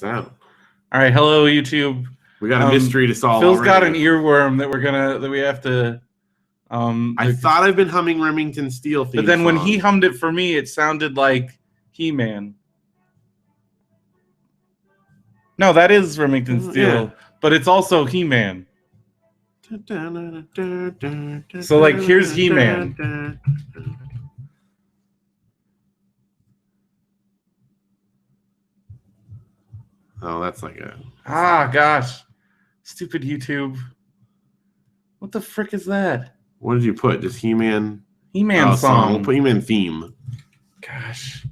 out. All right, hello YouTube. We got a mystery to solve. Phil's already. got an earworm that we have to. I thought I've been humming Remington Steele theme but then when song. he hummed it for me, it sounded like He-Man. No, that is Remington Steele, yeah. but it's also He-Man. So like, here's He-Man. Oh, that's like a... Ah, gosh. Stupid YouTube. What the frick is that? What did you put? Just He-Man? He-Man song. We'll put He-Man theme. Gosh.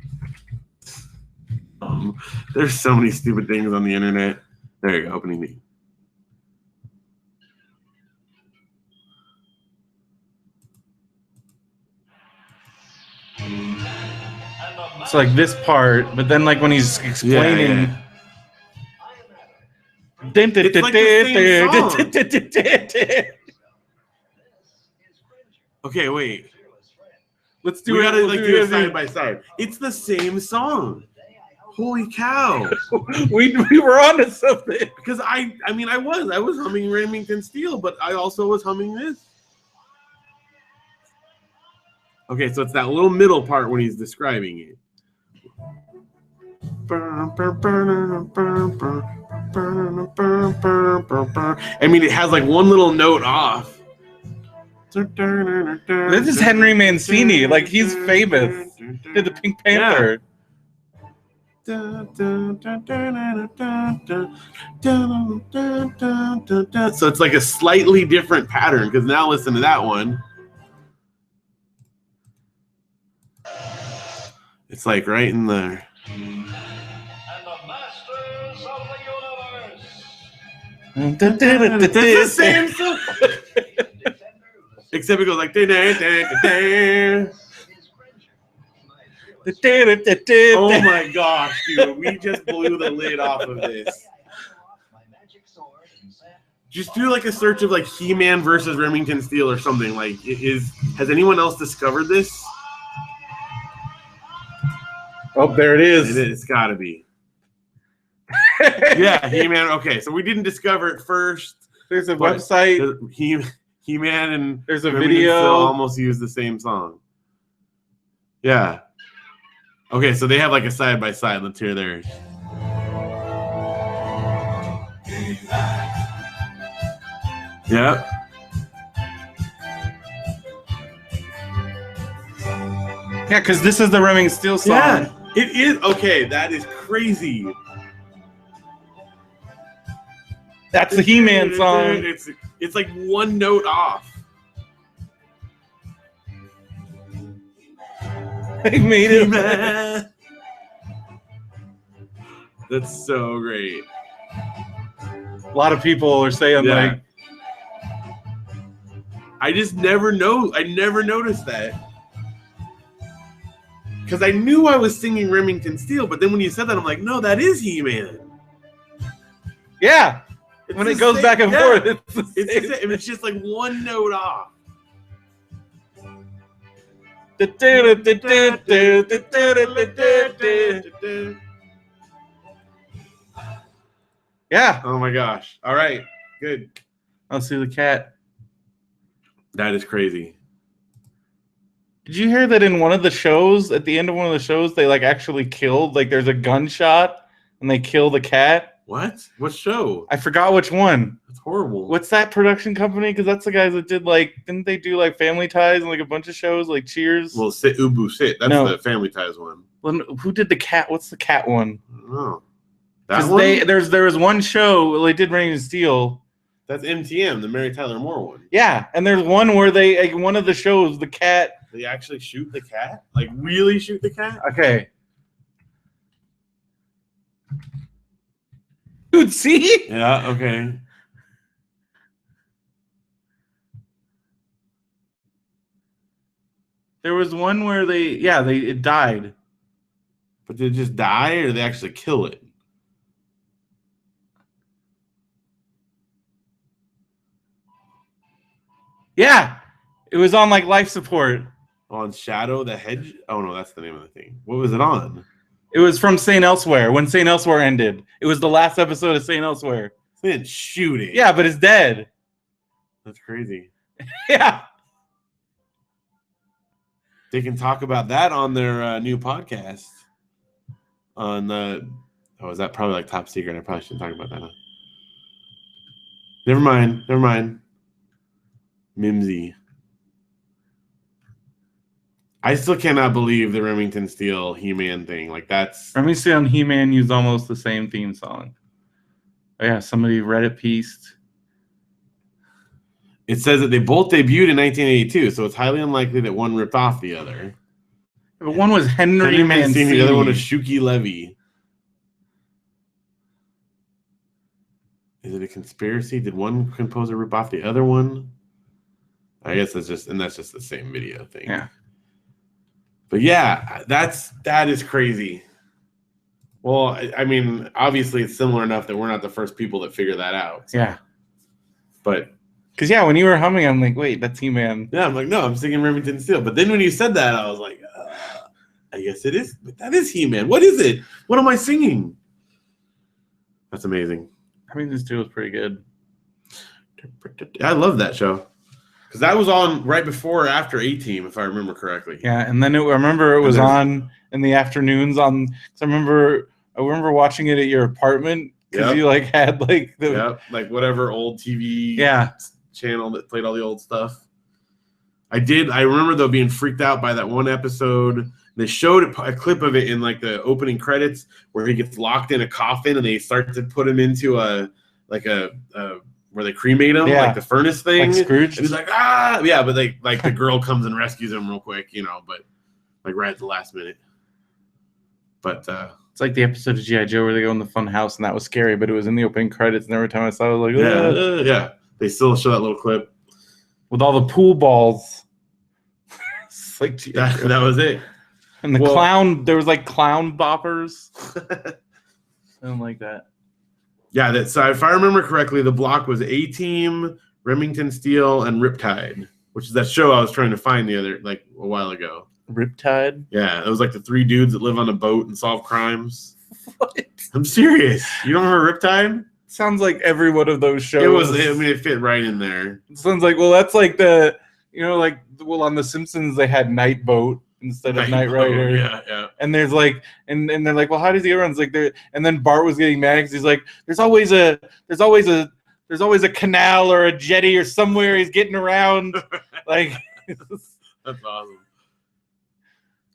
There's so many stupid things on the internet. There you go, opening me. It's like this part, but then like when he's explaining... It's like the same song. Okay, wait. Let's do We it. gotta We'll like do do it it side by side. It's the same song. Holy cow! we were onto something. Because I was humming Remington Steele, but I also was humming this. Okay, so it's that little middle part when he's describing it. I mean, it has like one little note off. This is Henry Mancini. Like, he's famous. Did the Pink Panther. So it's like a slightly different pattern, because now listen to that one. It's like right in there. And the masters of the universe. It's the same song. Except it goes like oh my gosh, dude, we just blew the lid off of this. Just do like a search of like He-Man versus Remington Steele or something. Like, has anyone else discovered this? Oh, there it is. It's gotta be. Yeah, He-Man. Okay, so we didn't discover it first. There's a website. He-Man and there's a Remington video. Steele almost use the same song. Yeah. Okay, so they have like a side by side. Let's hear theirs. Yep. Yeah, because this is the Remington Steele song. Yeah, it is. Okay, that is crazy. That's the He-Man song. It's like one note off. They made it. That's so great. A lot of people are saying like, I never noticed that. Because I knew I was singing Remington Steele, but then when you said that, I'm like, no, that is He-Man. Yeah. When it goes back and forth, it's the same. It's just like one note off. Yeah. Oh my gosh. All right. Good. I'll see the cat. That is crazy. Did you hear that in one of the shows, at the end of one of the shows, they like actually killed, like there's a gunshot and they kill the cat? What? What show? I forgot which one. That's horrible. What's that production company? Because that's the guys that did like, didn't they do like Family Ties and like a bunch of shows like Cheers? Well, Sit Ubu Sit. That's the Family Ties one. Well, who did the cat? What's the cat one? I don't know. That one? There was one show where they did Rain and Steel. That's MTM, the Mary Tyler Moore one. Yeah, and there's one where they like, one of the shows, the cat. They actually shoot the cat? Like really shoot the cat? Okay. Dude, see? Yeah, okay. There was one where it died. But did it just die or did they actually kill it? Yeah. It was on like life support. On Shadow the Hedge? Oh no, that's the name of the thing. What was it on? It was from St. Elsewhere, when St. Elsewhere ended. It was the last episode of St. Elsewhere. They didn't shoot it. Yeah, but it's dead. That's crazy. Yeah. They can talk about that on their new podcast. On is that probably like top secret? I probably shouldn't talk about that. Huh? Never mind. Mimsy. I still cannot believe the Remington Steele He-Man thing. Like that's. Remington Steele and He-Man used almost the same theme song. Oh, yeah, somebody read it pieced. It says that they both debuted in 1982, so it's highly unlikely that one ripped off the other. But one was Henry Mancini. The other one was Shuki Levy. Is it a conspiracy? Did one composer rip off the other one? I guess that's just the same video thing. Yeah. But yeah, that is crazy. Well, I mean, obviously it's similar enough that we're not the first people that figure that out. So. Yeah. But because when you were humming, I'm like, wait, that's He-Man. Yeah, I'm like, no, I'm singing Remington Steele. But then when you said that, I was like, I guess it is. But that is He-Man. What is it? What am I singing? That's amazing. Remington Steele was pretty good. I love that show. Because that was on right before or after A-Team, if I remember correctly. Yeah, and then I remember it was on in the afternoons on. So I remember watching it at your apartment because you like had like the like whatever old TV channel that played all the old stuff. I remember though being freaked out by that one episode. They showed a clip of it in like the opening credits where he gets locked in a coffin and they start to put him into a where they cremate him, like the furnace thing. Like Scrooge. And he's like, but the girl comes and rescues him real quick, but like right at the last minute. But it's like the episode of G.I. Joe where they go in the fun house and that was scary, but it was in the opening credits and every time I saw it, I was like, yeah. They still show that little clip. With all the pool balls. It's like that was it. And the clown, there was like clown boppers. Something like that. Yeah, so if I remember correctly, the block was A-Team, Remington Steele, and Riptide, which is that show I was trying to find a while ago. Riptide? Yeah, it was like the three dudes that live on a boat and solve crimes. What? I'm serious. You don't remember Riptide? Sounds like every one of those shows. It was. I mean, it fit right in there. It sounds like that's like on The Simpsons they had Night Boat instead of Knight Rider. Yeah. And there's like, and they're like, well, how does he run? It's like there, and then Bart was getting mad because he's like, there's always a canal or a jetty or somewhere he's getting around. Like, that's awesome.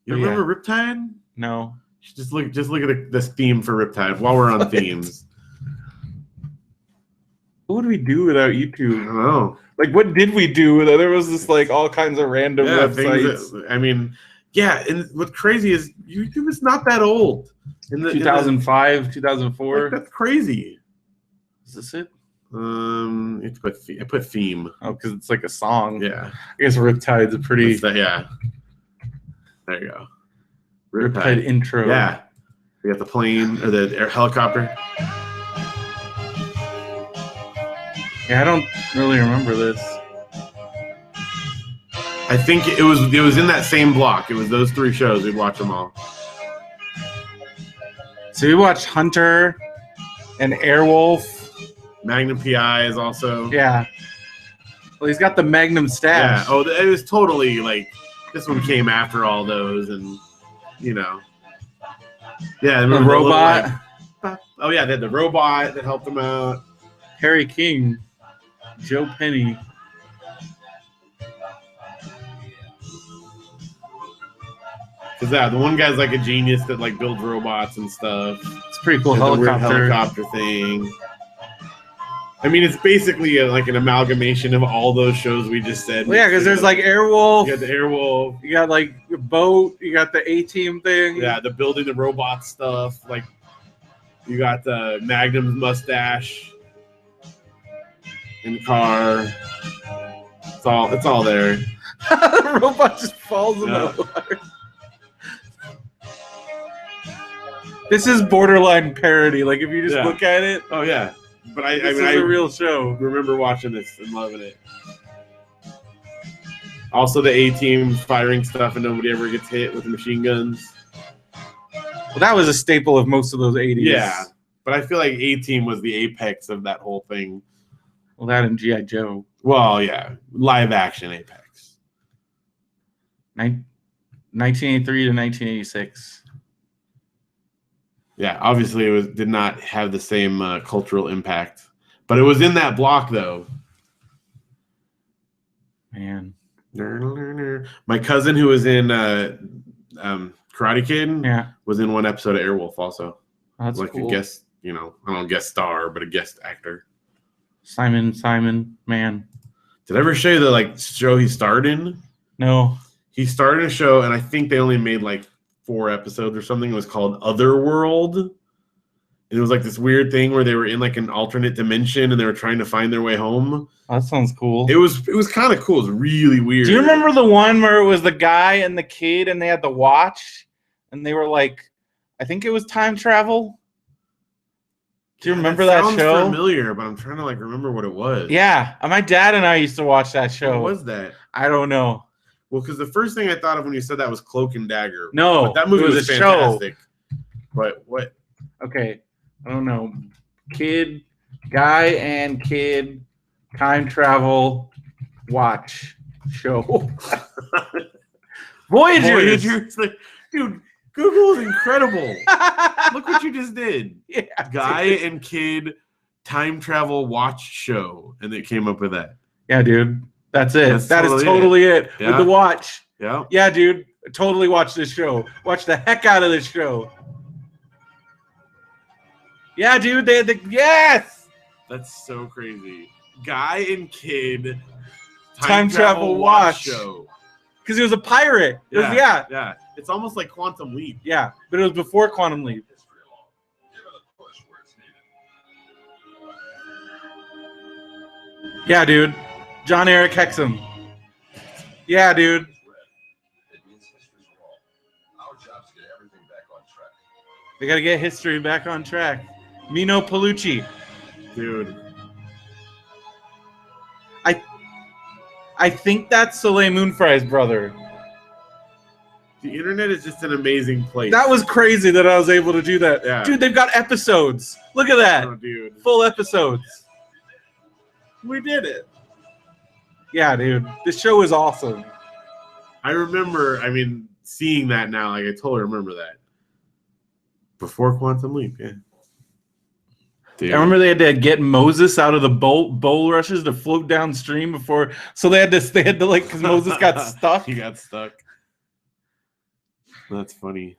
You remember Riptide? No. Just look at this theme for Riptide while we're on themes. What would we do without YouTube? I don't know. Like, what did we do without? There was just like all kinds of random websites. And what's crazy is YouTube is not that old. 2005, 2004. Like, that's crazy. Is this it? I put theme. Oh, because it's like a song. Yeah. I guess Riptide's a pretty. Yeah. There you go. Riptide intro. Yeah. We got the plane or the helicopter. Yeah, I don't really remember this. I think it was in that same block. It was those three shows. We'd watch them all. So we watched Hunter and Airwolf. Magnum PI is also. Yeah. Well, he's got the Magnum stash. Yeah. Oh, it was totally like this one came after all those, and Yeah. The robot. They had the robot that helped them out. Harry King. Joe Penny. Because the one guy's like a genius that like builds robots and stuff. It's a pretty cool helicopter thing. I mean, it's basically like an amalgamation of all those shows we just said. Well, yeah, because there's like Airwolf. You got the Airwolf. You got like the boat. You got the A-Team thing. Yeah, the building the robot stuff. Like you got the Magnum's mustache in the car. It's all there. The robot just falls in the water. This is borderline parody. Like if you just look at it. Oh yeah. But this is a real show. Remember watching this and loving it. Also, the A-Team firing stuff and nobody ever gets hit with machine guns. Well, that was a staple of most of those 80s. Yeah, but I feel like A-Team was the apex of that whole thing. Well, that and G.I. Joe. Well, yeah, live action apex. 1983 to 1986. Yeah, obviously it did not have the same cultural impact, but it was in that block though. Man, my cousin who was in Karate Kid was in one episode of Airwolf also. That's like cool. A guest, I don't know, guest star, but a guest actor. Simon, man. Did I ever show you the show he starred in? No. He starred in a show, and I think they only made 4 episodes or something. It was called Otherworld. And it was this weird thing where they were in an alternate dimension and they were trying to find their way home. Oh, that sounds cool. It was kind of cool. It was really weird. Do you remember the one where it was the guy and the kid and they had the watch and they were I think it was time travel? Do you remember that show? Sounds familiar, but I'm trying to remember what it was. Yeah, my dad and I used to watch that show. What was that? I don't know. Well, because the first thing I thought of when you said that was Cloak and Dagger. No, but that movie was fantastic. Show. But what? Okay, I don't know. Guy and kid time travel watch show. Voyagers. Dude, Google is incredible. Look what you just did. Yeah, Guy and kid time travel watch show, and it came up with that. Yeah, dude. That's it. That is totally it. Yeah. With the watch. Yeah. Yeah, dude. Totally watch this show. Watch the heck out of this show. Yeah, dude. They had yes. That's so crazy. Guy and kid time travel watch show. Because he was a pirate. Yeah. It's almost like Quantum Leap. Yeah, but it was before Quantum Leap. Yeah, dude. John Eric Hexum. Yeah, dude. They got to get history back on track. Mino Pellucci. Dude. I think that's Soleil Moonfry's brother. The internet is just an amazing place. That was crazy that I was able to do that. Yeah. Dude, they've got episodes. Look at that. Oh, dude. Full episodes. We did it. Yeah, dude. This show is awesome. I remember, seeing that now. I totally remember that. Before Quantum Leap, yeah. Dude. I remember they had to get Moses out of the bowl rushes to float downstream before. So they had to because Moses got stuck. He got stuck. That's funny.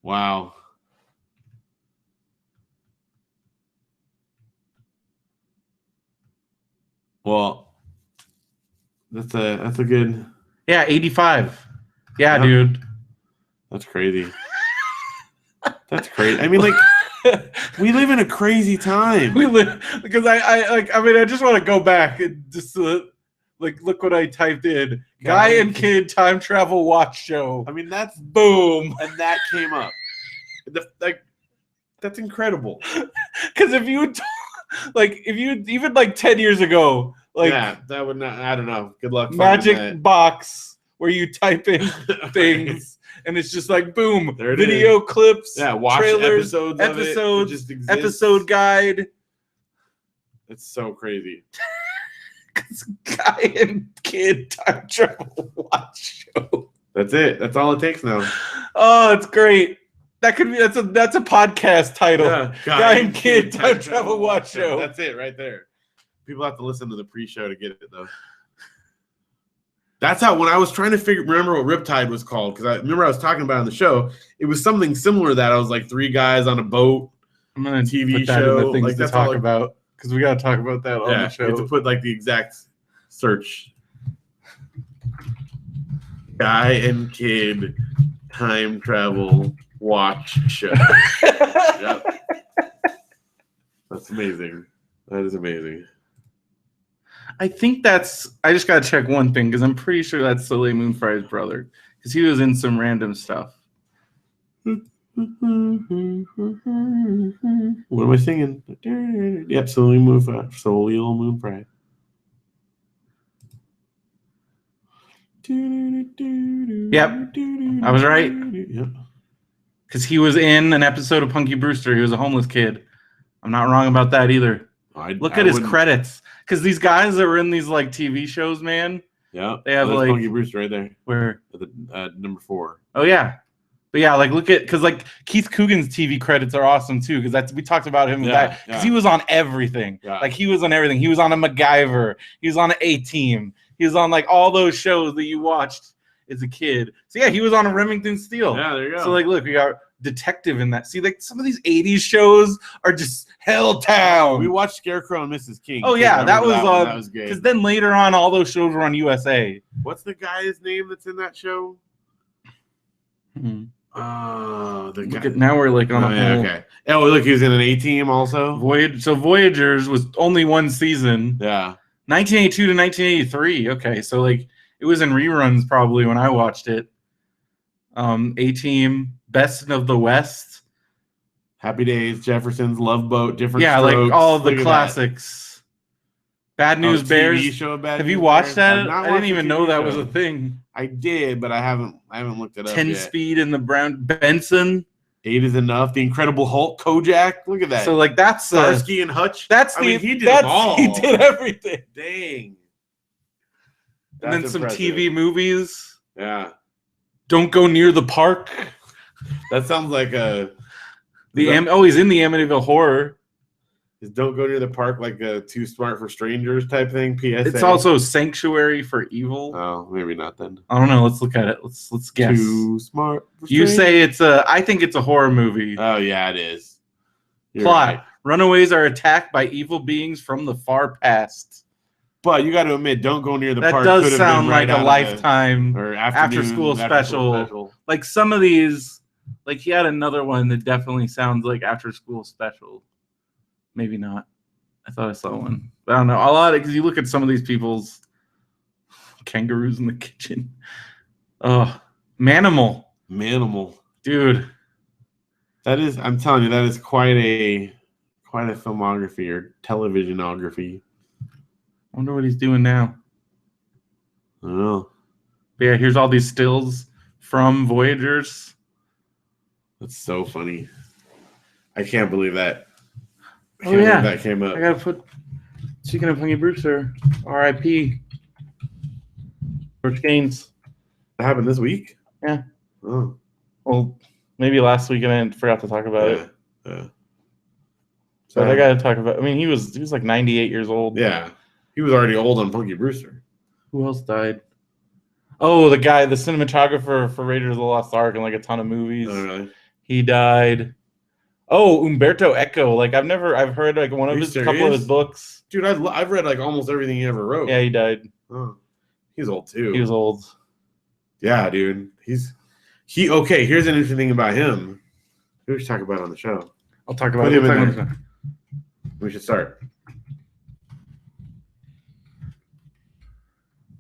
Wow. Well, that's a good. Yeah, 85. Yeah, dude. That's crazy. That's crazy. We live in a crazy time. We live because I just want to go back and just look what I typed in. Guy and kid time travel watch show. That's boom, and that came up. That's incredible. Because if you even 10 years ago, that would not. I don't know. Good luck. Magic box where you type in things. And it's just boom, video clips, watch trailers, episodes, just episode guide. It's so crazy. Guy and kid time travel watch show. That's it. That's all it takes now. Oh, it's great. That could be that's a podcast title. Yeah, Guy and kid time travel watch show. That's it right there. People have to listen to the pre-show to get it though. That's how, when I was trying to remember what Riptide was called, because I remember I was talking about it on the show, it was something similar to that. I was 3 guys on a boat. I'm gonna TV put that show. In the things to talk about, because we got to talk about that on the show. You have to put the exact search. Guy and kid time travel watch show. Yep. That's amazing. That is amazing. I think I just got to check one thing because I'm pretty sure that's Soleil Moonfry's brother because he was in some random stuff. What am I singing? Yep, Soleil Moonfry. Yep, I was right. Yep. Because he was in an episode of Punky Brewster. He was a homeless kid. I'm not wrong about that either. Look at his credits. Because these guys that were in these like TV shows, man. Yeah. They have like Punky Brewster right there. Where? The number 4. Oh yeah. But yeah, like look at because like Keith Coogan's TV credits are awesome too because we talked about him because he was on everything. Yeah. Like he was on everything. He was on a MacGyver. He was on an A-Team. He was on like all those shows that you watched as a kid. So yeah, he was on a Remington Steel. Yeah, there you go. So like, look, we got detective in that. See, like some of these '80s shows are just Helltown. We watched Scarecrow and Mrs. King. Oh yeah, that was good. Because then later on, all those shows were on USA. What's the guy's name that's in that show? The guy. Now we're like on a whole... okay. Oh, look, he was in an A-Team also. So Voyagers was only one season. Yeah. 1982 to 1983. Okay, so like it was in reruns probably when I watched it. A-Team, Best of the West, Happy Days, Jefferson's, Love Boat, Different Strokes. Like all of the classics. Bad News Bears. TV show Have you watched that? I didn't even know that was a thing. I did, but I haven't looked it up 10 yet. Speed in the Brown Benson. 8 is Enough. The Incredible Hulk, Kojak. Look at that. So like that's Starsky and Hutch. He did them all. He did everything. Dang. And then some TV movies. Yeah. Don't Go Near the Park. That sounds like a. He's in the Amityville Horror. Is Don't Go Near the Park like a Too Smart for Strangers type thing? PSA. It's also Sanctuary for Evil. Oh, maybe not then. I don't know. Let's look at it. Let's guess. Too Smart for You say it's I think it's a horror movie. Oh yeah, it is. Plot. Right. Runaways are attacked by evil beings from the far past. But you got to admit, Don't Go Near the Park. That does sound like a Lifetime or after school special. Like some of these, like he had another one that definitely sounds like after school special. Maybe not. I thought I saw one. But I don't know. A lot because you look at some of these people's kangaroos in the kitchen. Oh, Manimal. Dude. That is, I'm telling you, that is quite a filmography or televisionography. I wonder what he's doing now. I don't know. But yeah, here's all these stills from Voyagers. That's so funny. I can't believe that. That came up. I gotta put. Speaking of Punky Brewster, R.I.P. George Gaines. That happened this week. Yeah. Oh. Well, maybe last week and I forgot to talk about it. Yeah. So I gotta talk about. I mean, he was like 98 years old. Yeah. He was already old on Punky Brewster. Who else died? Oh, the cinematographer for Raiders of the Lost Ark and like a ton of movies. Oh, really? He died. Oh, Umberto Eco. Like I've heard like one of his couple of his books. Dude, I've read like almost everything he ever wrote. Yeah, he died. Oh, he's old too. He was old. Yeah, dude. Okay, here's an interesting thing about him. We should talk about it on the show. I'll talk about it. We should start.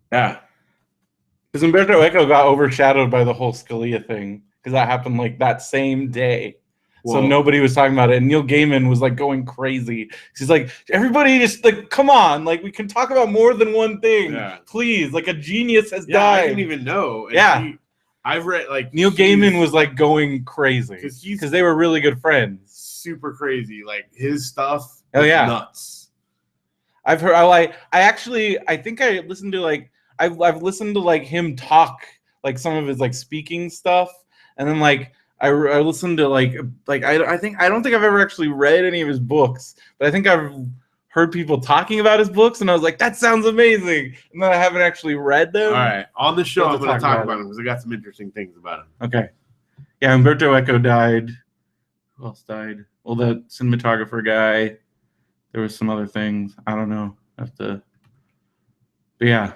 Yeah. Because Umberto Eco got overshadowed by the whole Scalia thing. Because that happened like that same day. Whoa. So nobody was talking about it. And Neil Gaiman was like going crazy. He's like, everybody just like, come on. Like we can talk about more than one thing. Yeah. Please. Like a genius has died. I didn't even know. And I've read like Neil Gaiman was like going crazy. Because they were really good friends. Super crazy. Like his stuff nuts. I've heard I think I listened to like I've listened to like him talk like some of his like speaking stuff, and then like I listened to like I don't think I've ever actually read any of his books, but I think I've heard people talking about his books, and I was like, that sounds amazing, and then I haven't actually read them. All right, on the show I'm going to talk about him because I got some interesting things about him. Okay, yeah, Umberto Eco died. Who else died? Well, the cinematographer guy. There was some other things. I don't know. But yeah,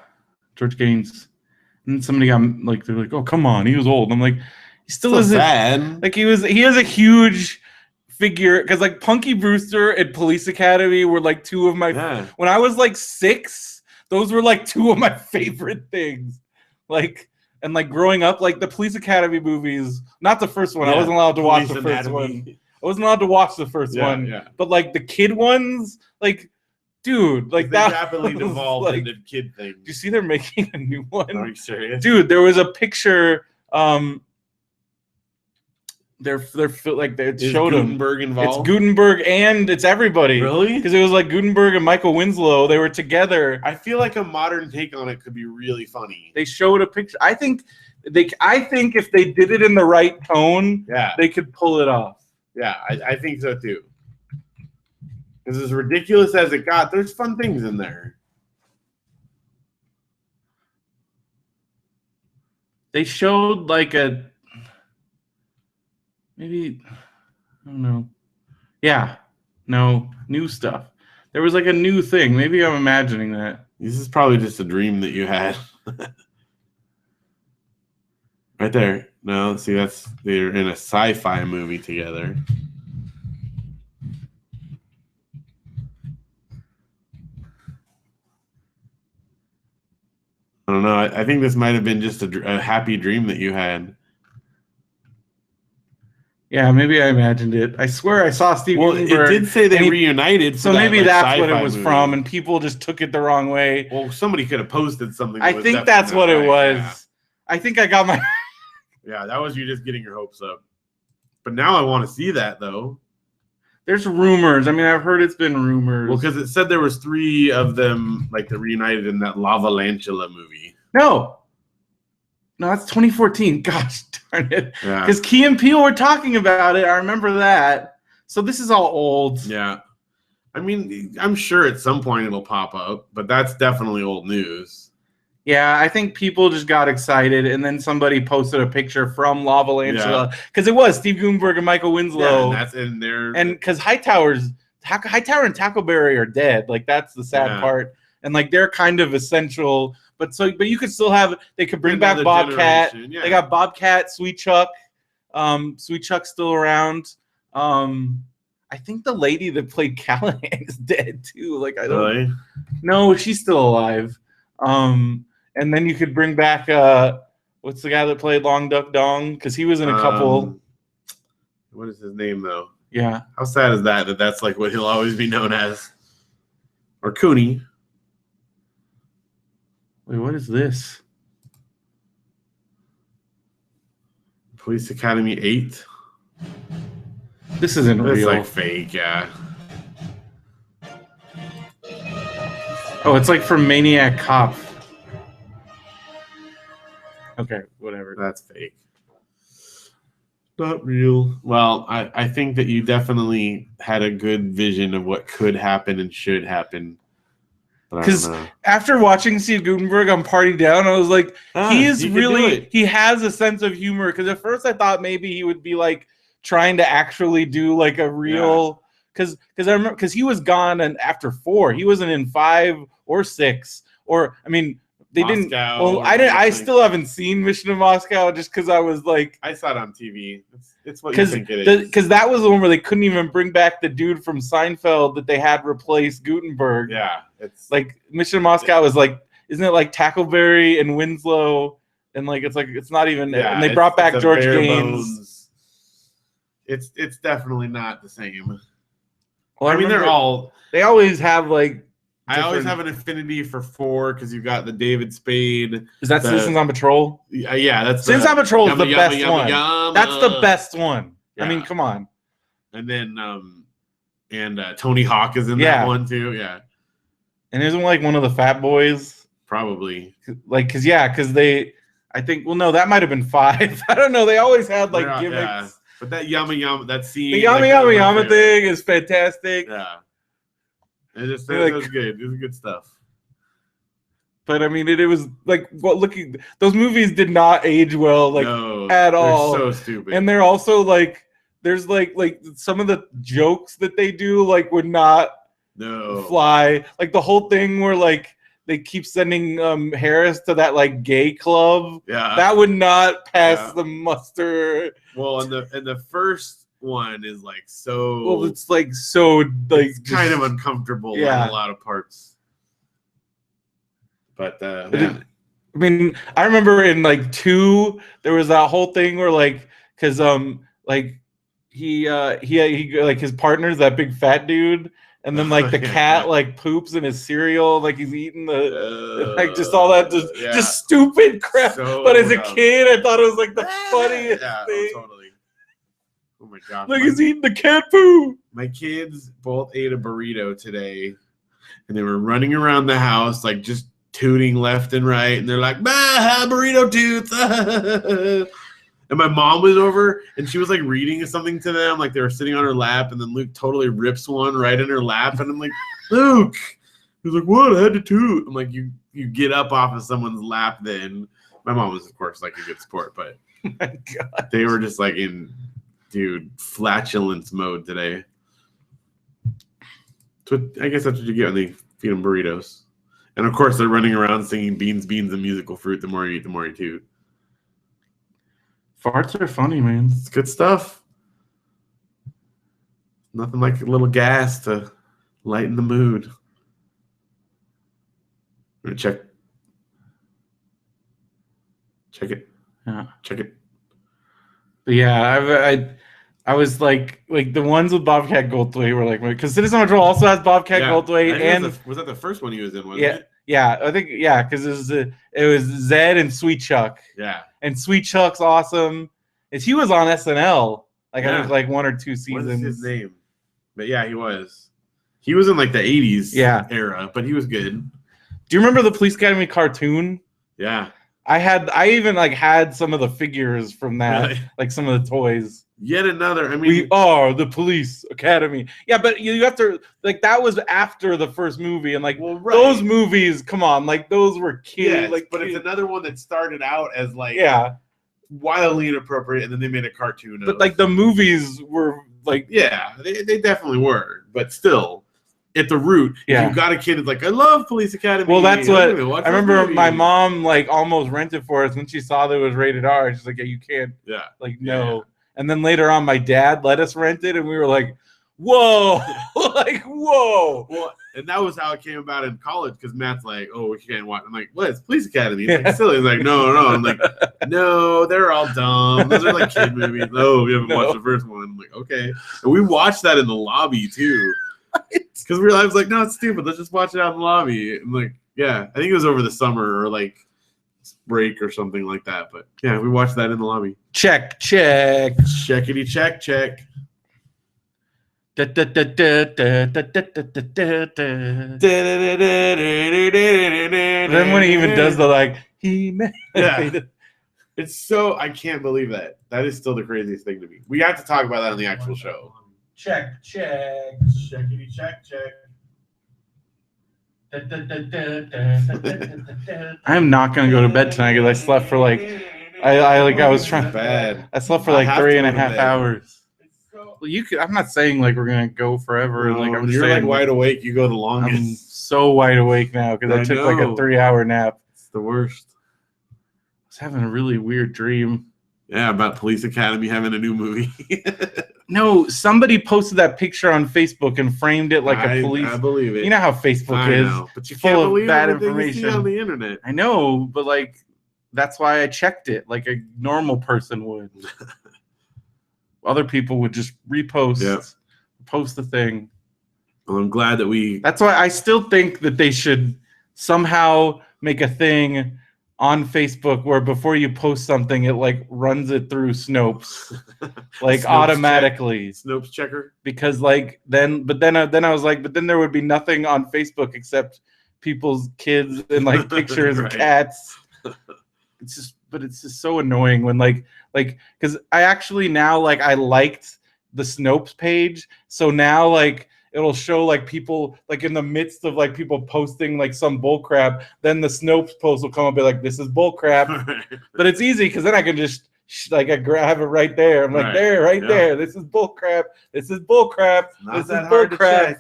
George Gaines. And somebody got like, they're like, oh, come on, he was old. And I'm like, he still isn't bad. Like he has a huge figure because like Punky Brewster and Police Academy were like two of my when I was like 6, those were like two of my favorite things. Like and like growing up, like the Police Academy movies, not the first one. I wasn't allowed to watch the first one. I wasn't allowed to watch the first one, but like the kid ones, like, dude, like that rapidly devolved like, into kid things. Do you see they're making a new one? Are you serious, dude? There was a picture. They're like they Is showed him. Gutenberg involved? It's Gutenberg and it's everybody. Really? Because it was like Gutenberg and Michael Winslow. They were together. I feel like a modern take on it could be really funny. They showed a picture. I think if they did it in the right tone, they could pull it off. Yeah, I think so too. Because as ridiculous as it got, there's fun things in there. They showed like maybe, I don't know. Yeah, no, new stuff. There was like a new thing. Maybe I'm imagining that. This is probably just a dream that you had. Right there. No, see, they're in a sci-fi movie together. I don't know. I think this might have been just a happy dream that you had. Yeah, maybe I imagined it. I swear I saw Steve Gutenberg. It did say they reunited. So maybe that's what it was from, and people just took it the wrong way. Well, somebody could have posted something. I think that's what it was. Yeah. I think I got my... Yeah, that was you just getting your hopes up. But now I want to see that, though. There's rumors. I mean, I've heard it's been rumors. Well, because it said there was 3 of them, like, they reunited in that Lavalantula movie. No, that's 2014. Gosh darn it. Yeah. Because Key and Peele were talking about it. I remember that. So this is all old. Yeah. I mean, I'm sure at some point it'll pop up, but that's definitely old news. Yeah, I think people just got excited, and then somebody posted a picture from Lavalantula because it was Steve Gutenberg and Michael Winslow. Yeah, and that's in there. And because Hightower and Tackleberry are dead, like that's the sad part, and like they're kind of essential. But you could still have. They could bring back Bobcat. Yeah. They got Bobcat, Sweet Chuck. Sweet Chuck's still around. I think the lady that played Callahan is dead too. Like I don't. Really? No, she's still alive. And then you could bring back what's the guy that played Long Duck Dong? Because he was in a couple. What is his name though? Yeah. How sad is that that's like what he'll always be known as? Or Cooney. Wait, what is this? Police Academy 8. This isn't real. It's like fake, yeah. Oh, it's like from Maniac Cop. Okay, whatever. That's fake. Not real. Well, I think that you definitely had a good vision of what could happen and should happen. Because after watching Steve Gutenberg on Party Down, I was like, he has a sense of humor. Because at first I thought maybe he would be like trying to actually do like a real... Because I remember, because he was gone and after 4, he wasn't in 5 or 6 or I mean they Moscow, didn't. Well, I still haven't seen Mission to Moscow just because I was like I saw it on TV. It's what you think it is. Because that was the one where they couldn't even bring back the dude from Seinfeld that they had replace Gutenberg. Yeah, it's like Mission to Moscow is like isn't it like Tackleberry and Winslow and like it's not even and they brought back George Gaines. It's definitely not the same. Well, I mean, they always have like. I always have an affinity for 4 because you've got the David Spade. Is that Citizens on Patrol? Yeah, that's Citizens on Patrol is the best one. Yum. That's the best one. Yeah. I mean, come on. And then Tony Hawk is in that one too. Yeah. And isn't like one of the Fat Boys? Probably. Like, because they, I think. Well, no, that might have been 5. I don't know. They always had like gimmicks. Yeah. But that Yama, that scene. The Yama thing is fantastic. Yeah. It was good. It was good stuff. But I mean, it was like those movies did not age well, like at all. They're so stupid. And they're also like, there's like some of the jokes that they do like would not fly. Like the whole thing where like they keep sending Harris to that like gay club. Yeah, that would not pass the muster. Well, and the first one is like so. Well, it's like so like it's kind of uncomfortable in a lot of parts. But I mean, I remember in like 2, there was that whole thing where like, because like he like his partner's that big fat dude. And then like the cat like poops in his cereal, like he's eating the like just all that just stupid crap. But as a kid, I thought it was like the funniest thing. Totally. Oh my gosh. Like he's eating the cat food. My kids both ate a burrito today, and they were running around the house like just tooting left and right, and they're like, "Bah, burrito tooth!" And my mom was over, and she was like reading something to them, like they were sitting on her lap, and then Luke totally rips one right in her lap, and I'm like, "Luke," he's like, "What? I had to toot." I'm like, "You get up off of someone's lap." Then my mom was, of course, like a good sport, but My God. they were just like in, dude, flatulence mode today. So I guess that's what you get when they feed them burritos. And of course, they're running around singing "Beans, Beans, and Musical Fruit." The more you eat, the more you toot. Farts are funny, man. It's good stuff. Nothing like a little gas to lighten the mood. I'm gonna check it. Yeah. Check it. But yeah, I was like the ones with Bobcat Goldthwait were like, because Citizen Patrol also has Bobcat Goldthwait, and was that the first one he was in? Wasn't yeah, it? yeah, I think because it was Zed and Sweet Chuck, Yeah. and Sweet Chuck's awesome. Is he was on SNL I think like 1 or 2 seasons. What is his name? But yeah, he was. He was in like the 80s era, but he was good. Do you remember the Police Academy cartoon? Yeah. I even like had some of the figures from that, Really? like some of the toys. Yet another. I mean, We are the Police Academy. Yeah, but you have to like that was after the first movie, and like those movies, come on, like those were kids. But it's another one that started out as like wildly inappropriate, and then they made a cartoon. But like the movies were like they definitely were, but still. At the root, if you got a kid that's like, I love Police Academy. Well, that's what I remember. My mom like almost rented for us when she saw that it was rated R. She's like, "Yeah, you can't." Yeah. Like no. Yeah. And then later on, my dad let us rent it, and we were like, "Whoa!" Like whoa. Well, and that was how it came about in college because Matt's like, "Oh, we can't watch." I'm like, "What? It's Police Academy." It's like silly. He's like, "No." I'm like, "No, they're all dumb. Those are like kid movies." No, we haven't watched the first one. I'm like, okay, and we watched that in the lobby too. Because we realized, like, no, it's stupid. Let's just watch it out in the lobby. And like, yeah, I think it was over the summer or like break or something like that. But yeah, we watched that in the lobby. Check. Checkity check. Then when he even does the like, it's so I can't believe that. That is still the craziest thing to me. We have to talk about that on the actual show. Check. Checkity check. I'm not gonna go to bed tonight because I slept for like I was trying. Bad. I slept for like 3.5 hours. Well, you could. I'm not saying like we're gonna go forever. No, like I'm you're saying, like wide awake. You go the longest. I'm so wide awake now because I took like a 3-hour nap. It's the worst. I was having a really weird dream. Yeah, about Police Academy having a new movie. No, somebody posted that picture on Facebook and framed it like a police. I believe it. You know how Facebook is. Know, but you full can't of believe bad information you see information on the internet. I know, but like that's why I checked it like a normal person would. Other people would just repost, post the thing. Well, I'm glad that we. That's why I still think that they should somehow make a thing on Facebook where before you post something, it like runs it through Snopes, like Snopes automatically. Snopes checker. Because like then I was like, but then there would be nothing on Facebook except people's kids and like pictures of cats. It's just so annoying when like because I actually now like I liked the Snopes page, so now like it'll show like people like in the midst of like people posting like some bull crap, then the Snopes post will come up and be like, this is bull crap. But it's easy because then I can just like I have it right there. I'm like there. This is bull crap. This is bull crap. This is bull crap.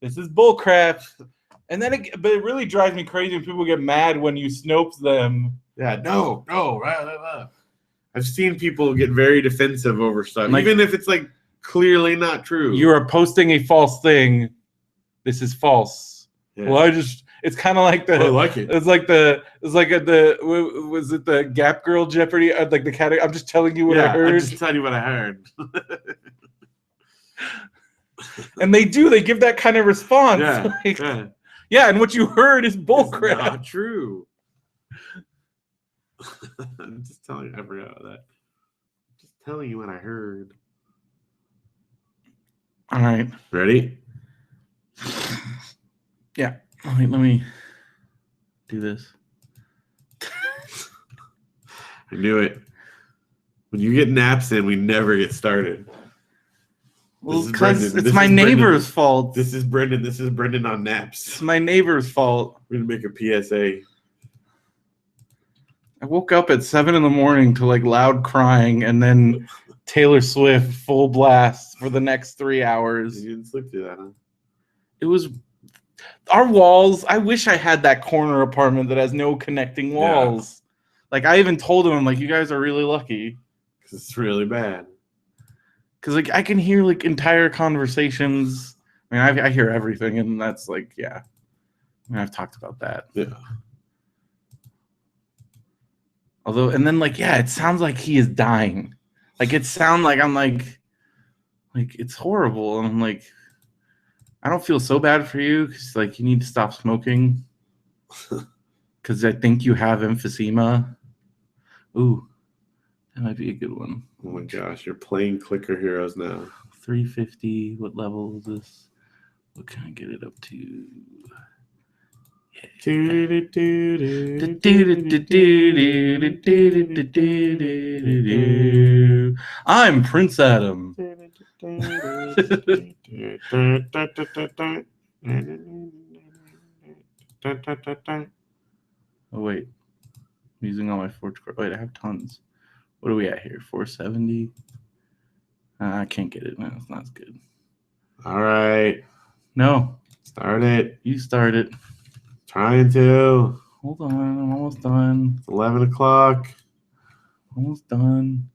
This is bull crap. And then but it really drives me crazy when people get mad when you Snopes them. Yeah, no. I've seen people get very defensive over stuff, like, even if it's like clearly not true. You are posting a false thing. This is false. Yeah. Well, it's kind of like the. I like it. Was it the Gap Girl Jeopardy? Like the category. I'm just telling you what I heard. I'm just telling you what I heard. And they give that kind of response. Yeah. Like, yeah, and what you heard is bullcrap. Not true. I'm just telling you. I forgot about that. I'm just telling you what I heard. All right. Ready? Yeah. Let me do this. I knew it. When you get naps in, we never get started. Well, This is because Brendan. it's my neighbor's fault. This is Brendan. This is Brendan on naps. It's my neighbor's fault. We're gonna make a PSA. I woke up at 7 a.m. to like loud crying, and then Taylor Swift full blast for the next 3 hours. You didn't sleep through that, huh? It was our walls. I wish I had that corner apartment that has no connecting walls. Yeah. Like I even told him, I'm like, you guys are really lucky. Because it's really bad. Because like I can hear like entire conversations. I mean, I hear everything, and that's like, yeah. I mean, I've talked about that. Yeah. Although, and then like, yeah, it sounds like he is dying. Like it sounds like I'm like it's horrible, and I'm like, I don't feel so bad for you because like you need to stop smoking. Because I think you have emphysema. Ooh, that might be a good one. Oh my gosh, you're playing Clicker Heroes now. 350. What level is this? What can I get it up to? I'm Prince Adam. Oh wait, I'm using all my forge core. Wait, I have tons. What are we at here? 470. I can't get it. No, it's not as good. All right. No. Start it. You start it. Trying to. Hold on, I'm almost done. It's 11 o'clock. Almost done.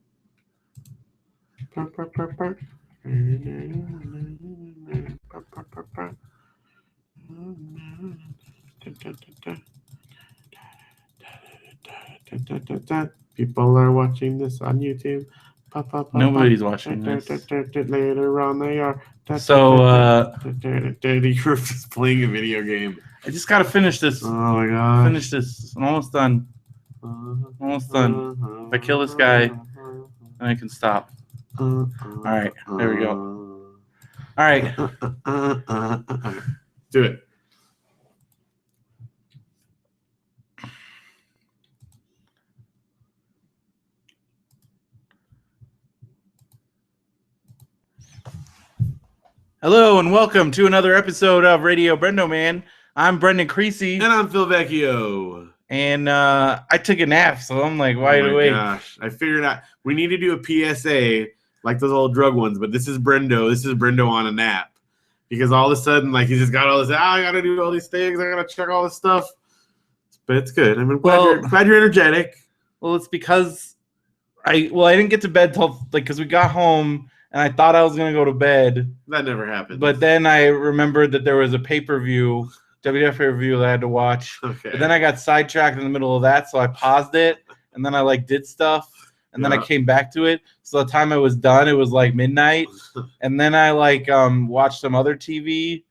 People are watching this on YouTube. Nobody's watching this. Later on they are. So, you're just playing a video game. I just gotta finish this. Oh my god. Finish this. I'm almost done. Almost done. If I kill this guy, then I can stop. Alright, there we go. Alright. Do it. Hello and welcome to another episode of Radio BrendoMan. I'm Brendan Creasy. And I'm Phil Vecchio. And I took a nap, so I'm like wide awake. Oh my gosh. I figured out we need to do a PSA like those old drug ones, but this is Brendo. This is Brendo on a nap. Because all of a sudden, like, he just got all this, I got to do all these things. I got to check all this stuff. But it's good. I mean, glad you're energetic. Well, it's because I didn't get to bed till, like, because we got home. And I thought I was going to go to bed. That never happened. But then I remembered that there was a pay-per-view, WWF pay-per-view that I had to watch. Okay. But then I got sidetracked in the middle of that, so I paused it. And then I, like, did stuff. And then I came back to it. So the time I was done, it was, like, midnight. And then I, like, watched some other TV.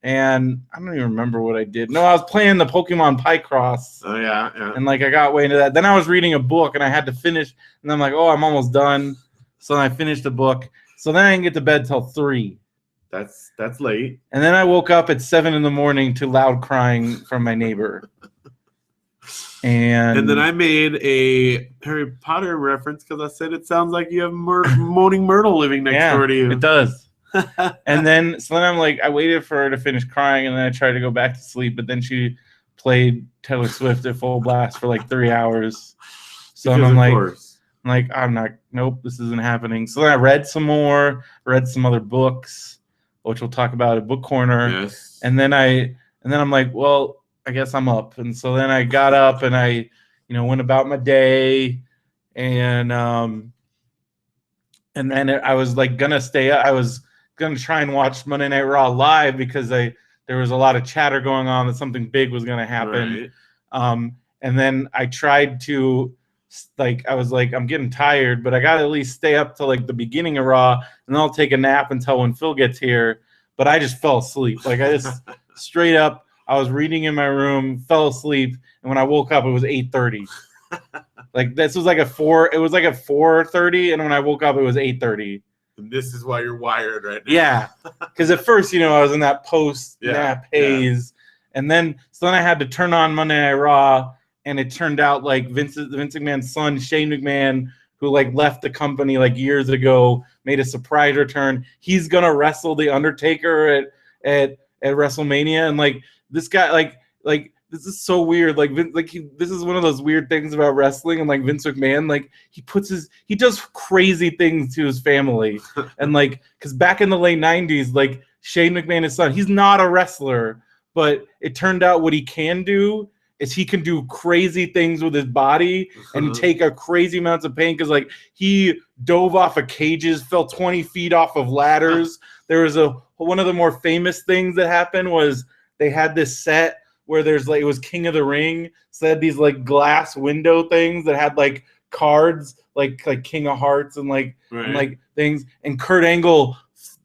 And I don't even remember what I did. No, I was playing the Pokemon Picross. Oh, yeah. And, like, I got way into that. Then I was reading a book, and I had to finish. And I'm like, oh, I'm almost done. So then I finished the book. So then I didn't get to bed till 3. That's late. And then I woke up at 7 a.m. to loud crying from my neighbor. And then I made a Harry Potter reference because I said it sounds like you have Moaning Myrtle living next door to you. It does. And then I'm like, I waited for her to finish crying, and then I tried to go back to sleep, but then she played Taylor Swift at full blast for like 3 hours. So I'm like, nope, this isn't happening. So then I read some more, read some other books, which we'll talk about at Book Corner. Yes. And then I'm like, well, I guess I'm up. And so then I got up and I, went about my day, and then I was like gonna stay up. I was gonna try and watch Monday Night Raw live because there was a lot of chatter going on that something big was gonna happen. Right. And then I tried to. Like I was like, I'm getting tired, but I gotta at least stay up till like the beginning of Raw, and then I'll take a nap until when Phil gets here. But I just fell asleep. Like I just straight up, I was reading in my room, fell asleep, and when I woke up, it was 8:30. Like this was like it was like at 4:30, and when I woke up, it was 8:30. And this is why you're wired right now. Yeah, because at first, I was in that post-nap haze, and then I had to turn on Monday Night Raw, and it turned out like Vince McMahon's son, Shane McMahon, who like left the company like years ago, made a surprise return. He's gonna wrestle the Undertaker at WrestleMania, and like this guy, like this is so weird. Like this is one of those weird things about wrestling, and like Vince McMahon, like he does crazy things to his family, and like because back in the late '90s, like Shane McMahon, his son, he's not a wrestler, but it turned out what he can do is he can do crazy things with his body and take a crazy amounts of pain because like he dove off of cages, fell 20 feet off of ladders. There was one of the more famous things that happened was they had this set where there's like it was King of the Ring, so they had these like glass window things that had like cards like King of Hearts and like and like things, and Kurt Angle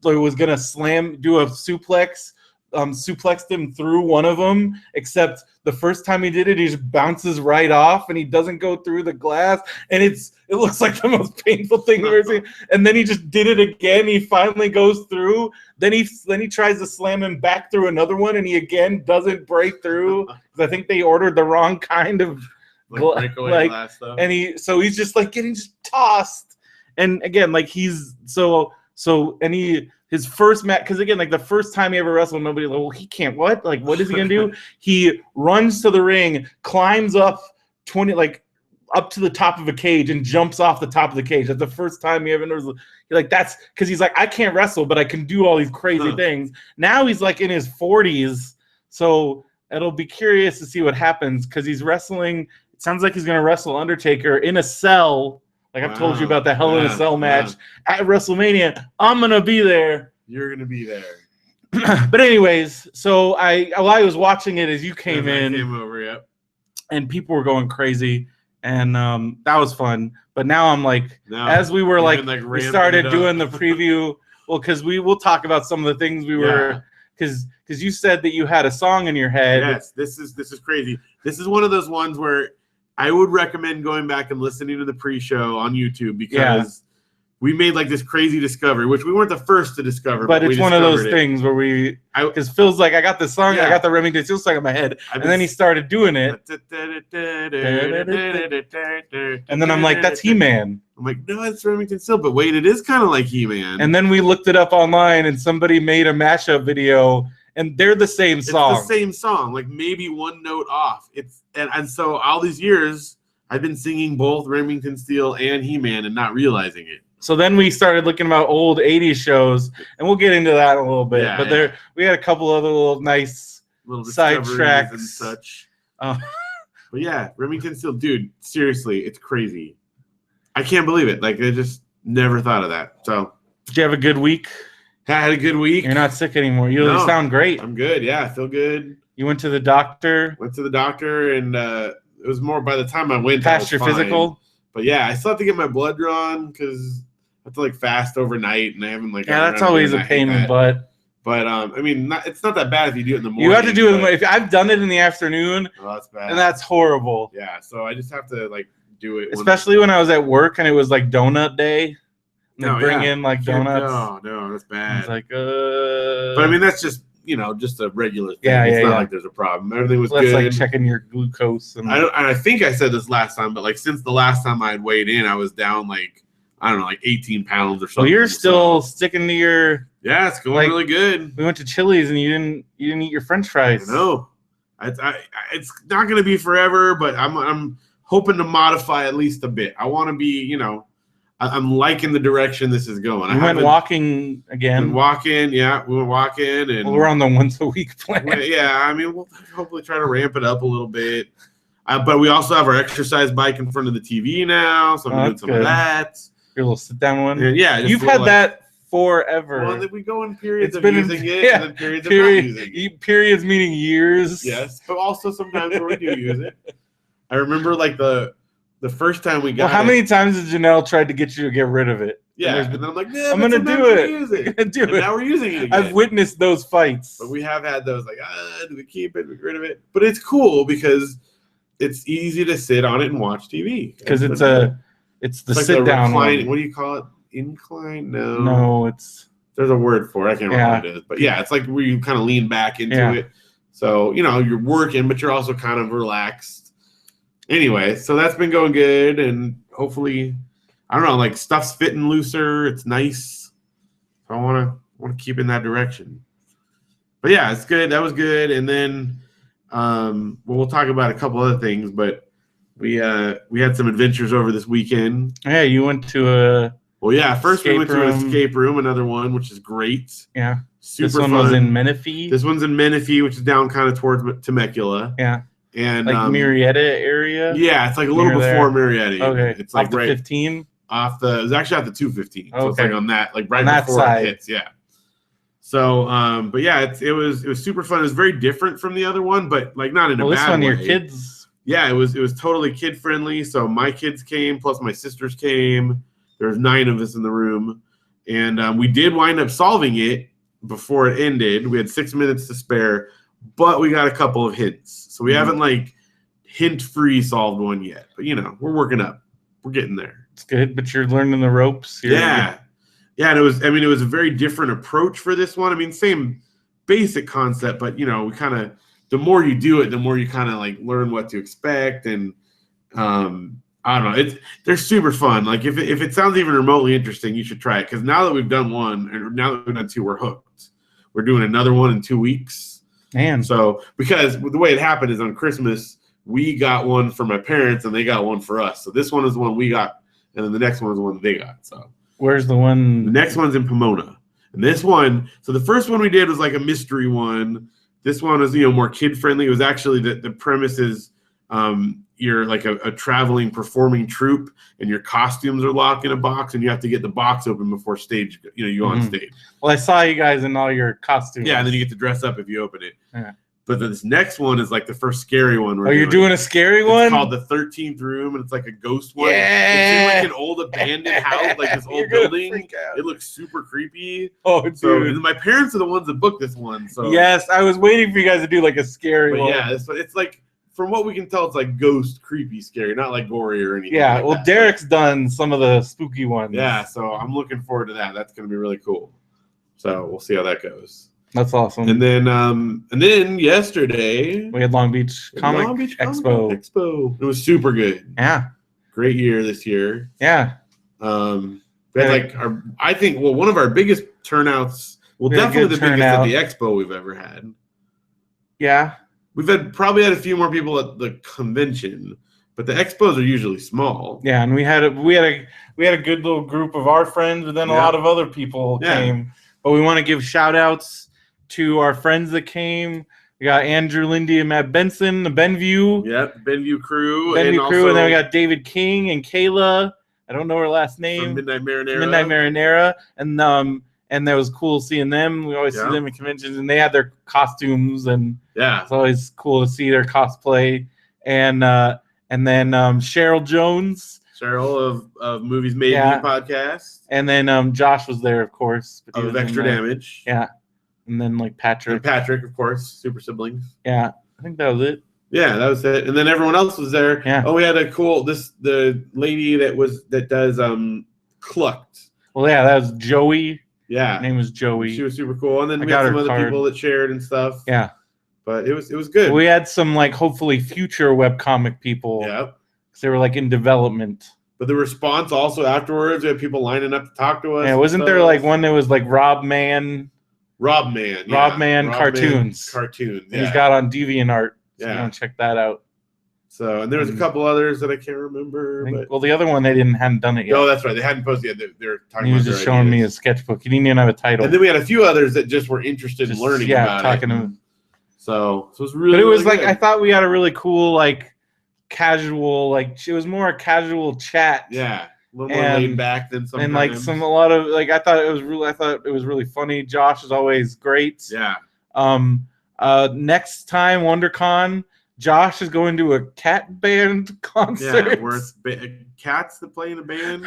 was gonna do a suplex, suplexed him through one of them, except the first time he did it, he just bounces right off and he doesn't go through the glass, and it looks like the most painful thing I've ever seen. And then he just did it again. He finally goes through. Then he tries to slam him back through another one, and he again doesn't break through because I think they ordered the wrong kind of glass stuff. And he's just like getting just tossed. And again, like he's his first match, because again, like the first time he ever wrestled, nobody like, well, he can't. What? Like, what is he gonna do? He runs to the ring, climbs up 20, like up to the top of a cage, and jumps off the top of the cage. That's the first time he ever knows. Like that's because he's like, I can't wrestle, but I can do all these crazy things. Now he's like in his 40s, so it'll be curious to see what happens because he's wrestling. It sounds like he's gonna wrestle Undertaker in a cell. Like I've told you about the Hell in a Cell match at WrestleMania. I'm going to be there. You're going to be there. But anyways, so I was watching it as you came in. I came over, yep. And people were going crazy. And that was fun. But now I'm like, as we were like we started doing the preview, well, because we'll talk about some of the things we were, because you said that you had a song in your head. Yes, this is crazy. This is one of those ones where I would recommend going back and listening to the pre-show on YouTube because we made like this crazy discovery, which we weren't the first to discover. But it's one of those things where because Phil's like, I got the song, I got the Remington Steel song in my head, and then he started doing it. And then I'm like, that's He-Man. I'm like, no, it's Remington Steel, but wait, it is kind of like He-Man. And then we looked it up online, and somebody made a mashup video, and they're the same song. It's the same song, like maybe one note off. And so all these years, I've been singing both Remington Steel and He-Man and not realizing it. So then we started looking about old 80s shows, and we'll get into that in a little bit. But we had a couple other little nice side tracks and such. But yeah, Remington Steel, dude, seriously, it's crazy. I can't believe it. Like, I just never thought of that. So, did you have a good week? I had a good week. You're not sick anymore. You sound great. I'm good. Yeah, I feel good. You went to the doctor? Went to the doctor, and it was more by the time I went. Passed your physical? But yeah, I still have to get my blood drawn because I have to like fast overnight, and I haven't like. Yeah, that's always a pain in the butt. But I mean, it's not that bad if you do it in the morning. You have to do it. If I've done it in the afternoon, that's bad, and that's horrible. Yeah, so I just have to like do it. Especially when I was at work and it was like donut day. Bring in like donuts. No, that's bad. It's like, But I mean, that's just just a regular thing. It's not like there's a problem. Everything was good. That's like checking your glucose. And I think I said this last time, but like since the last time I had weighed in, I was down like I don't know, like 18 pounds or something. Well, you're still sticking to your. Yeah, it's going really good. We went to Chili's and you didn't eat your French fries. No, it's not going to be forever, but I'm hoping to modify at least a bit. I want to be, I'm liking the direction this is going. We went walking again. We went walking, and we're on the once a week plan. I mean, we'll hopefully try to ramp it up a little bit. But we also have our exercise bike in front of the TV now, so I'm doing some of that. Your little sit down one. And you've had that forever. Well, we go in periods of using it, and then periods of not using it. Periods meaning years. Yes, but also sometimes where we do use it. I remember like the first time we got how many times has Janelle tried to get you to get rid of it? Yeah, and then I'm like, I'm going to do it. I'm gonna do it. Now we're using it again. I've witnessed those fights. But we have had those like, do we keep it, we get rid of it? But it's cool because it's easy to sit on it and watch TV. Because it's the sit down one. What do you call it? incline? No. No, it's there's a word for it. I can't remember what it is. But yeah, it's like where you kind of lean back into it. So, you're working, but you're also kind of relaxed. Anyway, so that's been going good. And hopefully, I don't know, like stuff's fitting looser. It's nice. So I want to keep in that direction. But yeah, it's good. That was good. And then we'll talk about a couple other things, but we had some adventures over this weekend. Yeah, you went to a first we went to an escape room, another one, which is great. Yeah. Super this one fun. was in Menifee. This one's in Menifee, which is down kind of towards Temecula. Yeah. And like Murrieta area? Yeah, it's like a little before Murrieta. Okay. It's like off the 15? it was actually off the 215. So it's like on that, like right on before that it hits. Yeah. So, but yeah, it was super fun. It was very different from the other one, but like not in a bad way. This one, your kids. Yeah, it was totally kid friendly. So my kids came, plus my sisters came. There was 9 of us in the room, and we did wind up solving it before it ended. We had 6 minutes to spare, but we got a couple of hints. So we haven't like hint-free solved one yet, but we're working up. We're getting there. It's good, but you're learning the ropes. Yeah. And it was a very different approach for this one. I mean, same basic concept, but we kind of, the more you do it, the more you kind of like learn what to expect. And I don't know, they're super fun. Like if it sounds even remotely interesting, you should try it. Because now that we've done one, and now that we've done 2, we're hooked. We're doing another one in 2 weeks. Man. So because the way it happened is on Christmas, we got one for my parents and they got one for us. So this one is the one we got, and then the next one is the one they got. So where's the one? The next one's in Pomona. And this one, so the first one we did was like a mystery one. This one is, more kid friendly. It was actually the premise is you're like a traveling performing troupe, and your costumes are locked in a box, and you have to get the box open before stage. You go on stage. Well, I saw you guys in all your costumes. Yeah, and then you get to dress up if you open it. Yeah. But this next one is like the first scary one. You're doing a scary one? It's called the 13th Room, and it's like a ghost one. Yeah. It's in like an old abandoned house, like this old building. It looks super creepy. Oh, dude. So my parents are the ones that booked this one. So yes, I was waiting for you guys to do like a scary one. Yeah, it's like, from what we can tell, it's like ghost, creepy, scary, not like gory or anything. Yeah, like well, that. Derek's done some of the spooky ones. Yeah, so I'm looking forward to that. That's going to be really cool. So we'll see how that goes. That's awesome. And then yesterday we had Long Beach Comic Expo. It was super good. Yeah, great year this year. Yeah. We had I think one of our biggest turnouts. Well, definitely the biggest at the expo we've ever had. Yeah. We've probably had a few more people at the convention, but the expos are usually small. Yeah, and we had a good little group of our friends, but then a lot of other people came. But we want to give shout outs to our friends that came. We got Andrew, Lindy, and Matt Benson, the Benview. Yep, Benview crew. And then we got David King and Kayla. I don't know her last name. From Midnight Marinara. And that was cool seeing them. We always see them at conventions, and they had their costumes, and it's always cool to see their cosplay. And then Cheryl Jones. Cheryl of Movies Made Me podcast. And then Josh was there, of course. Of Extra Damage. Yeah. And then like Patrick. And Patrick, of course. Super Siblings. Yeah. I think that was it. Yeah, that was it. And then everyone else was there. Yeah. Oh, we had the lady that does Clucked. Well, yeah, that was Joey. Yeah. Her name was Joey. She was super cool. And then we had some other people that shared and stuff. Yeah. But it was good. We had some like hopefully future webcomic people. Yeah. Because they were like in development. But the response also afterwards, we had people lining up to talk to us. Yeah, wasn't there like one that was like Rob Man cartoons. Cartoons. Yeah. He's got on DeviantArt. So you want to check that out. So, and there was a couple others that I can't remember. Well, the other one hadn't done it yet. No, that's right. They hadn't posted yet. They were talking. He was just showing me a sketchbook. He didn't even have a title. And then we had a few others that just were interested in learning about it. talking to him. So it was really. But it was really like good. I thought we had a really cool like casual like it was more a casual chat. Yeah. A little more laid back than sometimes. And like I thought it was really funny. Josh is always great. Yeah. Next time WonderCon, Josh is going to a cat band concert. Yeah, where it's cats that play in a band.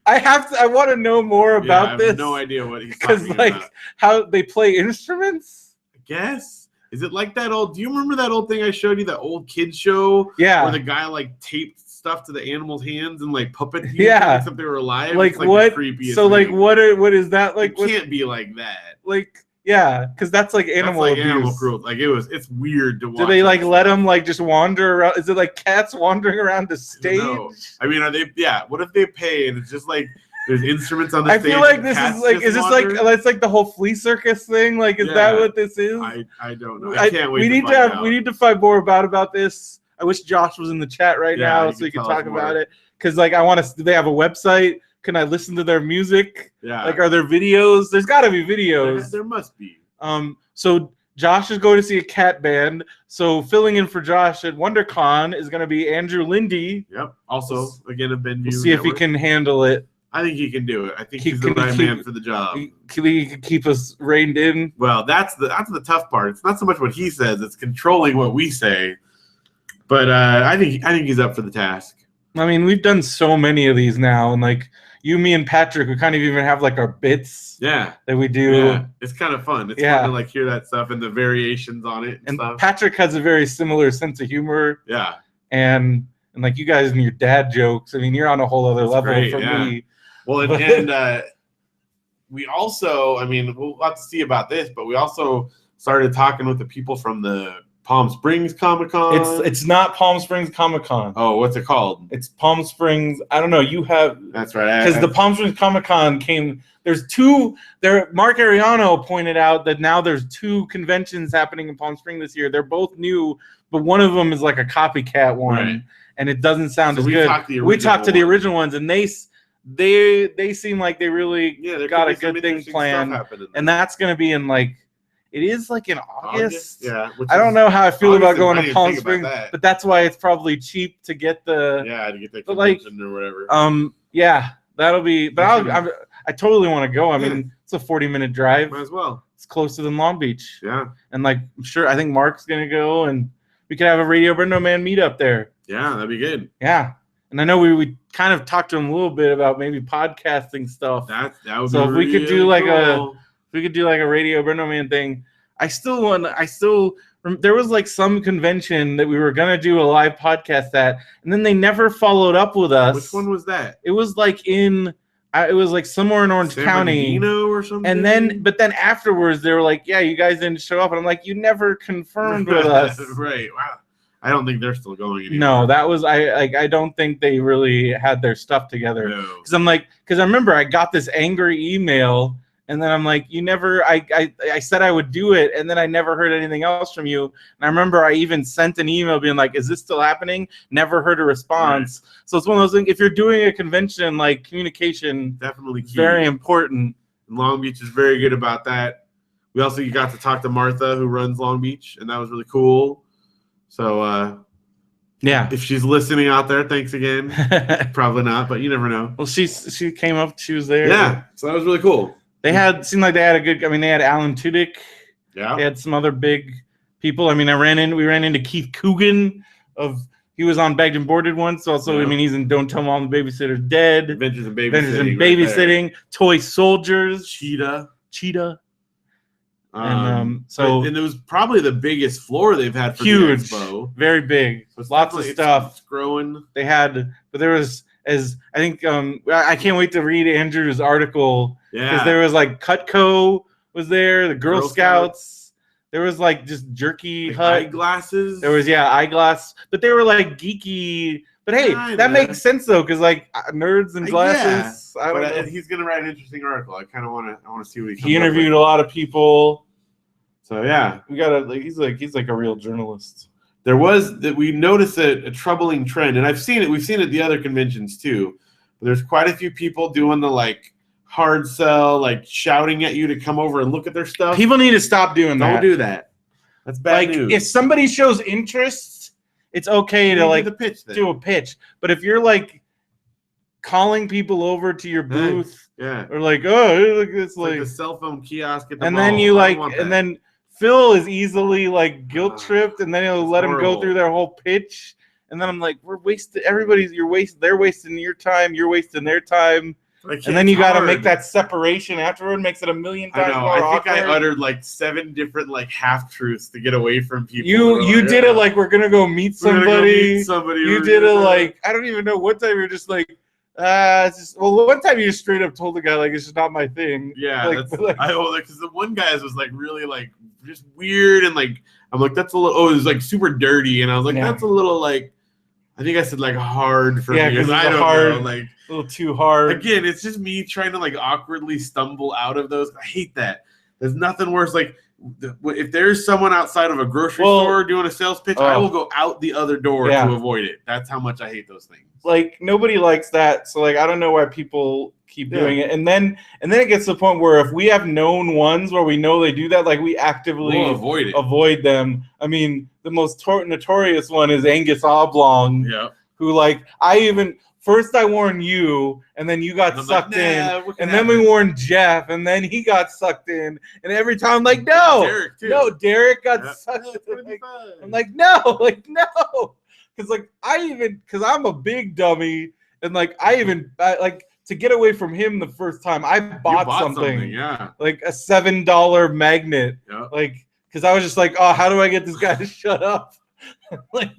I want to know more about this. I have no idea what he's talking about. Because how they play instruments. I guess. Is it like that old? Do you remember that old thing I showed you? That old kids show. Yeah. Where the guy like taped stuff to the animals' hands and like puppet hands, Yeah. except they were alive. Like it's what? The creepiest So like thing. what is that like? It can't be like that. Like yeah, because that's like animal That's like abuse. animal cruelty. Like it's weird to watch. Do they like that let stuff. them like just wander around? Is it like cats wandering around the stage? No. I mean, are they? Yeah. What if they pay and it's just like there's instruments on the I stage? feel like and this cats is like just is this wander? like it's like the whole flea circus thing? Like is that Yeah. what this is? I don't know. I can't wait. We need to find out. we need to find more about this. I wish Josh was in the chat right now so he could tell us talk more. about it. Because like I want to. Do they have a website? Can I listen to their music? Yeah. Like are there videos? There's got to be videos. There must be. So Josh is going to see a cat band. So filling in for Josh at WonderCon is going to be Andrew Lindy. Yep. Also, again, a Benview. We'll see if he can handle it. I think he can do it. I think he's Can the he right keep- man for the job. He can keep us reined in. Well, that's the tough part. It's not so much what he says; it's controlling what we say. But I think he's up for the task. I mean, we've done so many of these now, and like you, me, and Patrick, we kind of even have like our bits Yeah. that we do. Yeah. It's kind of fun. It's Yeah. fun to like hear that stuff and the variations on it and stuff. Patrick has a very similar sense of humor, Yeah. and like you guys and your dad jokes. I mean, you're on a whole other That's level great, for yeah. me. Well, and we also, I mean, we'll have to see about this, but we also started talking with the people from the Palm Springs Comic-Con. It's not Palm Springs Comic-Con. Oh, what's it called? It's Palm Springs. I don't know. You have That's right. because the Palm Springs Comic-Con came. There's two. There, Mark Ariano pointed out that now there's two conventions happening in Palm Springs this year. They're both new, but one of them is like a copycat one, Right. and it doesn't sound So as we good. talked the We talked to the original original ones, and they seem like they really there got could a be some good thing interesting planned, stuff happening and there. that's going to be in like. It is like in August. Yeah. I don't know how I feel about August is- going I to didn't Palm think about Springs, that. but that's why it's probably cheap to get the. Yeah, to get that But, like, convention or whatever. Yeah, that'll be. But I totally want to go. I Yeah. mean, it's a 40-minute drive. Might as well. It's closer than Long Beach, Yeah. and like I'm sure I think Mark's gonna go, and we could have a Radio BrendoMan meet up there. Yeah, that'd be good. Yeah, and I know we kind of talked to him a little bit about maybe podcasting stuff. That would So be if we could do really like cool. a Radio BrendoMan thing. There was like some convention that we were gonna do a live podcast at, and then they never followed up with us. Which one was that? It was like it was like somewhere in Orange San County. Bernardino or something? And but then afterwards they were like, yeah, you guys didn't show up, and I'm like, you never confirmed with us. Right. Wow. I don't think they're still going anymore. No, that was I don't think they really had their stuff together. No. Because I remember I got this angry email, and then I'm like, you never. I said I would do it, and then I never heard anything else from you. And I remember I even sent an email being like, is this still happening? Never heard a response. Right. So it's one of those things. If you're doing a convention, like communication, definitely key. Very important. Long Beach is very good about that. We also got to talk to Martha, who runs Long Beach, and that was really cool. So, yeah, if she's listening out there, thanks again. Probably not, but you never know. Well, she came up, she was there. Yeah, so that was really cool. Seemed like they had a good. I mean, they had Alan Tudyk. Yeah, they had some other big people. I mean, we ran into Keith Coogan he was on Bagged and Boarded once. Also, yeah. I mean, he's in Don't Tell Mom the Babysitter's Dead. Adventures in Babysitting. Right, Toy Soldiers. Cheetah. And it was probably the biggest floor they've had for huge, the expo. Very big. So lots of stuff. It's growing. They had, but there was I think I can't wait to read Andrew's article. Yeah, because there was like Cutco was there, the Girl Scouts. There was like just Jerky Hut eyeglasses. There was eyeglass, but they were like geeky. But hey, that makes sense though, because like nerds and glasses. Yeah, but he's gonna write an interesting article. I kind of want to see what he interviewed a lot of people. So yeah, we gotta he's like a real journalist. There was that we noticed a troubling trend, and I've seen it. We've seen it at the other conventions too. But there's quite a few people doing the like hard sell, like shouting at you to come over and look at their stuff. People need to stop doing that. Don't do that. That's bad news. If somebody shows interest, it's okay to like do a pitch. But if you're like calling people over to your booth, or like, oh, it's like a cell phone kiosk at the and mall. then you and then Phil is easily like guilt tripped, and then he'll let them go through their whole pitch, and then I'm like, we're wasting they're wasting your time, you're wasting their time. And then you got to make that separation afterward. Makes it a million times more I think awkward. I uttered like 7 different like half truths to get away from people. You did it like we're gonna go meet somebody. You did it like I don't even know what time you're just like. One time you just straight up told the guy like it's just not my thing. Yeah, because the one guy was like really like just weird and like I'm like that's a little it was like super dirty and I was like that's a little like I think I said like hard for me. Because I don't know, like a little too hard. Again, it's just me trying to like awkwardly stumble out of those. I hate that. There's nothing worse. Like if there's someone outside of a grocery store doing a sales pitch, I will go out the other door to avoid it. That's how much I hate those things. Like nobody likes that. So like I don't know why people keep doing it. And then it gets to the point where if we have known ones where we know they do that, like we actively avoid them. I mean, the most notorious one is Angus Oblong. Yeah. Who like first I warned you, and then you got sucked in, and then we warned Jeff, and then he got sucked in, and every time I'm like, Derek got sucked in. I'm like, no, because I'm a big dummy, and like I to get away from him the first time, I bought something like a $7 magnet, like because I was just like, oh, how do I get this guy to shut up?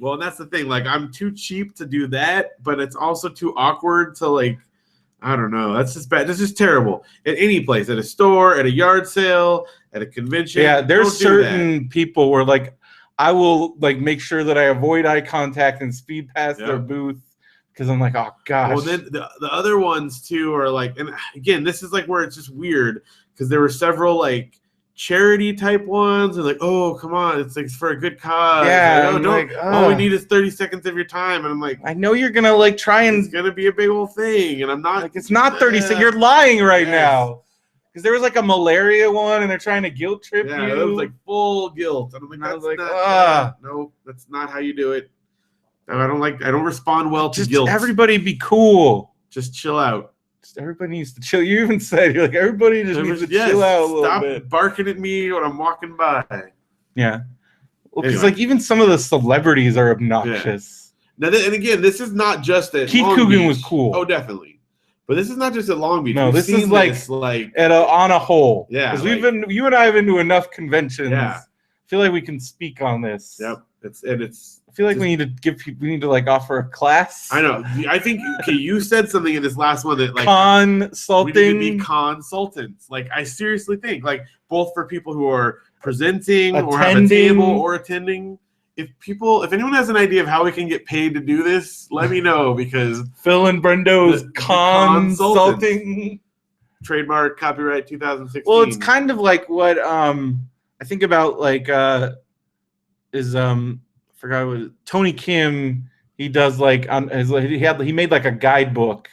Well, that's the thing. Like, I'm too cheap to do that, but it's also too awkward to like. I don't know. That's just bad. This is terrible. At any place, at a store, at a yard sale, at a convention. Yeah, there's certain people where like I will like make sure that I avoid eye contact and speed past their booth because I'm like, oh gosh. Well, then the other ones too are like, and again, this is like where it's just weird because there were several like charity type ones and like, oh come on, it's like for a good cause. Like, all we need is 30 seconds of your time, and I'm like, I know you're gonna like try and it's gonna be a big old thing, and I'm not like it's not 30 seconds. You're lying right now. Because there was like a malaria one, and they're trying to guilt trip you. Yeah, it was like full guilt, and I'm like, no, that's not how you do it. I don't respond well to guilt. Everybody be cool. Just chill out. Everybody needs to chill. You even said you're like everybody just needs to chill out a little bit. Stop barking at me when I'm walking by. Yeah, well, because like even some of the celebrities are obnoxious. Now, and again, this is not just at Keith Coogan was cool. Oh, definitely. But this is not just at Long Beach. No, this is like on a whole. Yeah, because you and I have been to enough conventions. Yeah, I feel like we can speak on this. Yep, I feel like we need to like offer a class. I know. I think you said something in this last one that like consulting. We need to be consultants. Like I seriously think like both for people who are presenting or have a table or attending. If anyone has an idea of how we can get paid to do this, let me know because Phil and Brendo's consulting trademark copyright 2016. Well, it's kind of like what I think about like forgot what Tony Kim. He does like he made like a guidebook,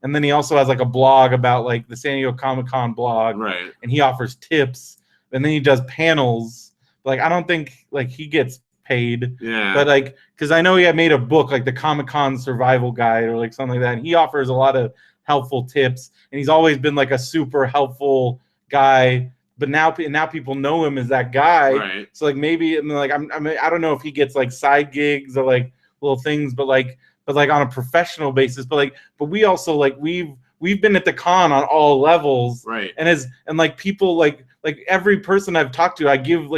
and then he also has like a blog about like the San Diego Comic-Con blog, right? And he offers tips, and then he does panels. Like I don't think like he gets paid, but like because I know he had made a book like the Comic-Con Survival Guide or like something like that. And he offers a lot of helpful tips, and he's always been like a super helpful guy. But now people know him as that guy. Right. So like maybe like I don't know if he gets like side gigs or like little things, but like on a professional basis. But we also like we've been at the con on all levels. Right. And like people like every person I've talked to,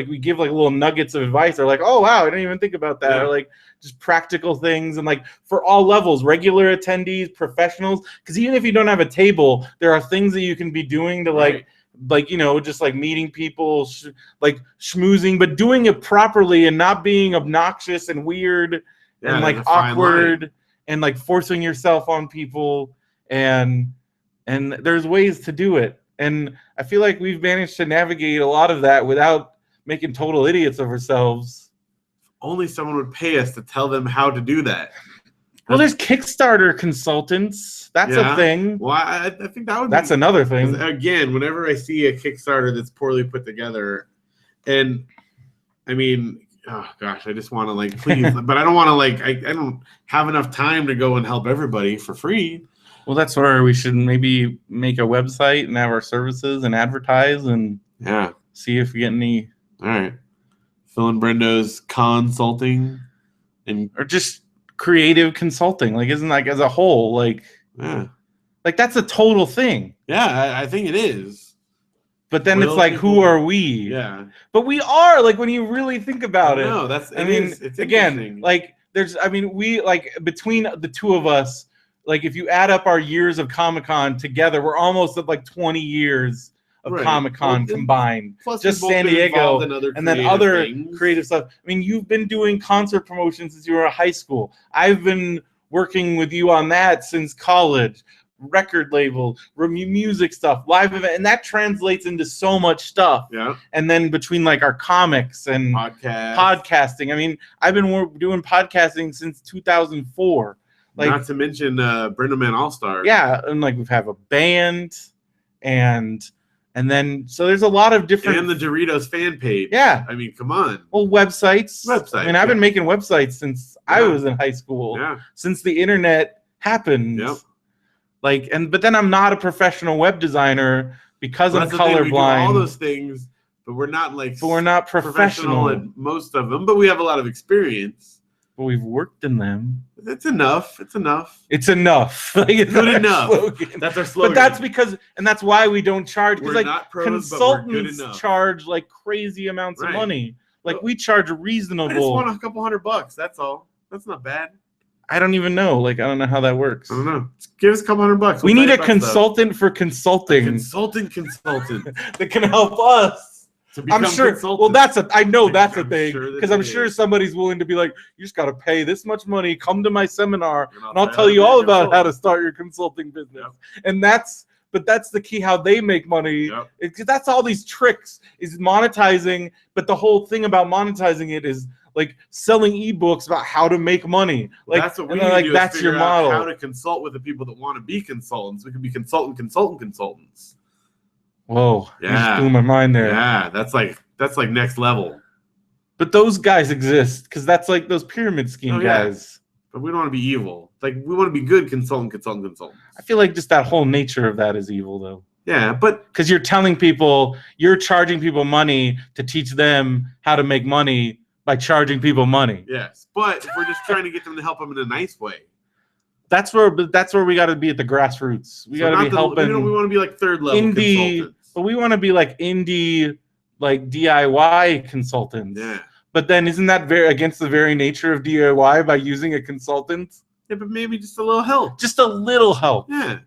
we give like little nuggets of advice. They're like, oh wow, I didn't even think about that. Or like just practical things, and like for all levels, regular attendees, professionals. Because even if you don't have a table, there are things that you can be doing to like just like meeting people, like schmoozing, but doing it properly and not being obnoxious and weird and like awkward and like forcing yourself on people. And there's ways to do it. And I feel like we've managed to navigate a lot of that without making total idiots of ourselves. Only someone would pay us to tell them how to do that. Well, there's Kickstarter consultants. That's a thing. Well, I think that's another thing. Again, whenever I see a Kickstarter that's poorly put together, and I mean, oh gosh, I just want to like please, but I don't want to like I don't have enough time to go and help everybody for free. Well, that's where we should or make a website and have our services and advertise and see if we get any. All right, Phil and Brendo's consulting, or just creative consulting, like isn't like as a whole like Like that's a total thing. Yeah, I think it is. But then Will it's like, people- who are we? Yeah. But we are, like, when you really think about it. No, It's again, again, like, we, like, between the two of us, like, if you add up our years of Comic-Con together, we're almost at, like, 20 years of Right. Comic-Con Well, combined. plus Just we've both San been Diego, involved in and then creative other things. creative stuff. I mean, you've been doing concert promotions since you were in high school. I've been working with you on that since college. Record label, music stuff, live event, and that translates into so much stuff. Yeah. And then between like our comics and podcasting, I mean, I've been doing podcasting since 2004. Like, not to mention BrendoMan All-Star. Yeah, and like we have a band, and then so there's a lot of different, and the Doritos fan page. Yeah, I mean, come on. Well, websites. I mean, I've been making websites since I was in high school. Yeah. Since the internet happened. Yep. Like, but then I'm not a professional web designer because I'm colorblind. We do all those things, but we're not like. But we're not professional at most of them. But we have a lot of experience. But we've worked in them. It's enough. It's enough. It's enough. Like, it's good enough. Slogan. That's our slogan. But that's because, and that's why we don't charge. We're like, not pros, consultants but we're good enough. Charge like crazy amounts of money. Like, we charge reasonable. I just want a couple $100. That's all. That's not bad. I don't even know. Like, I don't know how that works. I don't know. Just give us a couple $100. We need a consultant for consulting. A consultant that can help us. I'm sure. Well, I know that's a thing, because I'm sure somebody's willing to be like, you just got to pay this much money. Come to my seminar, and I'll tell you all about how to start your consulting business. Yep. And that's the key, how they make money. Yep. That's all these tricks is monetizing. But the whole thing about monetizing it is like selling ebooks about how to make money. Like, that's what we need to do. That's your model. How to consult with the people that want to be consultants. We can be consultants. Whoa! Yeah, you just blew my mind there. Yeah, that's like next level. But those guys exist because that's like those pyramid scheme guys. But we don't want to be evil. Like, we want to be good consultants. I feel like just that whole nature of that is evil, though. Yeah, but because you're charging people money to teach them how to make money by charging people money. Yes, but if we're just trying to get them to help them in a nice way. That's where we got to be at the grassroots. We got to be helping. We want to be like third level consultants. But we want to be like indie, like DIY consultants. Yeah. But then isn't that very against the very nature of DIY by using a consultant? Yeah, but maybe just a little help. Just a little help. Yeah.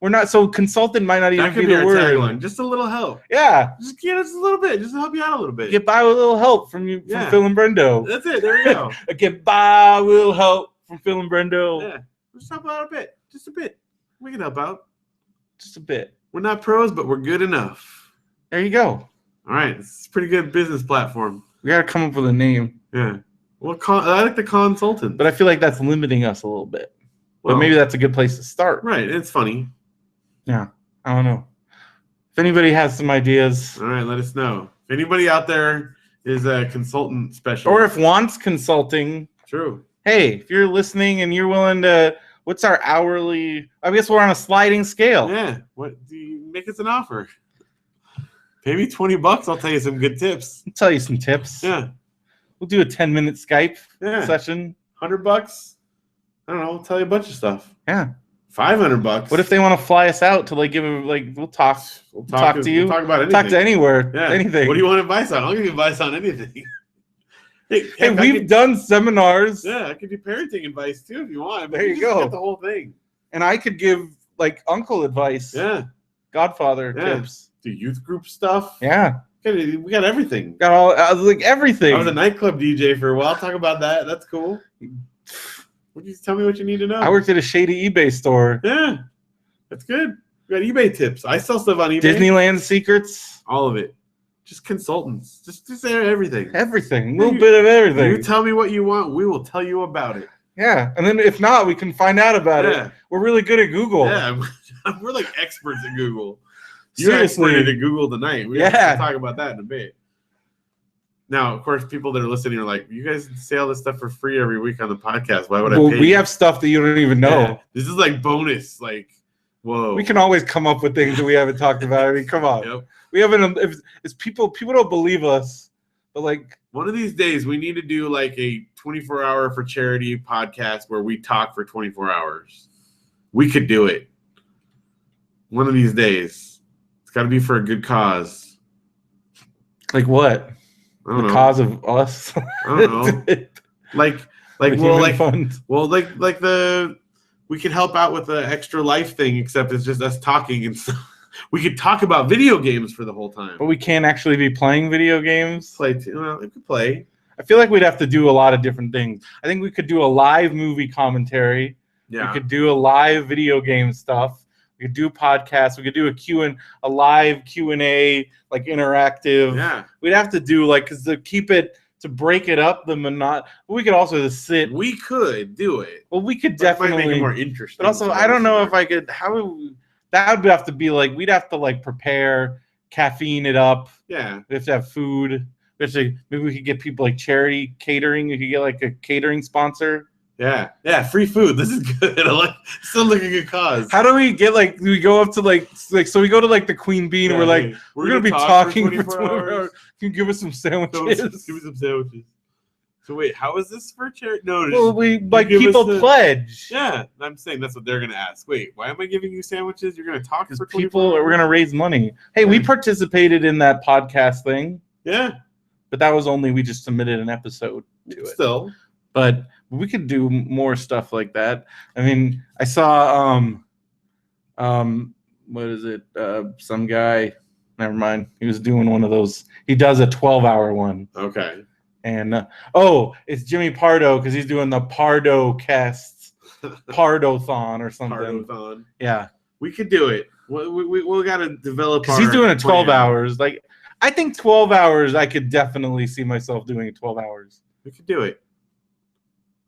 We're not so consultant might not even be the word. Tagline. Just a little help. Yeah. Just give us a little bit. Just to help you out a little bit. Get by with a little help from Phil and Brendo. That's it. There you go. Get by with a little help from Phil and Brendo. Yeah. Just help out a bit. Just a bit. We can help out. Just a bit. We're not pros, but we're good enough. There you go. All right. It's a pretty good business platform. We got to come up with a name. Yeah. Well, I like the consultant. But I feel like that's limiting us a little bit. But maybe that's a good place to start. Right. It's funny. Yeah. I don't know. If anybody has some ideas. All right. Let us know. If anybody out there is a consultant specialist. Or if wants consulting. True. Hey, if you're listening and you're willing to, what's our hourly? I guess we're on a sliding scale. Yeah. What do you make us an offer? Pay me $20. I'll tell you some good tips. I'll tell you some tips. Yeah. We'll do a 10-minute Skype session. $100. I don't know. I'll tell you a bunch of stuff. Yeah. $500. What if they want to fly us out to we'll talk to you. We'll talk about anything. Talk to anywhere. Yeah. Anything. What do you want advice on? I'll give you advice on anything. Hey, we've done seminars. Yeah, I could do parenting advice too if you want. There you go. Get the whole thing. And I could give like uncle advice. Yeah. Godfather tips. Do youth group stuff. Yeah. We got everything. Got all everything. I was a nightclub DJ for a while. Talk about that. That's cool. Tell me what you need to know. I worked at a shady eBay store. Yeah. That's good. We got eBay tips. I sell stuff on eBay. Disneyland secrets. All of it. Just consultants. Just everything. Everything. A little bit of everything. You tell me what you want. We will tell you about it. Yeah. And then if not, we can find out about it. We're really good at Google. Yeah. We're like experts at Google. Seriously. You're expert at Google tonight. We have to talk about that in a bit. Now, of course, people that are listening are like, you guys say all this stuff for free every week on the podcast. Why would I pay we have stuff that you don't even know. Yeah. This is like bonus. Like, whoa. We can always come up with things that we haven't talked about. I mean, come on. Yep. We haven't. If people don't believe us, but like one of these days we need to do like a 24-hour for charity podcast where we talk for 24 hours. We could do it. One of these days. It's got to be for a good cause. Like what? I don't The know. cause of us? I don't know. like we could help out with the extra life thing, except it's just us talking and stuff. We could talk about video games for the whole time. But we can't actually be playing video games. We could play. I feel like we'd have to do a lot of different things. I think we could do a live movie commentary. Yeah. We could do a live video game stuff. We could do podcasts. We could do a live Q&A, like interactive. Yeah. We'd have to do because to break it up, we could also just sit. We could do it. Well, we could That might definitely make it more interesting. But also, I don't know if I could. That would have to be we'd have to prepare, caffeine it up. Yeah. We have to have food. Maybe we could get people charity catering. We could get a catering sponsor. Yeah. Yeah. Free food. This is good. Sounds like a good cause. How do we get do we go up to so we go to the Queen Bee and we're gonna be talking for 24 hours. Can you give us some sandwiches? Give us some sandwiches. So wait, how is this for charity? No, well, people pledge. Yeah, I'm saying that's what they're gonna ask. Wait, why am I giving you sandwiches? You're gonna talk for 24 people. hours? We're gonna raise money. Hey, we participated in that podcast thing. Yeah, but that was only we just submitted an episode to it. Still, but we could do more stuff like that. I mean, I saw what is it? Some guy. Never mind. He was doing one of those. He does a 12-hour one. Okay. And it's Jimmy Pardo because he's doing the Pardo cast, Pardothon or something. Pardothon. Yeah, we could do it. We got to develop. Because he's doing it 12 hours. I think 12 hours. I could definitely see myself doing it 12 hours. We could do it.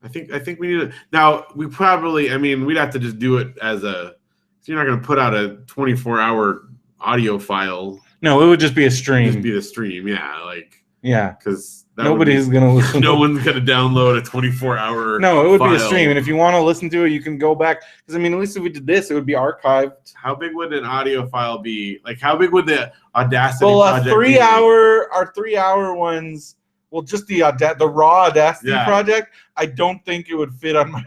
I think we need to. Now we probably. I mean, we'd have to just do it as a. So you're not going to put out a 24-hour audio file. No, it would just be a stream. Just be the stream. Yeah, yeah, because. Nobody's going to listen. No one's going to download a 24-hour No, it would file. be a stream. And if you want to listen to it, you can go back. Because, I mean, at least if we did this, it would be archived. How big would an audio file be? How big would the Audacity project be? Our 3-hour ones, just the raw Audacity project, I don't think it would fit on my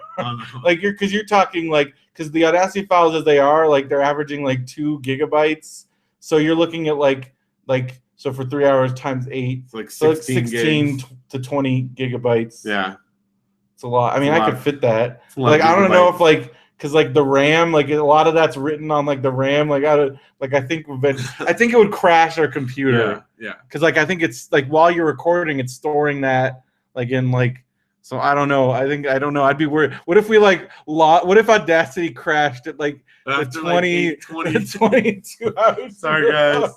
because you're talking because the Audacity files as they are, they're averaging 2 gigabytes. So you're looking at so for 3 hours times 8, it's 16 to 20 gigabytes. Yeah, it's a lot. I mean, I could fit that. I don't know if because the RAM, a lot of that's written on the RAM. I think it would crash our computer. Yeah. Because I think it's while you're recording, it's storing that in. So I don't know. I don't know. I'd be worried. What if what if Audacity crashed at the 22 hours? Sorry, guys.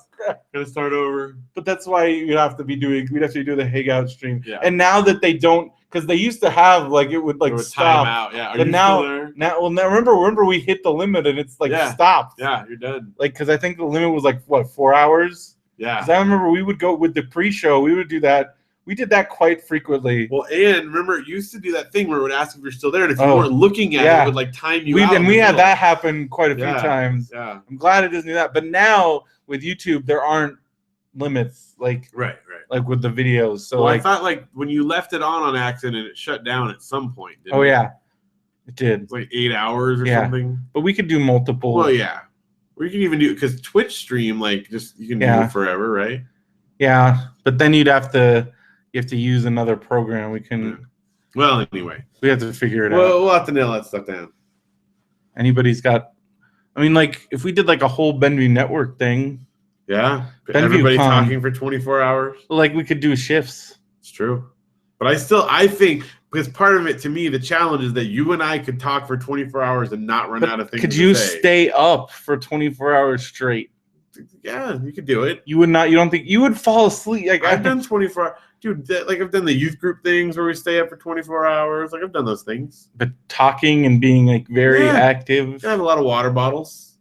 Gonna start over. But that's why we'd have to be doing the Hangout stream. Yeah. And now that they don't, because they used to have it would stop. Time out. Yeah. Are but you now, still there? now remember we hit the limit and it's stopped. Yeah, you're done. Because I think the limit was 4 hours. Yeah. Because I remember we would go with the pre-show. We would do that. We did that quite frequently. Well, and remember, it used to do that thing where it would ask if you're still there, and if you weren't looking at it, it would time you out. And we had that happen quite a few times. Yeah. I'm glad it doesn't do that. But now with YouTube, there aren't limits right with the videos. So I thought when you left it on accident, it shut down at some point. Didn't it? It did. It's 8 hours or something. But we could do multiple. Well, yeah. Or you can even do because Twitch stream you can do it forever, right? Yeah, but then you have to use another program. We can. Yeah. Well, anyway, we have to figure it out. We'll have to nail that stuff down. Anybody's got. I mean, if we did a whole Benview Network thing. Yeah, everybody talking for 24 hours. We could do shifts. It's true, but I think because part of it to me, the challenge is that you and I could talk for 24 hours and not run out of things. Could you stay up for 24 hours straight? Yeah, you could do it. You would not. You don't think you would fall asleep? I've done 24 hours. Dude, I've done the youth group things where we stay up for 24 hours. I've done those things. But talking and being very active. I have a lot of water bottles.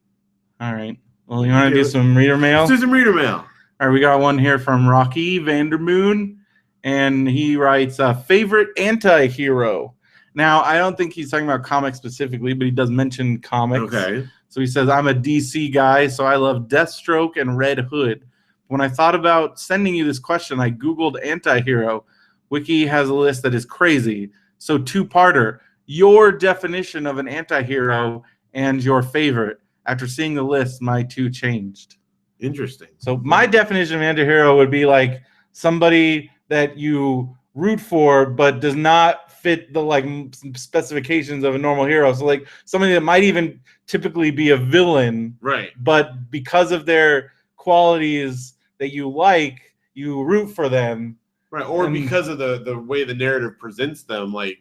All right. Well, you want to do some reader mail? Let's do some reader mail. All right, we got one here from Rocky Vandermoon, and he writes, favorite anti-hero. Now, I don't think he's talking about comics specifically, but he does mention comics. Okay. So he says, I'm a DC guy, so I love Deathstroke and Red Hood. When I thought about sending you this question, I Googled anti-hero. Wiki has a list that is crazy. So two-parter, your definition of an anti-hero and your favorite. after seeing the list, my two changed. Interesting. So my definition of anti-hero would be like somebody that you root for but does not fit the like specifications of a normal hero. So like somebody that might even typically be a villain, right? But because of their qualities that you like, you root for them, right? Or because of the way the narrative presents them, like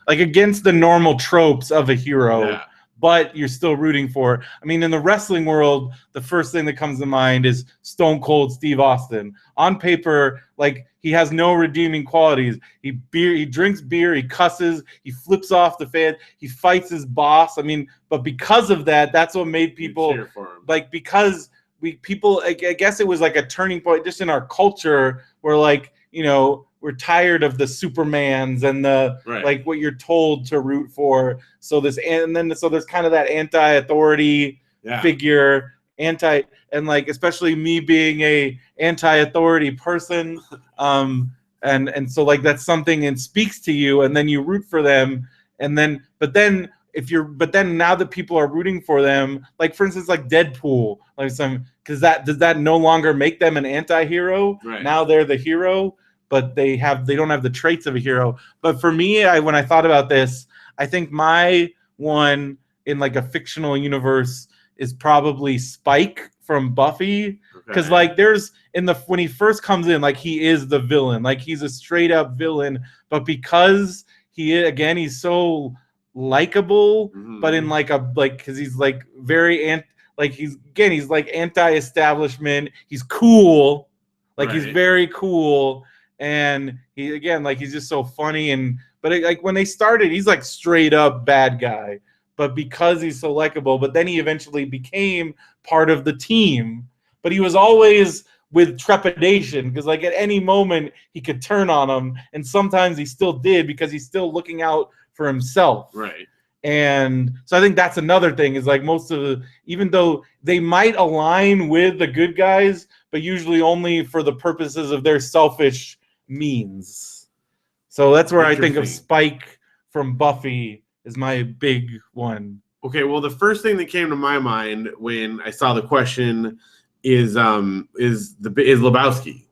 against the normal tropes of a hero. Yeah. But you're still rooting for. I mean, in the wrestling world, the first thing that comes to mind is Stone Cold Steve Austin. On paper, like he has no redeeming qualities. He drinks beer, he cusses, he flips off the fan, he fights his boss. I mean, but because of that, that's what made people cheer for him. Like because I guess it was like a turning point just in our culture where like, you know, we're tired of the Supermans and the like what you're told to root for. So there's kind of that anti-authority figure, and like especially me being a anti-authority person, and so like that's something and speaks to you, and then you root for them, but then now that people are rooting for them, like for instance, like Deadpool, like does that no longer make them an anti-hero? Right. Now they're the hero. But they don't have the traits of a hero. But for me, when I thought about this, I think my one in like a fictional universe is probably Spike from Buffy, because like when he first comes in, like he is the villain, like he's a straight up villain, but because he's so likable, but in because he's like very he's like anti-establishment, he's cool, like he's very cool. And he's just so funny, but when they started, he's like straight up bad guy, but because he's so likable, but then he eventually became part of the team, but he was always with trepidation because like at any moment he could turn on him, and sometimes he still did because he's still looking out for himself. Right. And so I think that's another thing is like even though they might align with the good guys, but usually only for the purposes of their selfish means. So that's where I think of Spike from Buffy is my big one. Okay, well, the first thing that came to my mind when I saw the question is Lebowski.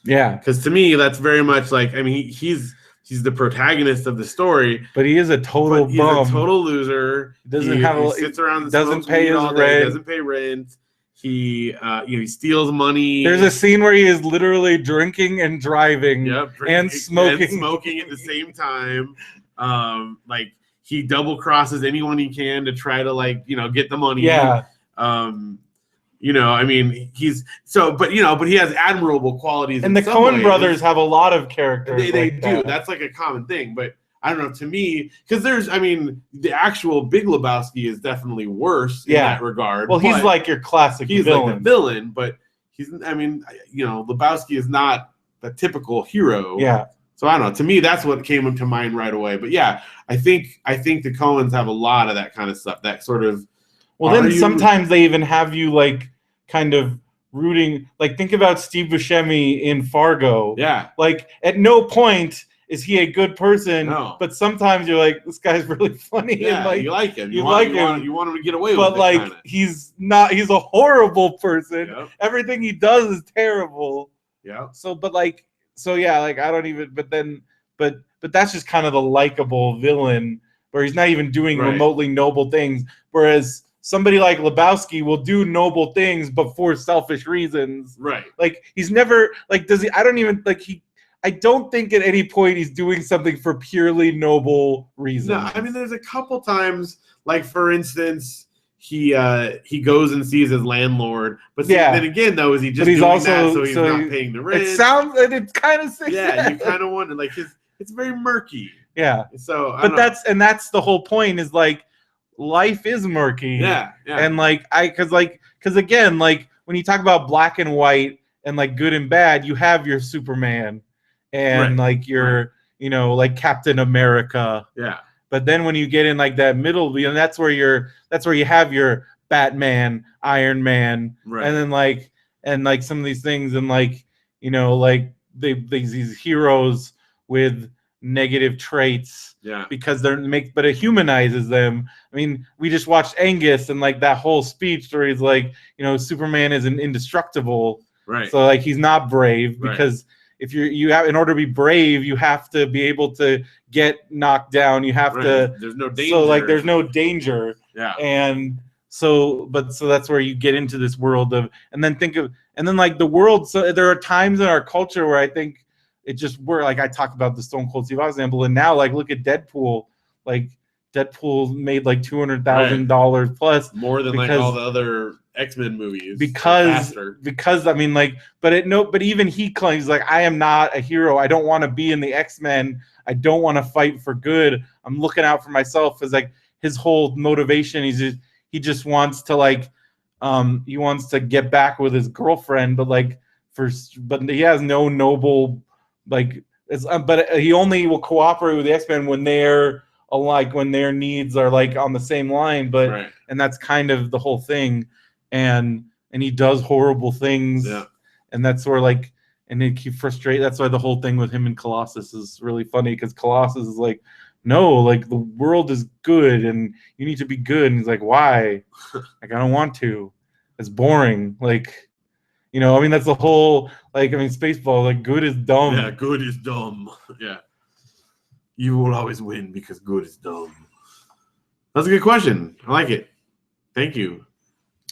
Yeah, because to me that's very much like, I mean, he's the protagonist of the story, but he is a total he's bum. a total loser. He sits around and doesn't pay his rent. Doesn't pay rent. He he steals money. There's a scene where he is literally drinking and driving, and smoking at the same time. Like he double crosses anyone he can to try to get the money. Yeah. I mean, but he has admirable qualities. And the Coen brothers have a lot of characters. They do. That's like a common thing. But I don't know, to me, because the actual Big Lebowski is definitely worse in that regard. Well, he's like your classic villain. He's like the villain, but Lebowski is not the typical hero. Yeah. So I don't know. To me, that's what came to mind right away. But yeah, I think the Coens have a lot of that kind of stuff. That sort of. Well, then sometimes they even have you like kind of rooting. Like think about Steve Buscemi in Fargo. Yeah. Like at no point is he a good person, but sometimes you're like, this guy's really funny. Yeah, and you like him. You want him to get away with it. But like, kinda. he's a horrible person. Yep. Everything he does is terrible. Yeah. I don't even, but that's just kind of the likable villain where he's not even doing remotely noble things. Whereas somebody like Lebowski will do noble things, but for selfish reasons. Right. Like he's never I don't think at any point he's doing something for purely noble reasons. No, I mean, there's a couple times, like for instance, he goes and sees his landlord, but then again, though, is he just doing that so he's not paying the rent? It's kind of sick. Yeah, you kind of wonder, like it's very murky. Yeah. So, that's the whole point is like life is murky. Yeah. And because again, like when you talk about black and white and like good and bad, you have your Superman. And like your, like Captain America. Yeah. But then when you get in like that middle, that's where you have your Batman, Iron Man, and then like some of these things, and like these heroes with negative traits. Yeah. Because but it humanizes them. I mean, we just watched Angus and like that whole speech where he's like, Superman is an indestructible. Right. So like he's not brave because if you have in order to be brave, you have to be able to get knocked down. You have to. There's no danger. So like there's no danger. Yeah. And so that's where you get into this world of and then like the world. So there are times in our culture where I think it just like I talked about the Stone Cold Steve Austin example, and now like look at Deadpool. Like Deadpool made like $200,000 plus more than like all the other X-Men movies because I mean like but even he claims like I am not a hero. I don't want to be in the X-Men. I don't want to fight for good. I'm looking out for myself. As like his whole motivation he just wants to like he wants to get back with his girlfriend, but he has no noble like but he only will cooperate with the X-Men when they're alike, when their needs are like on the same line, but and that's kind of the whole thing. And he does horrible things, and that's where like, and it keeps frustrating. That's why the whole thing with him and Colossus is really funny because Colossus is like, no, like the world is good and you need to be good, and he's like, why? Like I don't want to. It's boring. Like, I mean that's the whole like I mean Spaceball. Like good is dumb. Yeah, good is dumb. Yeah, you will always win because good is dumb. That's a good question. I like it. Thank you.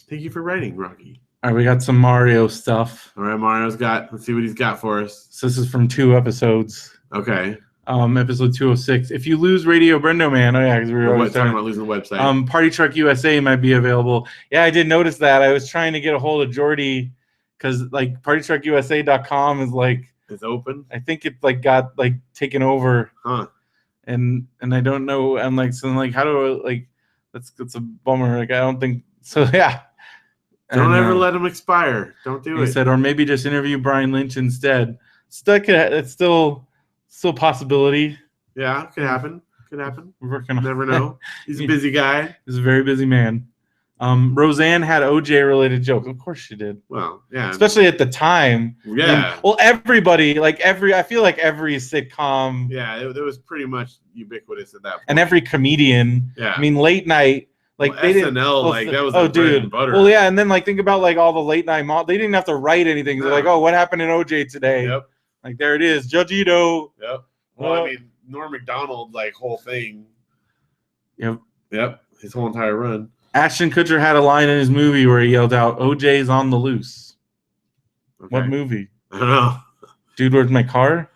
Thank you for writing, Rocky. All right, we got some Mario stuff. All right, let's see what he's got for us. So this is from 2 episodes. Okay. Episode 206. If you lose Radio BrendoMan, because we were talking about losing the website. Party Truck USA might be available. Yeah, I did notice that. I was trying to get a hold of Jordy because like partytruckusa.com is like it's open. I think it like got like taken over. Huh. And I don't know. I'm like so I'm like how do I like that's a bummer. Like I don't think so. Yeah. Don't ever let them expire. Don't do it. He said, or maybe just interview Brian Lynch instead. It's still a possibility. Yeah, could happen. Could happen. We're working on. Never know. He's a busy guy. He's a very busy man. Roseanne had OJ related jokes. Of course she did. Well, yeah. Especially at the time. Yeah. Everybody, I feel like every sitcom. Yeah, it was pretty much ubiquitous at that point. And every comedian. Yeah. I mean, late night. Like they SNL, that was bread and butter. Well, yeah, and then like think about like all the late night they didn't have to write anything. They're like, oh, what happened in OJ today? Yep. Like there it is, Judge Ito. Yep. Well, I mean, Norm Macdonald, like whole thing. Yep. His whole entire run. Ashton Kutcher had a line in his movie where he yelled out, "OJ's on the loose." Okay. What movie? I don't know. Dude, where's my car?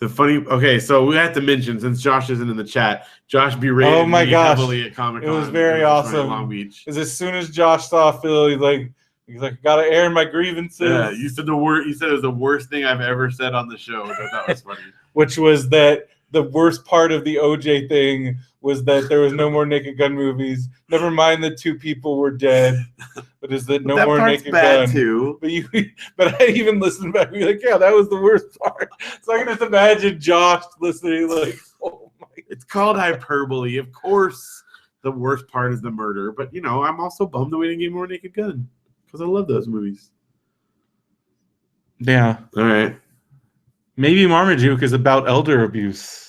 So we have to mention, since Josh isn't in the chat, Josh berated oh my gosh. heavily at Comic-Con. It was very awesome. Long Beach. Because as soon as Josh saw Phil, he's like, gotta air my grievances. Yeah, you said it was the worst thing I've ever said on the show. That was funny. Which was that the worst part of the OJ thing was that there was no more Naked Gun movies. Never mind the 2 people were dead, but is that no that more part's Naked bad Gun? Too. But I even listened back and be like, yeah, that was the worst part. So I can just imagine Josh listening like, oh my. It's called hyperbole. Of course, the worst part is the murder. But I'm also bummed that we didn't get more Naked Gun because I love those movies. Yeah. All right. Maybe Marmaduke is about elder abuse.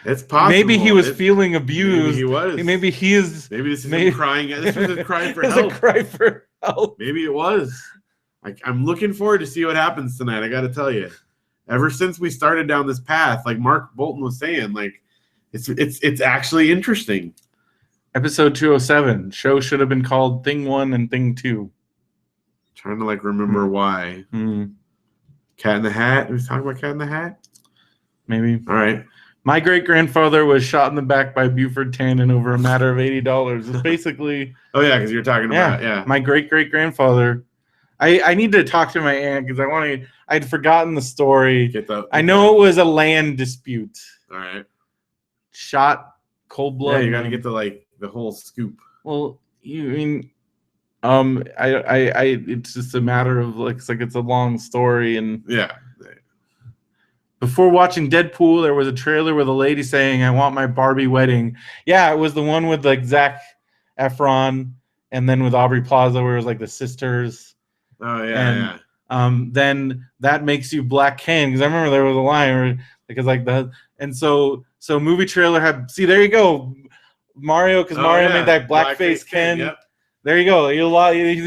It's possible. Maybe he was feeling abused. Maybe he was. Maybe he is. Maybe this is him crying. This was a cry for help. It's a cry for help. Maybe it was. I'm looking forward to see what happens tonight. I got to tell you, ever since we started down this path, like Mark Bolton was saying, like it's actually interesting. Episode 207. Show should have been called Thing 1 and Thing 2. Trying to remember why. Cat in the Hat. Are we talking about Cat in the Hat? Maybe. All right. My great-grandfather was shot in the back by Buford Tannen over a matter of $80. It's basically... Oh, yeah, because you're talking about, my great-great-grandfather. I need to talk to my aunt because I'd forgotten the story. I know it was a land dispute. All right. Shot cold blood. Yeah, you got to get the whole scoop. Well, it's just a matter of it's a long story and... Yeah. Before watching Deadpool, there was a trailer with a lady saying, "I want my Barbie wedding." Yeah, it was the one with Zac Efron, and then with Aubrey Plaza, where it was the sisters. Oh yeah. And then that makes you Black Ken, because I remember there was a line where because like so movie trailer there you go, Mario, because Mario made that blackface Ken. Yep. There you go.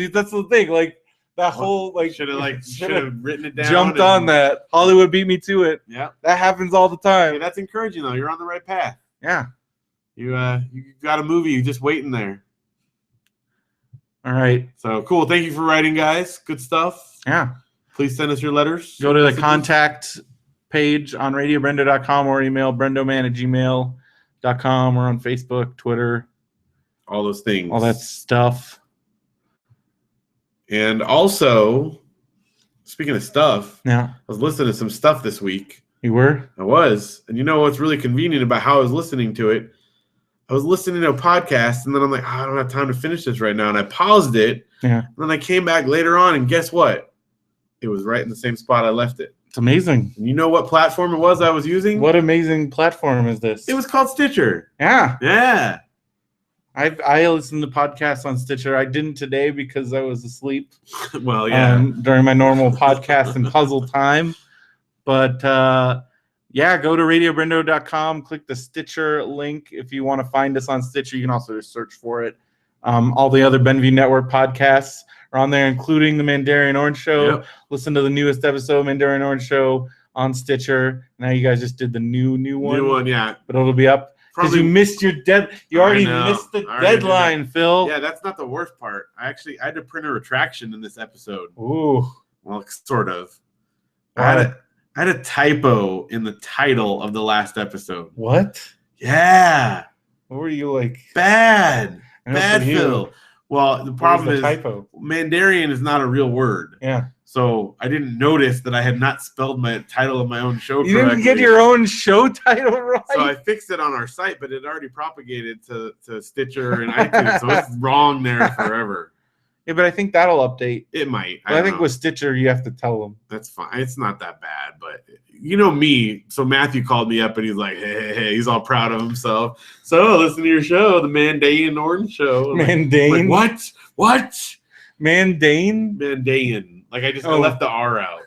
That's the thing. Like that whole like should have written it down. Jumped on that. Hollywood beat me to it. Yeah, that happens all the time. Yeah, that's encouraging though. You're on the right path. Yeah, you got a movie. You just waiting there. All right. So cool. Thank you for writing, guys. Good stuff. Yeah. Please send us your letters. Go to the contact page on radiobrendo.com or email brendoman@gmail.com or on Facebook, Twitter. All those things. All that stuff. And also, speaking of stuff, yeah, I was listening to some stuff this week. You were? I was. And you know what's really convenient about how I was listening to it? I was listening to a podcast, and then I'm like, I don't have time to finish this right now. And I paused it. Yeah. And then I came back later on, and guess what? It was right in the same spot I left it. It's amazing. And you know what platform it was I was using? What amazing platform is this? It was called Stitcher. Yeah. Yeah. I listen to podcasts on Stitcher. I didn't today because I was asleep. Well, yeah. During my normal podcast and puzzle time. But yeah, go to radiobrendo.com, click the Stitcher link if you want to find us on Stitcher. You can also just search for it. All the other Benview Network podcasts are on there, including the Mandarin Orange Show. Yep. Listen to the newest episode of Mandarin Orange Show on Stitcher. Now you guys just did the new one. New one, yeah. But it'll be up. Because you missed your You already missed the deadline, Phil. Yeah, that's not the worst part. I had to print a retraction in this episode. Ooh. Well, sort of. I had a typo in the title of the last episode. What? Yeah. What were you like? Bad, Phil. Well, the problem is typo? Mandarin is not a real word. Yeah. So I didn't notice that I had not spelled my title of my own show correctly. You didn't get your own show title right? So I fixed it on our site, but it already propagated to Stitcher and iTunes, so it's wrong there forever. Yeah, but I think that'll update. It might. I think with Stitcher, you have to tell them. That's fine. It's not that bad, but you know me. So Matthew called me up and he's like, hey, he's all proud of himself. So listen to your show, the Mandarin Orange Show. Mandarin? Like, what? Mandarin? Mandarin. Like I left the R out.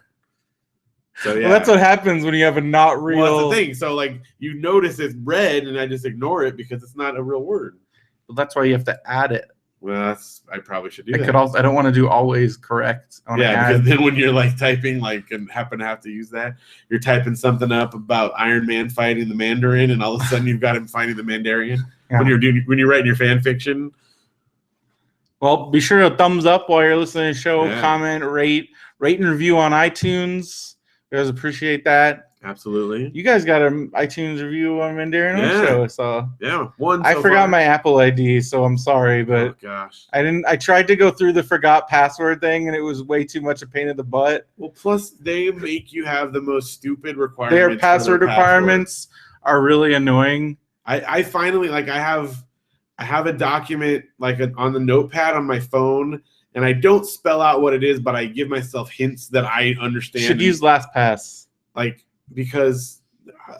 So yeah. Well, that's what happens when you have a not real. Well, that's the thing. So like you notice it's red, and I just ignore it because it's not a real word. Well, that's why you have to add it. Well, I probably should do that. I don't want to do always correct. Because then when you're like typing, like, and happen to have to use that, you're typing something up about Iron Man fighting the Mandarin, and all of a sudden you've got him fighting the Mandarin. Yeah. When you're writing your fan fiction. Well, be sure to thumbs up while you're listening to the show, comment, rate and review on iTunes. You guys appreciate that. Absolutely. You guys got an iTunes review on Mandarin Show, so one. I forgot my Apple ID, so I'm sorry, but oh gosh, I tried to go through the forgot password thing, and it was way too much a pain in the butt. Well, plus they make you have the most stupid requirements. Their password requirements are really annoying. I finally I have a document on the notepad on my phone, and I don't spell out what it is, but I give myself hints that I understand. Should use LastPass. Because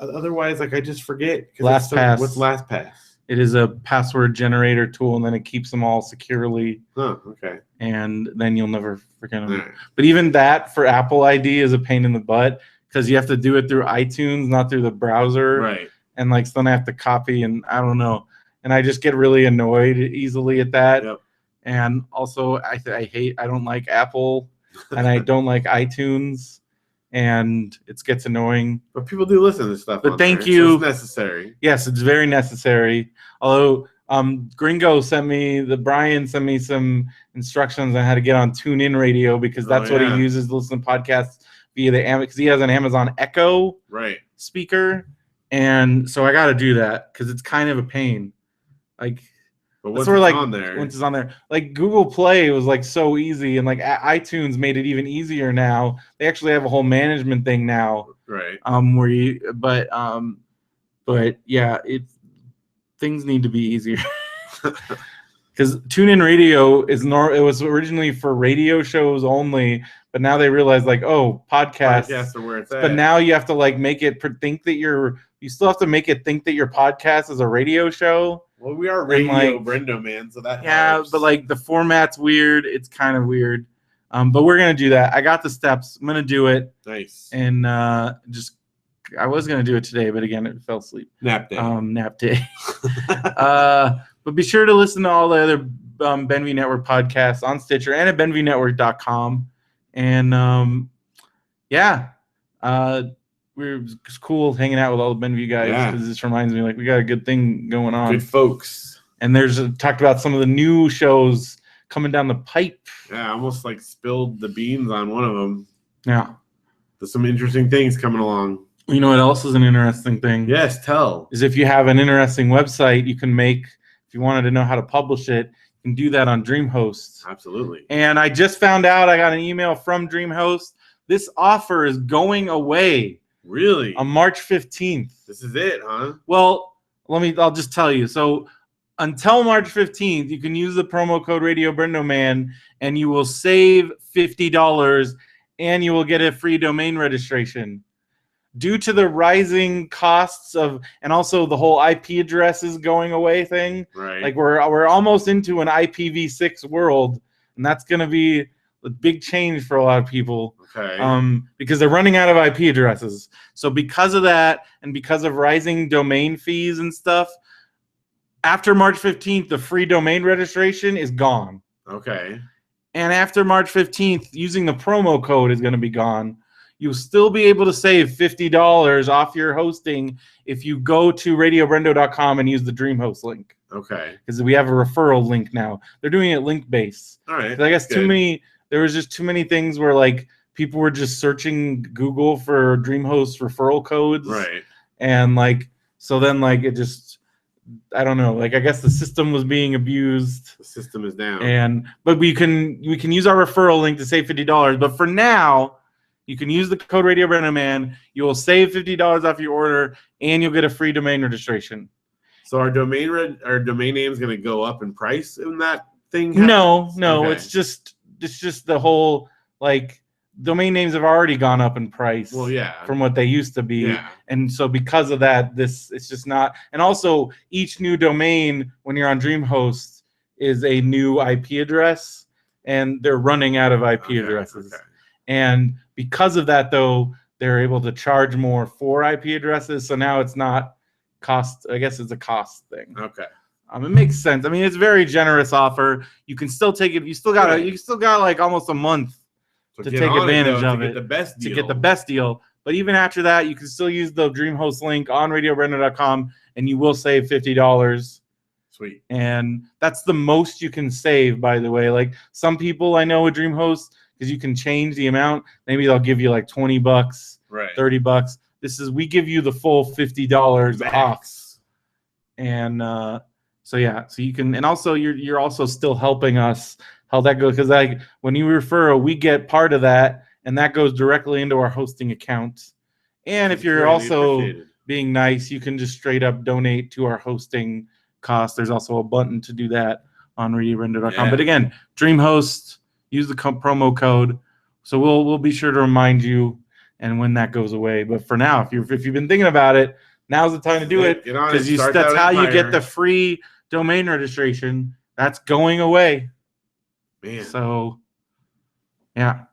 otherwise, I just forget. LastPass. What's LastPass? It is a password generator tool, and then it keeps them all securely. Oh, okay. And then you'll never forget them. Right. But even that for Apple ID is a pain in the butt because you have to do it through iTunes, not through the browser. Right. And so then I have to copy, and I don't know. And I just get really annoyed easily at that. Yep. And also, I don't like Apple, and I don't like iTunes. And it gets annoying. But people do listen to this stuff. But thank you. So it's necessary. Yes, it's very necessary. Although Brian sent me some instructions on how to get on TuneIn Radio because that's what he uses to listen to podcasts via because he has an Amazon Echo speaker. And so I got to do that because it's kind of a pain. But once it's on there. Once it's on there. Google Play was so easy, and iTunes made it even easier now. They actually have a whole management thing now. Right. But yeah, things need to be easier. Because TuneIn Radio it was originally for radio shows only, but now they realize podcasts are where it's at. But now you have to make it think that you still have to make it think that your podcast is a radio show. Well, we are radio BrendoMan, so that helps. But the format's weird. It's kind of weird. But we're gonna do that. I got the steps. I'm gonna do it. Nice. And just I was gonna do it today, but again, it fell asleep. Nap day. Nap day. But be sure to listen to all the other Benvie Network podcasts on Stitcher and at BenvieNetwork.com. And it's cool hanging out with all the Benvie guys because this reminds me like we got a good thing going on. Good folks. And there's talked about some of the new shows coming down the pipe. Yeah, I almost like spilled the beans on one of them. Yeah. There's some interesting things coming along. You know what else is an interesting thing? Yes, tell. Is if you have an interesting website you can make, if you wanted to know how to publish it, you can do that on DreamHost. Absolutely. And I just found out, I got an email from DreamHost. This offer is going away. Really? On March 15th. This is it, huh? Well, I'll just tell you. So until March 15th, you can use the promo code Radio BrendoMan and you will save $50 and you will get a free domain registration. Due to the rising costs of, and also the whole IP addresses going away thing, right? Like we're almost into an IPv6 world, and that's going to be a big change for a lot of people. Okay. Because they're running out of IP addresses. So because of that, and because of rising domain fees and stuff, after March 15th, the free domain registration is gone. Okay. And after March 15th, using the promo code is going to be gone. You'll still be able to save $50 off your hosting if you go to radiobrendo.com and use the DreamHost link. Okay. Because we have a referral link now. They're doing it link-based. All right. I guess there was just too many things where like people were just searching Google for DreamHost referral codes. Right. And like, so then like it just, I don't know, like I guess the system was being abused. The system is down. But we can use our referral link to save $50. But for now, you can use the code Radio BrendoMan. You will save $50 off your order, and you'll get a free domain registration. So our domain name is going to go up in price in that thing? No, Okay. it's just the whole like domain names have already gone up in price. Well, yeah, from what they used to be. Yeah. And so because of that, it's just not. And also, each new domain when you're on DreamHost is a new IP address, and they're running out of IP addresses. Okay. And because of that, though, they're able to charge more for IP addresses. So now it's not cost. I guess it's a cost thing. Okay. It makes sense. I mean, it's a very generous offer. You can still take it. You still got like almost a month to take advantage of it. To get the best deal. But even after that, you can still use the DreamHost link on radiobrendo.com, and you will save $50. Sweet. And that's the most you can save, by the way. Like some people I know with DreamHost, because you can change the amount. Maybe they'll give you like $20, right? $30. We give you the full $50 off. And so you can, and also you're also still helping us. How that goes, because like when you refer, we get part of that, and that goes directly into our hosting account. And if you're also being nice, you can just straight up donate to our hosting costs. There's also a button to do that on radiobrendo.com. Yeah. But again, DreamHost. Use the promo code, so we'll be sure to remind you, and when that goes away. But for now, if you've been thinking about it, now's the time to do it, because that's how you get the free domain registration. That's going away. Man. So, yeah,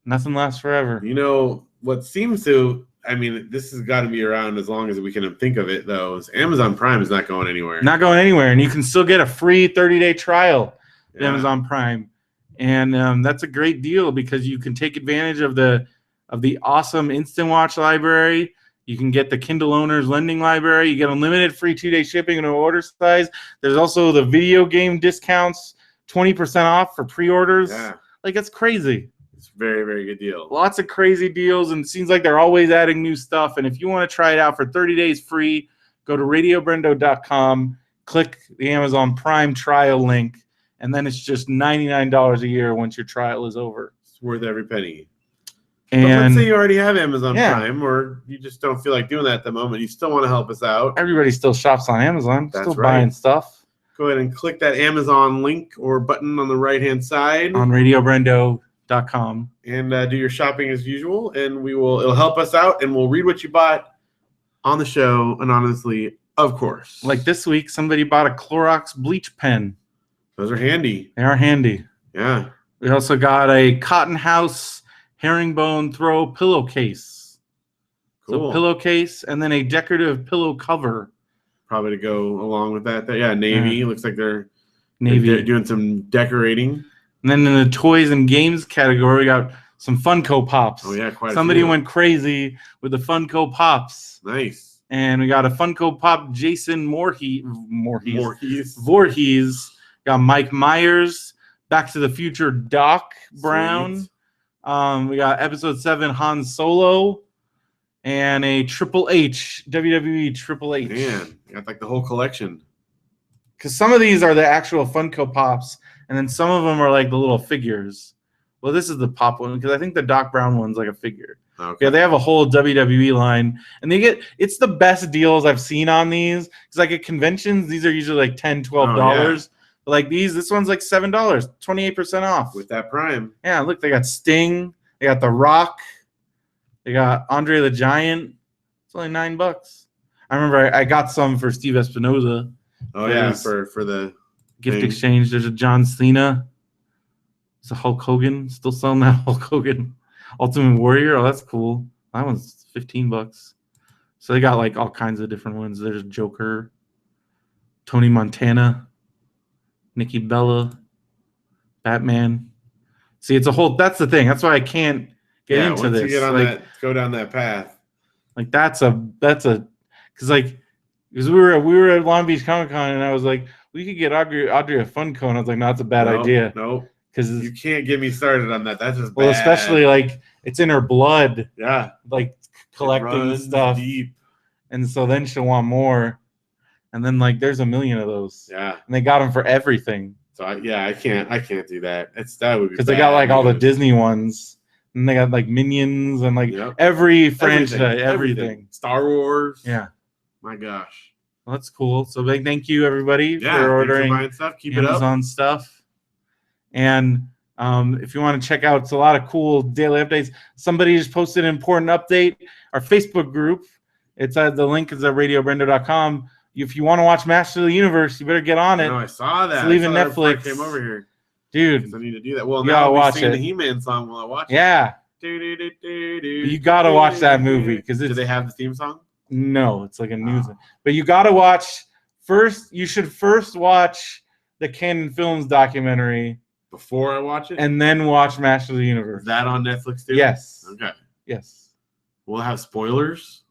nothing lasts forever. You know what seems to? I mean, this has got to be around as long as we can think of it. Though, is Amazon Prime is not going anywhere. Not going anywhere, and you can still get a free 30-day trial of Yeah. Amazon Prime. And that's a great deal because you can take advantage of the awesome Instant Watch library. You can get the Kindle Owners Lending Library. You get unlimited free 2-day shipping and no order size. There's also the video game discounts, 20% off for pre-orders. Yeah. Like, that's crazy. It's a very, very good deal. Lots of crazy deals, and it seems like they're always adding new stuff. And if you want to try it out for 30 days free, go to radiobrendo.com, click the Amazon Prime trial link, and then it's just $99 a year once your trial is over. It's worth every penny. And but let's say you already have Amazon Prime, or you just don't feel like doing that at the moment. You still want to help us out. Everybody still shops on Amazon. That's still right. Buying stuff. Go ahead and click that Amazon link or button on the right-hand side. On radiobrendo.com. And do your shopping as usual, and it'll help us out, and we'll read what you bought on the show anonymously, of course. Like this week, somebody bought a Clorox bleach pen. Those are handy. They are handy. Yeah. We also got a Cotton House herringbone throw pillowcase. Cool. So pillowcase and then a decorative pillow cover. Probably to go along with that. Yeah, Navy. Looks like they're doing some decorating. And then in the toys and games category, we got some Funko Pops. Oh, yeah, quite Somebody a few. went crazy with the Funko Pops. Nice. And we got a Funko Pop Jason Voorhees. Got Mike Myers, Back to the Future Doc Brown. Sweet. We got Episode 7 Han Solo. And a Triple H, WWE Triple H. Man, you got like the whole collection. Because some of these are the actual Funko Pops, and then some of them are like the little figures. Well, this is the pop one, because I think the Doc Brown one's like a figure. Okay. Yeah, they have a whole WWE line, and it's the best deals I've seen on these. Because like at conventions, these are usually like $10, $12. But like this one's like $7, 28% off. With that Prime. Yeah, look, they got Sting, they got The Rock. They got Andre the Giant. It's only $9. I remember I got some for Steve Espinoza. Oh yeah, for the gift exchange. There's a John Cena. It's a Hulk Hogan. Still selling that Hulk Hogan. Ultimate Warrior. Oh, that's cool. That one's $15. So they got like all kinds of different ones. There's Joker, Tony Montana, Nikki Bella, Batman. See, it's a whole. That's the thing. That's why I can't get into once this. You get on like, that, go down that path. Like because we were at Long Beach Comic Con and I was like, we could get Audrey a Funko, and I was like, no, that's a bad idea. No, because you can't get me started on that. That's just well, bad. especially like it's in her blood. Yeah, like collecting stuff deep, and so then she'll want more, and then like there's a million of those. Yeah, and they got them for everything. So I can't do that. That would be because they got like all the Disney ones. And they got like Minions and like every franchise, everything. Star Wars. Yeah. My gosh. Well, that's cool. So big thank you everybody for ordering buying stuff. Keep Amazon stuff. And if you want to check out, it's a lot of cool daily updates. Somebody just posted an important update. Our Facebook group. It's at the link is at radiobrendo.com. If you want to watch Master of the Universe, you better get on it. I saw that. It's leaving Netflix. Came over here. Dude, I need to do that. Well, you now gotta I'll watch be singing it. the He-Man song while I watch it. Yeah. You gotta watch that movie because do they have the theme song? No, it's like a news. But you gotta watch first. You should first watch the Canon Films documentary before I watch it, and then watch Master of the Universe. Is that on Netflix too? Yes. Okay. Yes. We'll have spoilers.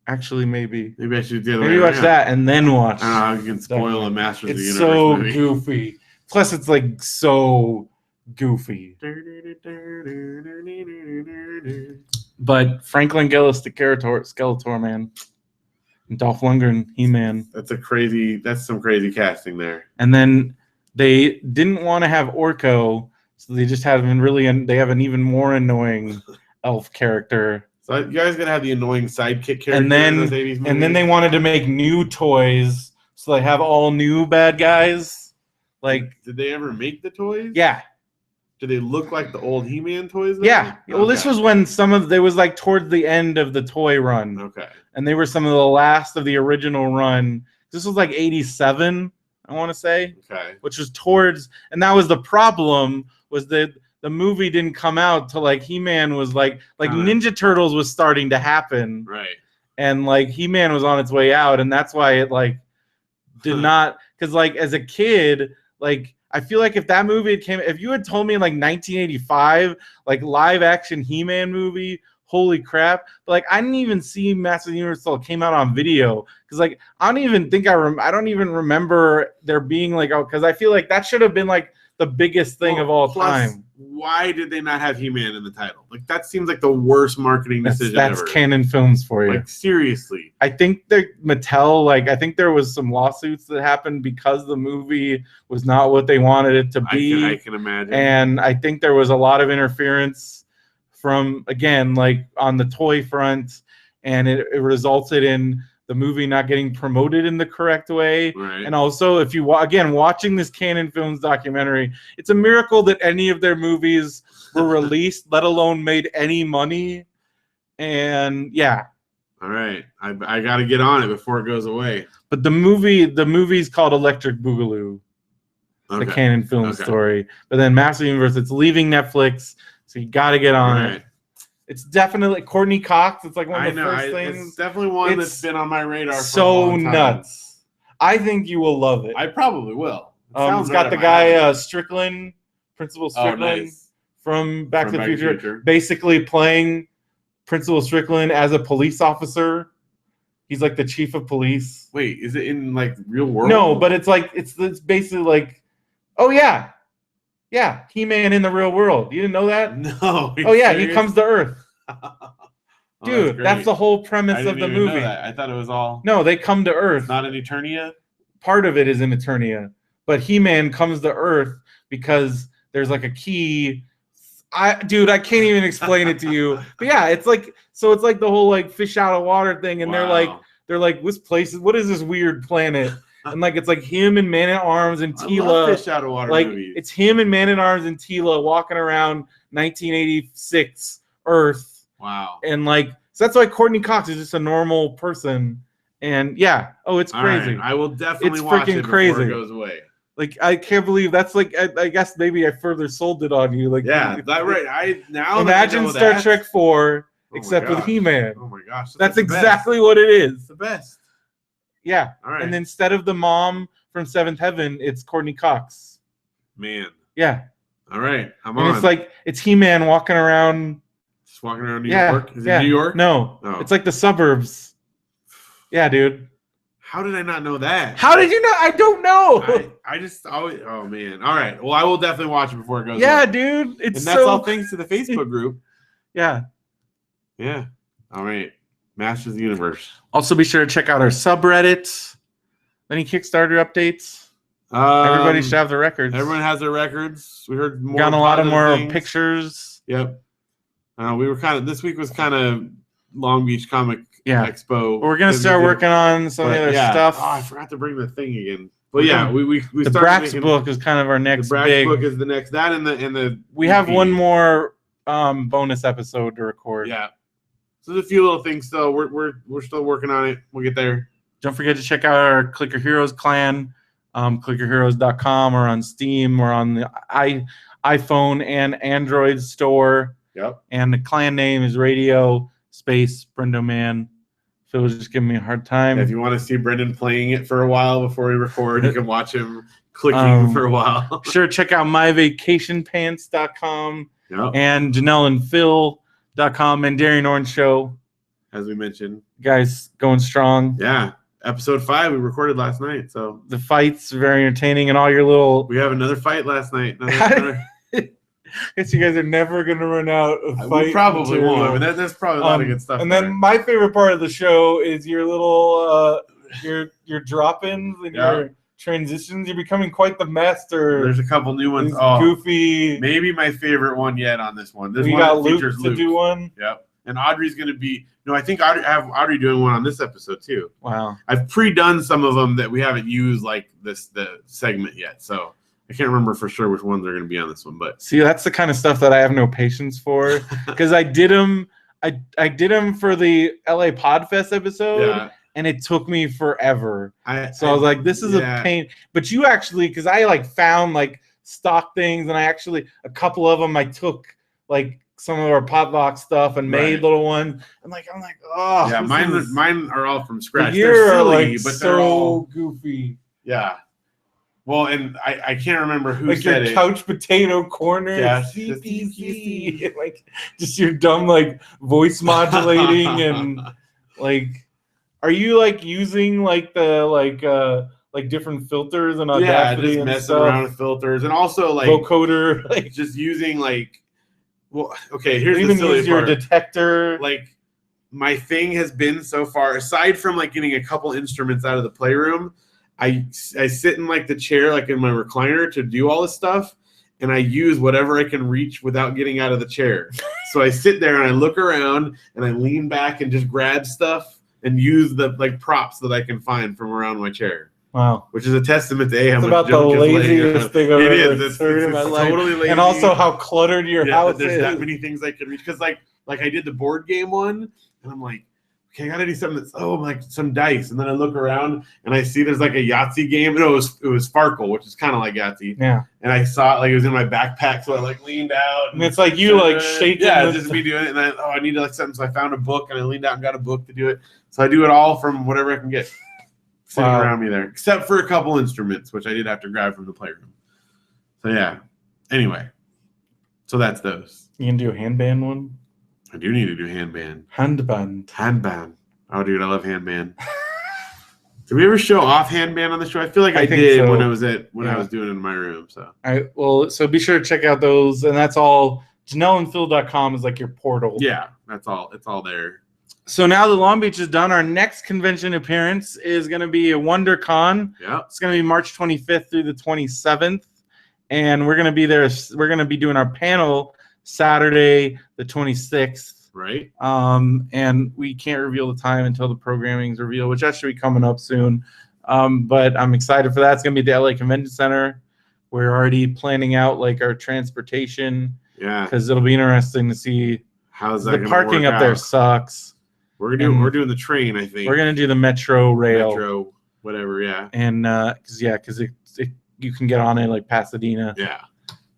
Actually, maybe I should do maybe watch that and then watch. I don't know how you can spoil a Masters of the Universe so movie. Goofy. Plus, it's like so goofy. But Franklin Gillis, the Skeletor man, and Dolph Lundgren, He-Man. That's some crazy casting there. And then they didn't want to have Orko, so they just have they have an even more annoying elf character. So you guys gonna have the annoying sidekick character and then in those 80s movies? And then they wanted to make new toys, so they have all new bad guys. Like, did they ever make the toys? Yeah. Do they look like the old He-Man toys? Though? Yeah. Well, this was when there was like towards the end of the toy run. Okay. And they were some of the last of the original run. This was like 87, I want to say. Okay. Which was and that was the problem, was that the movie didn't come out till like He-Man was like Ninja Turtles was starting to happen. Right. And like He-Man was on its way out, and that's why it like did not, because like as a kid, like I feel like if that movie if you had told me in like 1985, like live action He-Man movie, holy crap! But like I didn't even see Master of the Universe till it came out on video, because like I don't even think I don't even remember there being like, because I feel like that should have been like the biggest thing of all time. Why did they not have He-Man in the title? Like that seems like the worst marketing decision that's ever. Canon Films for you. Like seriously. I think Mattel, I think there was some lawsuits that happened because the movie was not what they wanted it to be. I can imagine. And I think there was a lot of interference from, again, like on the toy front, and it resulted in the movie not getting promoted in the correct way. Right. And also, if you watching this Canon Films documentary, it's a miracle that any of their movies were released, let alone made any money. And yeah. All right, I got to get on it before it goes away. But the movie's called Electric Boogaloo, the Canon Films story. But then Master of the Universe, it's leaving Netflix, so you got to get on it. It's definitely Courtney Cox. It's like one I of the know. first things. It's definitely one It's that's been on my radar for a so long time. nuts. I think you will love it. I probably will. It's got the guy Strickland, Principal Strickland nice. from Back to the Future, basically playing Principal Strickland as a police officer. He's like the chief of police. Wait, is it in like real world? No, but it's like it's basically like, oh yeah, He-Man in the real world. You didn't know that? No. Oh yeah, he comes to Earth. Oh, Dude, that's the whole premise of the movie. I thought it was all. No, they come to Earth. Not in Eternia? Part of it is in Eternia. But He-Man comes to Earth because there's like a key. I can't even explain it to you. But yeah, it's like the whole like fish out of water thing, and Wow. they're like, what is this weird planet? And like it's like him and Man at Arms and Tila. I love fish out of water movies. It's him and Man at Arms and Tila walking around 1986 Earth. Wow. And like so that's why Courtney Cox is just a normal person. And yeah, it's crazy. Right. I will definitely It's watch freaking it before crazy. it goes away. Like I can't believe that's like I guess maybe I further sold it on you. Like Yeah, that right. I now imagine that I know Star that, Trek 4 oh except my with gosh. He-Man. Oh my gosh, That's the exactly best. what it is. It's the best. Yeah. All right. And instead of the mom from Seventh Heaven, it's Courtney Cox. Man. Yeah. All right. I'm and on. it's like it's He-Man walking around. Just walking around New York. Is it New York? No. Oh. It's like the suburbs. Yeah, dude. How did I not know that? How did you know? I don't know. I just always. Oh man. All right. Well, I will definitely watch it before it goes. Yeah, up. dude. It's and that's all thanks to the Facebook group. Yeah. Yeah. All right. Masters of the Universe. Also, be sure to check out our subreddit. Any Kickstarter updates? Everybody should have their records. Everyone has their records. We heard more. Got a lot of more things. pictures. Yep. We were this week was kind of Long Beach Comic Expo. We're gonna start working on some of the other stuff. Oh, I forgot to bring the thing again. But yeah, we the Brax book is kind of our next. The Brax book is the next. That and the. We have one more bonus episode to record. Yeah. So there's a few little things still. We're still working on it. We'll get there. Don't forget to check out our Clicker Heroes clan, clickerheroes.com, or on Steam, or on the iPhone and Android store. Yep. And the clan name is Radio Space BrendoMan. Phil was just giving me a hard time. Yeah, if you want to see Brendan playing it for a while before we record, you can watch him clicking for a while. Sure, check out myvacationpants.com and JanelleandPhil.com and Darian Orange Show. As we mentioned. Guys, going strong. Yeah. Episode 5 we recorded last night. So the fights are very entertaining, and all your little. We have another fight last night. I guess you guys are never going to run out of fight. We probably won't. I mean, there's probably a lot of good stuff. And then my favorite part of the show is your little your drop-ins and your transitions. You're becoming quite the master. There's a couple new ones. Goofy. Maybe my favorite one yet on this one. We got Luke to do one. Yep. And Audrey's going to be. No, I think I have Audrey doing one on this episode too. Wow. I've pre-done some of them that we haven't used the segment yet. So I can't remember for sure which ones are going to be on this one. But see, that's the kind of stuff that I have no patience for because I did them. I did them for the LA Podfest episode, and it took me forever. I was like, this is a pain. But you actually, because I found stock things, and I actually a couple of them I took some of our potluck stuff and made little ones. I'm like, oh yeah, mine are all from scratch. They're silly, but they're all goofy. Yeah. Well, and I can't remember who said your couch potato corner. Yeah, CPC. Just your dumb voice modulating and are you using the different filters and Audacity just and messing stuff? Around with filters and also vocoder just using well, okay, here's even the silly use your part. detector. My thing has been so far, aside from getting a couple instruments out of the playroom, I sit in the chair, in my recliner to do all this stuff, and I use whatever I can reach without getting out of the chair. So I sit there and I look around and I lean back and just grab stuff and use the props that I can find from around my chair. Wow. Which is a testament to it's about the laziest thing I've ever heard in my life. Totally lazy. And also how cluttered your house there's is. that many things I could reach. Because I did the board game one, and I'm like, okay, I gotta do something that's like some dice. And then I look around and I see there's like a Yahtzee game. No, it was Farkle, which is kind of like Yahtzee. Yeah. And I saw it like it was in my backpack, so I like leaned out. And it's like you like shaking. Yeah, just me doing it. And I need like something. So I found a book and I leaned out and got a book to do it. So I do it all from whatever I can get sitting around me there, except for a couple instruments, which I did have to grab from the playroom. So yeah. Anyway, so that's those. You can do a handband one? I do need to do handband. Handband. Oh, dude, I love handband. Did we ever show off handband on the show? I feel like I did so. when I was doing it in my room. So so be sure to check out those, and that's all. JanelleandPhil.com is like your portal. Yeah, that's all. It's all there. So now that Long Beach is done, our next convention appearance is going to be a WonderCon. Yeah, it's going to be March 25th through the 27th, and we're going to be there. We're going to be doing our panel Saturday, the 26th. Right. And we can't reveal the time until the programming's revealed, which actually be coming up soon. But I'm excited for that. It's going to be at the LA Convention Center. We're already planning out like our transportation. Yeah. Because it'll be interesting to see. How's that? The parking up there sucks. We're doing the train, I think. We're gonna do the Metro rail. Metro, whatever, yeah. And because you can get on it like Pasadena. Yeah,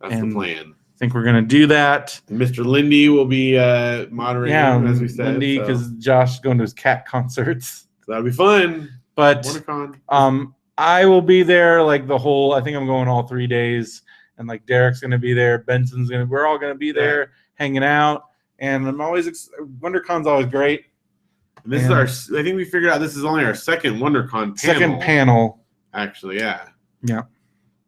that's the plan. I think we're gonna do that. And Mr. Lindy will be moderating, as we said. Lindy, because Josh is going to his cat concerts. So that'll be fun. But WonderCon. I will be there like the whole. I think I'm going all 3 days, and like Derek's gonna be there. We're all gonna be there hanging out. And I'm always WonderCon's always great. And this is I think we figured out this is only our second WonderCon panel. Second panel. Actually, yeah. Yeah.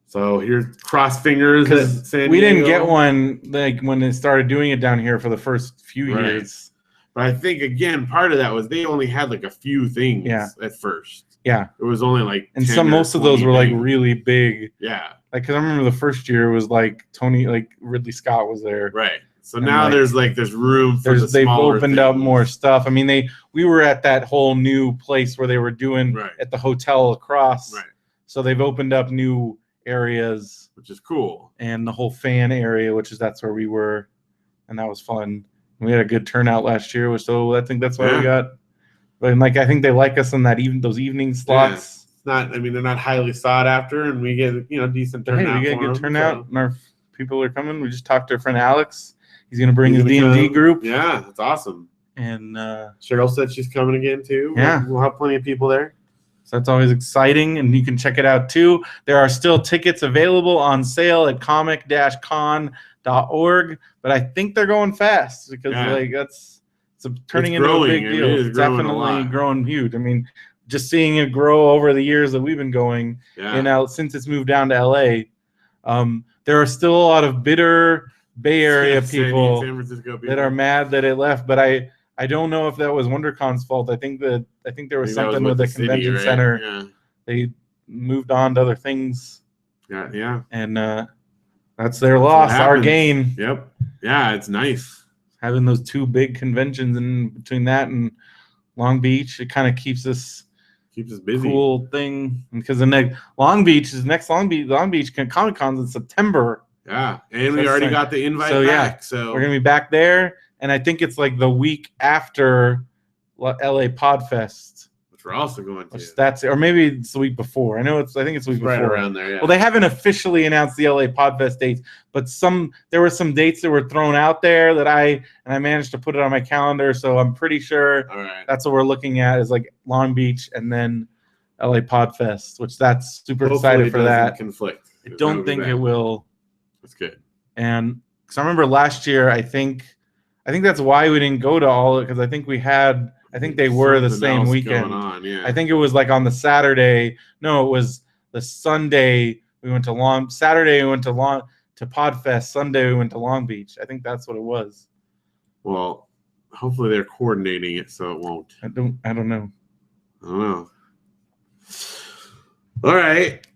So here's cross fingers. Because we didn't get one like when they started doing it down here for the first few years. But I think again, part of that was they only had like a few things at first. Yeah. It was only like and most of those were like really big. Yeah. Like because I remember the first year was like Ridley Scott was there. Right. So now there's room for they've opened up more stuff. I mean, we were at that whole new place where they were doing at the hotel across. Right. So they've opened up new areas, which is cool. And the whole fan area, that's where we were, and that was fun. We had a good turnout last year, so I think that's why we got. But I think they like us in those evening slots. Yeah. They're not highly sought after, and we get decent turnout. Hey, we get a good turnout, and our people are coming. We just talked to our friend Alex. He's going to bring his D&D group. Yeah, that's awesome. And Cheryl said she's coming again, too. Yeah. We'll have plenty of people there. So that's always exciting, and you can check it out, too. There are still tickets available on sale at comic-con.org, but I think they're going fast because it's turning into a big deal. It's definitely growing huge. I mean, just seeing it grow over the years that we've been going, since it's moved down to L.A., there are still a lot of bitter Bay Area people that are mad that it left, but I don't know if that was WonderCon's fault. I think there was something with the convention center. Yeah. They moved on to other things. Yeah. And that's their loss, our gain. Yep. Yeah, it's nice having those two big conventions, and between that and Long Beach, it kind of keeps us busy. Cool thing, because the next Long Beach Comic Con's in September. Yeah, and we already got the invite back. So we're gonna be back there, and I think it's like the week after LA Podfest, which we're also going to. Or maybe it's the week before. I think it's the week before. Right around there. Yeah. Well, they haven't officially announced the LA Podfest dates, but there were some dates that were thrown out there that I managed to put it on my calendar. So I'm pretty sure that's what we're looking at is like Long Beach and then LA Podfest, which that's super excited for that. Conflict. I don't think it will. That's good. And because I remember last year, I think that's why we didn't go to all because I think they were the same weekend. I think it was like on the Saturday. No, it was the Sunday. We went to Saturday we went to Podfest. Sunday we went to Long Beach. I think that's what it was. Well, hopefully they're coordinating it so it won't. I don't know. I don't know. All right.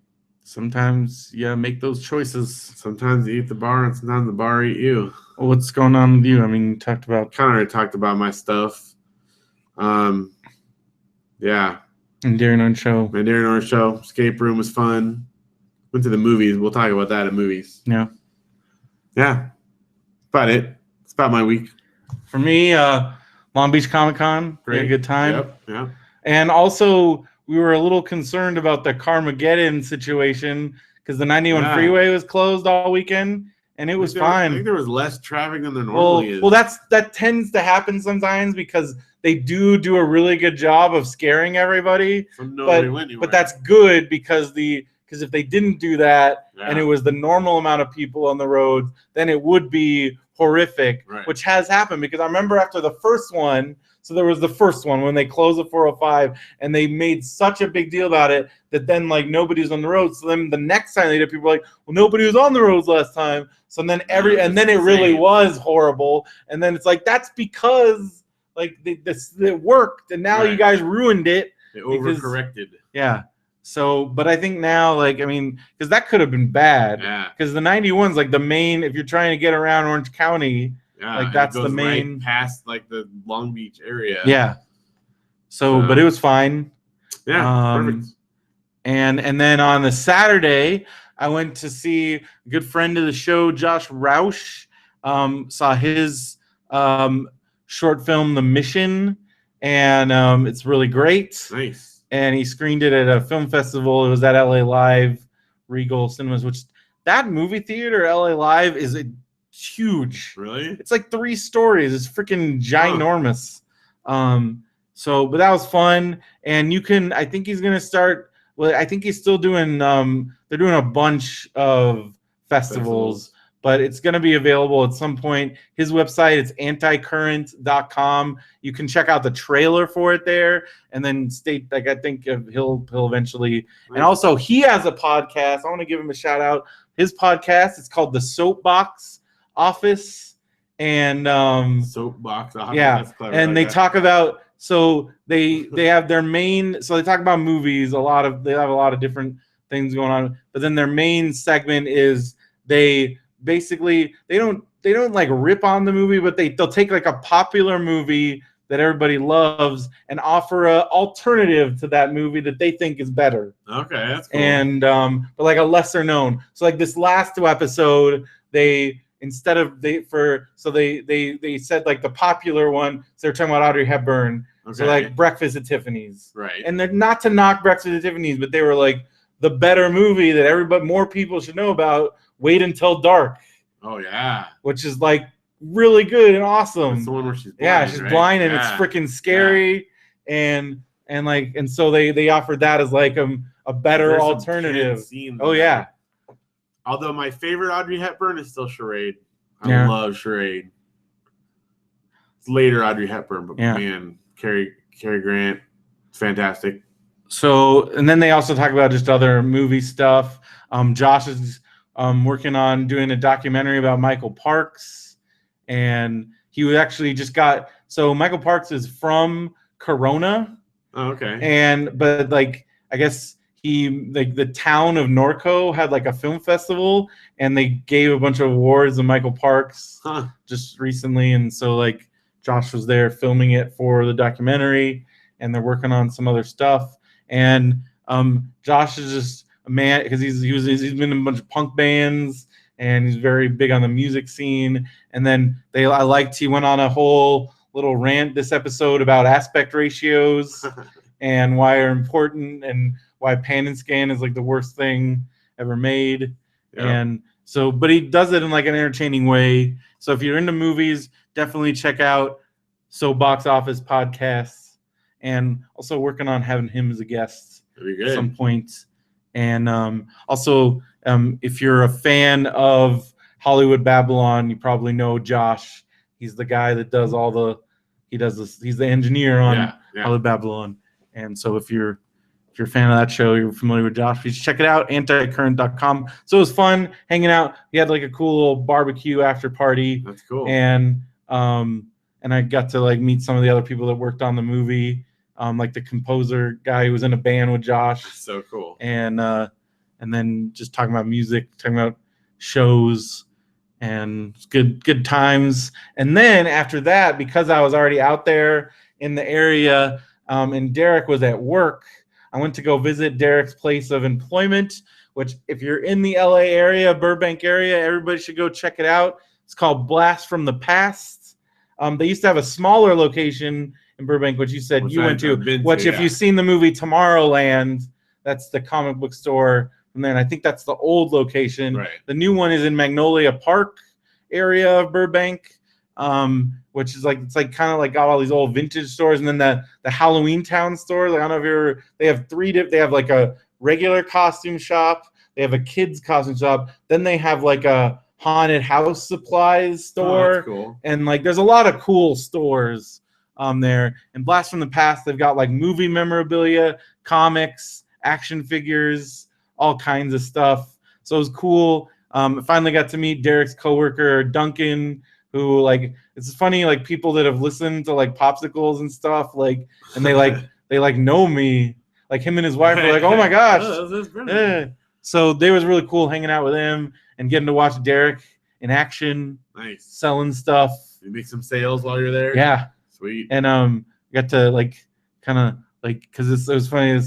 Sometimes make those choices. Sometimes you eat the bar, and sometimes the bar eat you. Well, what's going on with you? I mean, you talked about already talked about my stuff. Yeah. And Darren Orange Show. My Darren Orange Show. Escape room was fun. Went to the movies. We'll talk about that at movies. Yeah. Yeah. That's about it. It's about my week. For me, Long Beach Comic Con. We had a good time. Yep. Yeah. And also, we were a little concerned about the Carmageddon situation because the 91 freeway was closed all weekend, and it was fine. I think there was less traffic than there normally is. Well, that tends to happen sometimes because they do a really good job of scaring everybody. So nobody went anywhere. But that's good because if they didn't do that and it was the normal amount of people on the roads, then it would be horrific, which has happened because I remember after the first one. So there was the first one when they closed the 405 and they made such a big deal about it that then like nobody's on the road. So then the next time they did, people were like, well, nobody was on the roads last time. So then and then it really was horrible. And then it's like, that's because like it worked and now you guys ruined it. They overcorrected. Yeah. So, but I think now, like, I mean, because that could have been bad. Yeah. Because the 91's like the main, if you're trying to get around Orange County, yeah, like that's the main right past like the Long Beach area. Yeah. So, but it was fine. Yeah, perfect. And then on the Saturday, I went to see a good friend of the show, Josh Roush. Saw his short film, The Mission, and it's really great. Nice. And he screened it at a film festival. It was at LA Live, Regal Cinemas, which that movie theater, LA Live, is huge. Really? It's like 3 stories. It's freaking ginormous. So, but that was fun. And you can, I think he's going to start, well, I think he's still doing, they're doing a bunch of festivals, but it's going to be available at some point. His website is anticurrent.com. You can check out the trailer for it there and then state, like, I think he'll eventually, and also he has a podcast. I want to give him a shout out. His podcast, it's called The Soapbox Office, and Soapbox Office. Yeah, and they talk about, so they have their main, so they talk about movies. They have a lot of different things going on, but then their main segment is they basically they don't like rip on the movie, but they'll take like a popular movie that everybody loves and offer a alternative to that movie that they think is better. Okay, that's cool. And but like a lesser known. So like this last episode, they said like the popular one. So they're talking about Audrey Hepburn. Okay. So like Breakfast at Tiffany's. Right. And they're not to knock Breakfast at Tiffany's, but they were like the better movie that more people should know about. Wait Until Dark. Oh yeah. Which is like really good and awesome. It's the one where she's blind. Yeah, she's blind and it's freaking scary. Yeah. And so they offered that as like a better alternative. Oh yeah. Although my favorite Audrey Hepburn is still Charade. I love Charade. It's later Audrey Hepburn, but man, Cary Grant, fantastic. So, and then they also talk about just other movie stuff. Josh is working on doing a documentary about Michael Parks, and he was actually just got. So Michael Parks is from Corona. Oh, okay. But like I guess the town of Norco had like a film festival, and they gave a bunch of awards to Michael Parks just recently, and so like Josh was there filming it for the documentary, and they're working on some other stuff. And Josh is just a man because he's been in a bunch of punk bands, and he's very big on the music scene. And then he went on a whole little rant this episode about aspect ratios and why they're important and why pan and scan is like the worst thing ever made. Yeah. And so, but he does it in like an entertaining way. So if you're into movies, definitely check out Box Office podcasts, and also working on having him as a guest at some point. And also, if you're a fan of Hollywood Babylon, you probably know Josh. He's the guy that does he's the engineer on Hollywood Babylon. And so if you're a fan of that show, you're familiar with Josh, you should check it out, anticurrent.com. So it was fun hanging out. We had like a cool little barbecue after party. That's cool. And I got to like meet some of the other people that worked on the movie, like the composer guy who was in a band with Josh. That's so cool. And then just talking about music, talking about shows, and good times. And then after that, because I was already out there in the area, and Derek was at work, I went to go visit Derek's place of employment, which if you're in the LA area, Burbank area, everybody should go check it out. It's called Blast from the Past. They used to have a smaller location in Burbank, which you said you went to. Which, if you've seen the movie Tomorrowland, that's the comic book store from there. And I think that's the old location. Right. The new one is in Magnolia Park area of Burbank, which is like, it's like kind of like got all these old vintage stores, and then the Halloween Town stores. I don't know if you're. They have they have like a regular costume shop. They have a kids costume shop. Then they have like a haunted house supplies store. Oh, that's cool. And like there's a lot of cool stores there. And Blast from the Past, they've got like movie memorabilia, comics, action figures, all kinds of stuff. So it was cool. I finally got to meet Derek's coworker Duncan, who, like, it's funny, like people that have listened to like Popsicles and stuff, like, and they know me, like him and his wife were like, oh my gosh. Yeah. So they was really cool hanging out with him and getting to watch Derek in action. Nice. Selling stuff. You make some sales while you're there? Yeah. Sweet. And got to like kind of like, because it was funny.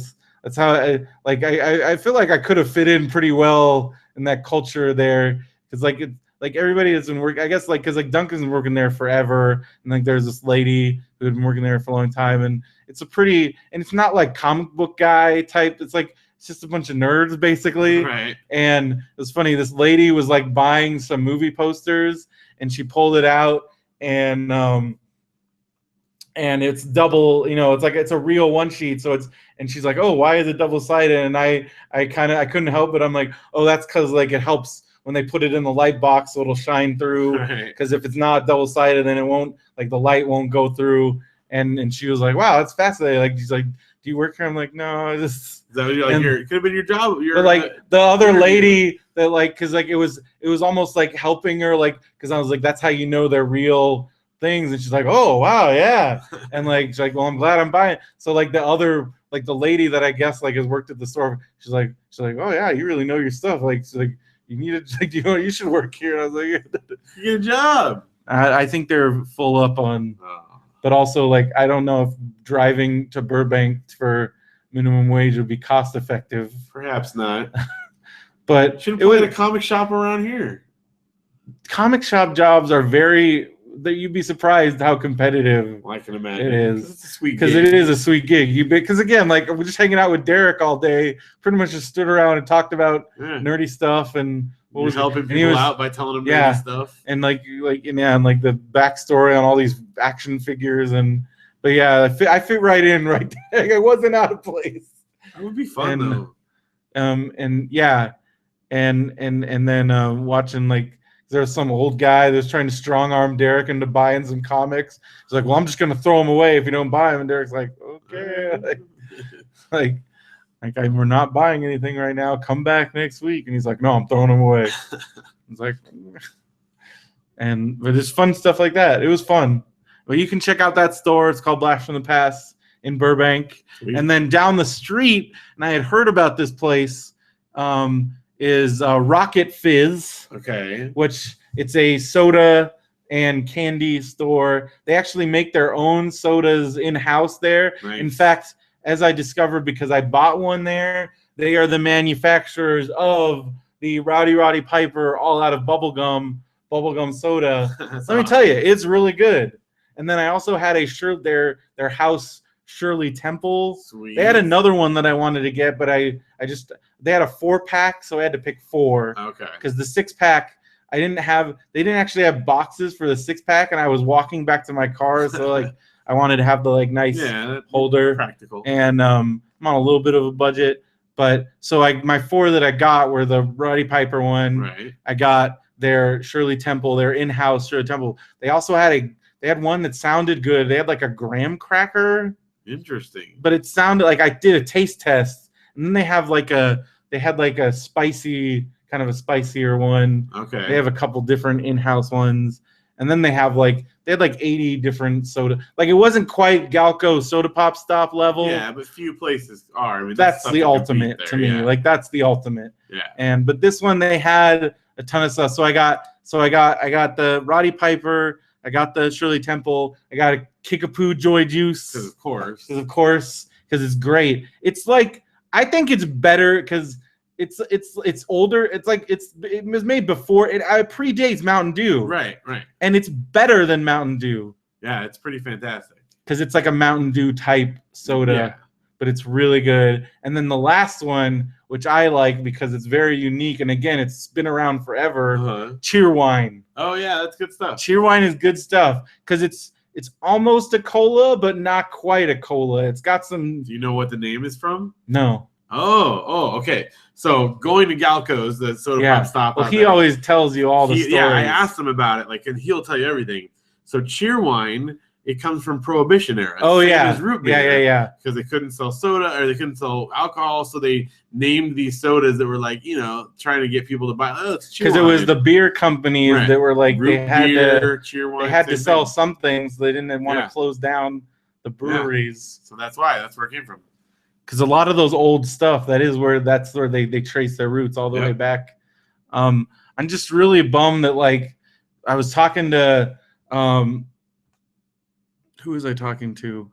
That's how I feel like I could have fit in pretty well in that culture there, because like everybody has been working, I guess, like, because like Duncan's been working there forever, and like there's this lady who had been working there for a long time, and it's it's not like comic book guy type. It's like, it's just a bunch of nerds basically. Right. And it was funny, this lady was like buying some movie posters, and she pulled it out, and it's double, it's like, it's a real one sheet. So and she's like, oh, why is it double sided? And I couldn't help it. I'm like, oh, that's because like it helps when they put it in the light box, so it'll shine through. Because if it's not double sided, then it won't, like, the light won't go through. And she was like, wow, that's fascinating. Like, she's like, do you work here? I'm like, no, Is that what it could have been your job. But like the other lady that, like, because like it was almost like helping her, like, because I was like, that's how you know they're real things. And she's like, oh wow, yeah. And like, she's like, well, I'm glad I'm buying. So like the other, like the lady that I guess like has worked at the store, she's like, oh yeah, you really know your stuff. Like, she's like, you need to, like, you should work here. And I was like, good job. I think they're full up on, but also like, I don't know if driving to Burbank for minimum wage would be cost effective. Perhaps not. But should have played a comic shop around here. Comic shop jobs are that you'd be surprised how competitive. I can imagine it is. It's a sweet gig. Because it is a sweet gig. Because again, like, we're just hanging out with Derek all day. Pretty much just stood around and talked about nerdy stuff, and what was helping people out by telling them nerdy stuff. And like the backstory on all these action figures, but yeah, I fit right in right there. I wasn't out of place. That would be fun though. And yeah, and then watching, like, there's some old guy that's trying to strong arm Derek into buying some comics. He's like, well, I'm just going to throw them away if you don't buy them. And Derek's like, okay. We're not buying anything right now. Come back next week. And he's like, no, I'm throwing them away. It's like, but it's fun stuff like that. It was fun. But you can check out that store. It's called Blast from the Past in Burbank. Sweet. And then down the street, and I had heard about this place, is Rocket Fizz. Okay. Which it's a soda and candy store. They actually make their own sodas in-house there. Nice. In fact, as I discovered, because I bought one there, they are the manufacturers of the Rowdy Roddy Piper all out of bubblegum soda. Let me tell you, it's really good. And then I also had their house Shirley Temple. Sweet. They had another one that I wanted to get, but they had a 4-pack, so I had to pick 4. Okay. Because the 6-pack, they didn't actually have boxes for the 6-pack, and I was walking back to my car, so like I wanted to have the like nice holder. Practical. And I'm on a little bit of a budget, but so my 4 that I got were the Roddy Piper one. Right. I got their Shirley Temple, their in-house Shirley Temple. They also had one that sounded good. They had like a graham cracker. Interesting. But it sounded like, I did a taste test, and then they had like a spicy, kind of a spicier one. Okay. They have a couple different in-house ones, and then they had like 80 different soda. Like, it wasn't quite Galco Soda Pop Stop level. Yeah, but few places are. I mean, that's the ultimate to me. Yeah. Like, that's the ultimate. Yeah. But this one, they had a ton of stuff. So I got the Roddy Piper. I got the Shirley Temple. I got a Kickapoo Joy Juice. Of course, because it's great. It's like, I think it's better because it's older. It's like it was made before. It predates Mountain Dew. Right. And it's better than Mountain Dew. Yeah, it's pretty fantastic. Because it's like a Mountain Dew type soda, but it's really good. And then the last one, which I like because it's very unique, and again, it's been around forever. Cheerwine. Oh yeah, that's good stuff. Cheerwine is good stuff because it's almost a cola, but not quite a cola. It's got some. Do you know what the name is from? No. Oh, okay. So going to Galco's, the soda pop stop. Well, he always tells you all the stories. Yeah, I asked him about it, and he'll tell you everything. So Cheerwine, it comes from Prohibition era. Oh, Same yeah. as root beer, Yeah. Because they couldn't sell soda or they couldn't sell alcohol, so they named these sodas that were like, trying to get people to buy. Oh, it's Cheerwine. Because it was the beer companies that were like root they had beer, Cheerwine, they had to sell some things. So they didn't want to close down the breweries. So that's where it came from. Because a lot of those old stuff, that's where they trace their roots all the way back. I'm just really bummed that I was talking to who was I talking to?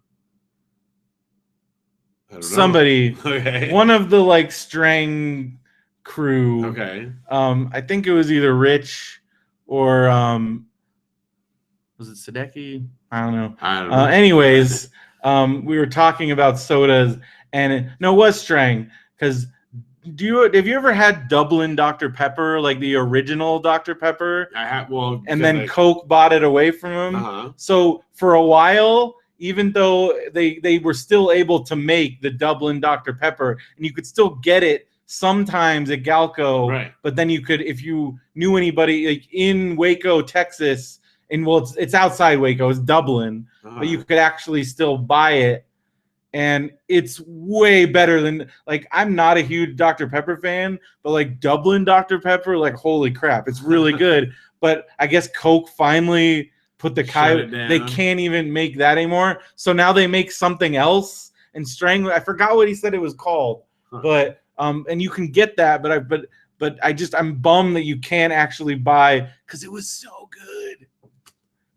I don't know. Somebody. Okay. One of the Strang crew. Okay. I think it was either Rich or was it Sadecki? I don't know. Anyways, we were talking about sodas, and it was Strang. Because have you ever had Dublin Dr. Pepper, like the original Dr. Pepper? I have. And then Coke bought it away from him. So for a while, even though they were still able to make the Dublin Dr. Pepper, and you could still get it sometimes at Galco, right? But then you could, if you knew anybody in Waco, Texas, and it's outside Waco, it's Dublin, but you could actually still buy it. And it's way better than I'm not a huge Dr. Pepper fan, but Dublin Dr. Pepper, holy crap, it's really good. But I guess Coke finally put the they can't even make that anymore. So now they make something else. And Strang, I forgot what he said it was called, but and you can get that, but I'm bummed that you can't actually buy because it was so good.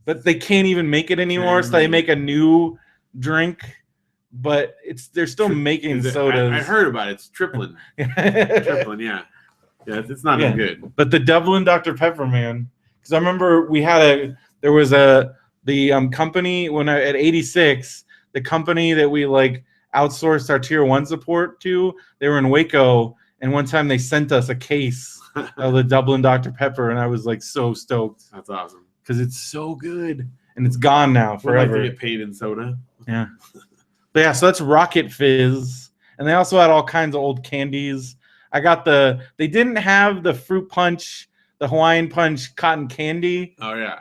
But they can't even make it anymore, so they make a new drink. But they're still making sodas. I heard about it. It's Triplin. Triplin, yeah. Yeah, it's not as good. But the Dublin Dr. Pepper, man. Because I remember there was the company at 86, the company that we outsourced our tier 1 support to, they were in Waco, and one time they sent us a case of the Dublin Dr. Pepper, and I was so stoked. That's awesome. Because it's so good. And it's gone now forever. We'd like to get paid in soda. Yeah. But yeah, so that's Rocket Fizz. And they also had all kinds of old candies. I got they didn't have the fruit punch, the Hawaiian punch cotton candy. Oh yeah.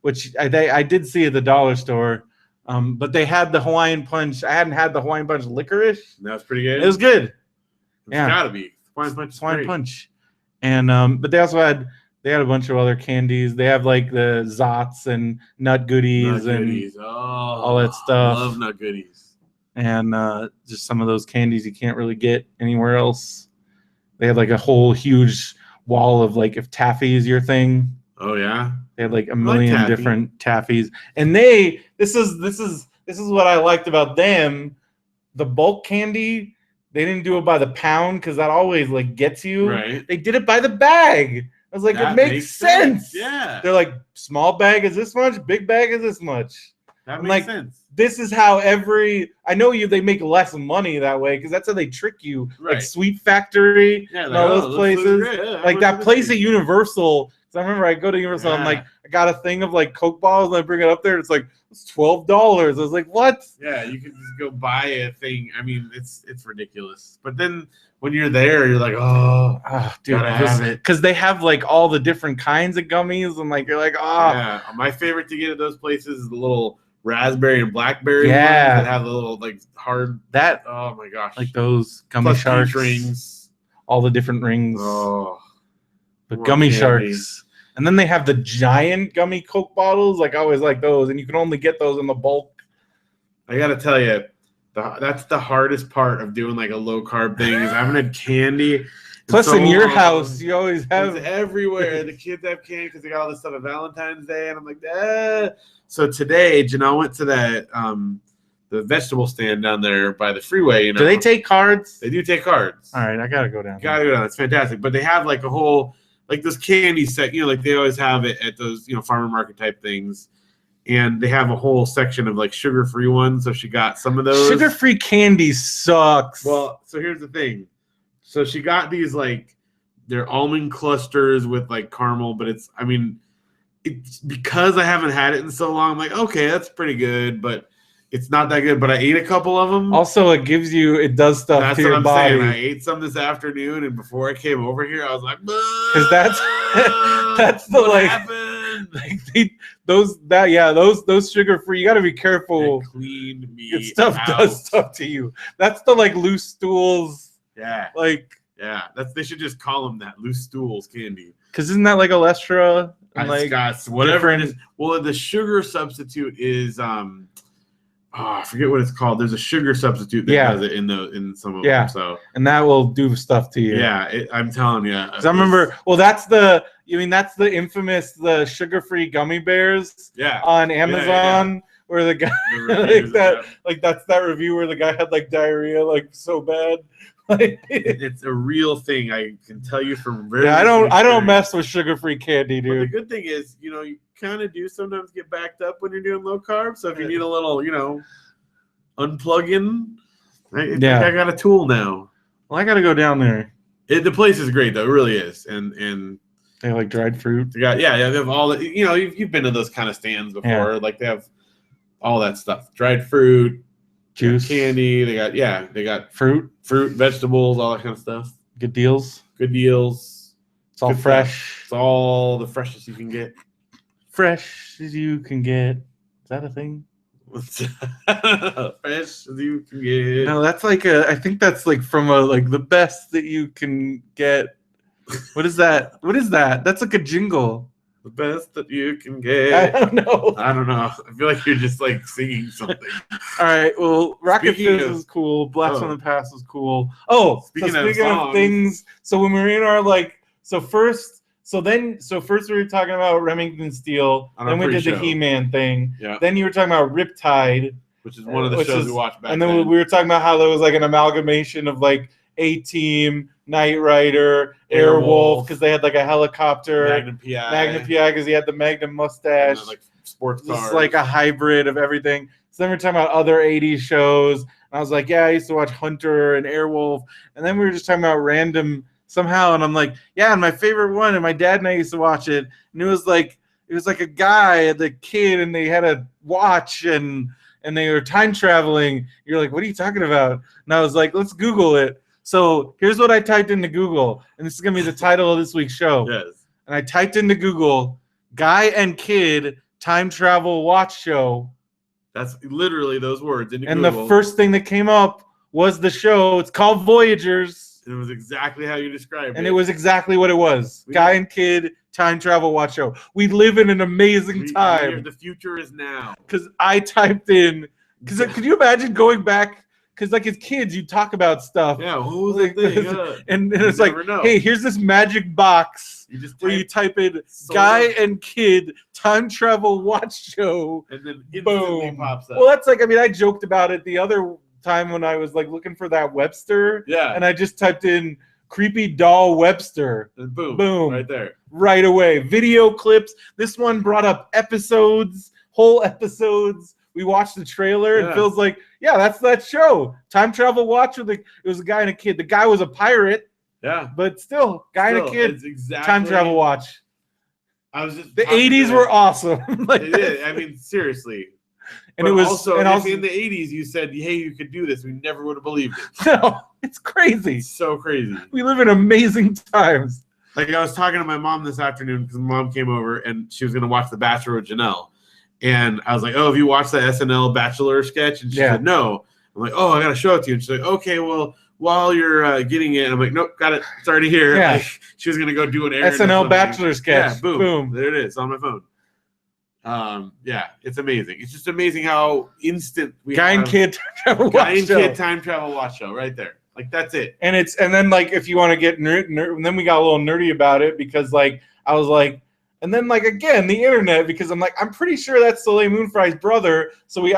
Which I did see at the dollar store. But they had the Hawaiian punch. I hadn't had the Hawaiian punch licorice. That was pretty good. It was good. It's gotta be. Hawaiian punch. And but they also had a bunch of other candies. They have the Zots and Nut Goodies and all that stuff. I love Nut Goodies. And just some of those candies you can't really get anywhere else. They had a whole huge wall of if taffy is your thing. Oh yeah. They had a million different taffies. And this is what I liked about them. The bulk candy, they didn't do it by the pound because that always gets you. Right. They did it by the bag. I was like, it makes sense. Yeah. They're small bag is this much, big bag is this much. That makes sense. This is how I know they make less money that way because that's how they trick you. Right. Sweet Factory and all those places. That place at Universal. So I remember I go to Universal, I'm I got a thing of Coke bottles and I bring it up there. And it's $12. I was like, what? Yeah, you can just go buy a thing. I mean, it's ridiculous. But then when you're there, you're like, oh dude, gotta have it. Because they have all the different kinds of gummies and you're like, oh. Yeah, my favorite to get at those places is the little raspberry and blackberry ones that have the little hard oh my gosh, those gummy plus sharks rings, all the different rings. The gummy sharks, and then they have the giant gummy Coke bottles. I always like those, and you can only get those in the bulk. I gotta tell you, that's the hardest part of doing a low carb thing is I haven't had candy. Plus, in your house, you always have everywhere. The kids have candy because they got all this stuff at Valentine's Day, and I'm like, ah. So today, Janelle went to the vegetable stand down there by the freeway. Do they take cards? They do take cards. All right, I gotta go down. Gotta go down. It's fantastic. But they have a whole those candy set. They always have it at those farmer market type things. and they have a whole section of like sugar-free ones. So she got some of those. Sugar-free candy sucks. Well, so here's the thing. So she got these like they're almond clusters with like caramel, but it's because I haven't had it in so long. I'm like, okay, that's pretty good, but it's not that good. But I ate a couple of them. Also, it does stuff That's to your what I'm body. saying. I ate some this afternoon, and before I came over here, I was like, because that's the what like. happened? Those sugar-free. You got to be careful. They cleaned me It stuff out. does stuff to you. That's the like loose stools. Yeah, Like they should just call them that, loose stools candy. because isn't that like Olestra? And It's like got whatever it different- is. Well, the sugar substitute is I forget what it's called. There's a sugar substitute that does it in some of them. So and that will do stuff to you. yeah, I'm telling you. Because I remember. Well, that's the infamous the sugar-free gummy bears. Yeah. On Amazon, where the guy The reviews, that's that review where the guy had like diarrhea like so bad. Like, it's a real thing. I can tell you from very. I don't experience. mess with sugar-free candy, But the dude. good thing is, you kind of do sometimes get backed up when you're doing low carb. So if you need a little, unplugging, I got a tool now. Well, I got to go down there. The place is great though, it really is, and They have like dried fruit. they got they have all the you've been to those kind of stands before. Yeah. Like they have all that stuff, dried fruit, Juice, candy. They got fruit, vegetables, all that kind of stuff. good deals. Good deals. It's all Good fresh. It's all the freshest you can get. Fresh as you can get. Is that a thing? Fresh as you can get. No, that's like I think that's like from the best that you can get. What is that? What is that? That's like a jingle. The best that you can I get. don't know. I don't know. I feel like you're just like singing something. All right. Well, Rocket Speaking Fizz of- is cool. Blast Oh. from the Past is cool. Oh, Speaking so of speaking of songs. things, so when we were in our first we were talking about Remington Steel, On then our we did the pre-show. He-Man thing. Yeah. Then you were talking about Riptide, Which is one of the Which shows is- we watched back and then then. we were talking about how there was like an amalgamation of like A-Team, Knight Rider, Airwolf, Airwolf. because they had like a helicopter. Magnum PI. Magnum PI because he had the Magnum and mustache. then, like sports This cars. is like a hybrid of everything. So then we're talking about other 80s shows. And I was like, yeah, I used to watch Hunter and Airwolf. And then we were just talking about random somehow. And I'm like, yeah, and my favorite one, and my dad and I used to watch it. And it was like a guy and a kid, and they had a watch and they were time traveling. You're like, what are you talking about? And I was like, let's Google it. So here's what I typed into Google. And this is going to be the title of this week's show. Yes. And I typed into Google, guy and kid time travel watch show. That's literally those words. In And Google. the first thing that came up was the show. It's called Voyagers. It was exactly how you described And it. it was exactly what it was. We- Guy and kid time travel watch show. We live in an amazing time. The future is now. Because I typed in, because could you imagine going back? Because like as kids, you talk about stuff. Yeah, what was the thing? And You it's like, never know. hey, here's this magic box You just where you type, type in sort guy of- and kid time travel watch show. and then instantly Boom. pops up. Well, that's like, I joked about it the other time when I was like looking for that Webster, yeah, and I just typed in creepy doll Webster and boom, boom. right there. right away. Video clips. This one brought up whole episodes. We watched the trailer and Yeah. feels like, yeah, that's that show. Time travel watch with it was a guy and a kid. The guy was a pirate, Yeah, but still, guy and a Still, kid. it's exactly Time travel watch. I was just The talking 80s to- were awesome. Like, It is. I mean, seriously. and But it was also, and if also in the 80s you said, "Hey, you could do this," we never would have believed it. no, it's crazy. It's so crazy. We live in amazing times. Like I was talking to my mom this afternoon because my mom came over and she was going to watch The Bachelor with Janelle, and I was like, "Oh, have you watched the SNL Bachelor sketch?" And she Yeah. said, "No." I'm like, "Oh, I got to show it to you." And she's like, "Okay, well, while you're getting it," I'm like, "Nope, got it. It's already here." Yeah. Like, she was going to go do an errand. or SNL something. Bachelor sketch. Yeah, boom, Boom. there it is on my phone. Yeah, it's amazing. It's just amazing how instant we Guy and have- kid time travel Guy watch and show. kid time travel watch show right there. Like that's it. And then like if you want to get nerd, then we got a little nerdy about it because like I was like, And then, like, again, the internet, because I'm like, I'm pretty sure that's Soleil Moon Frye's brother. So we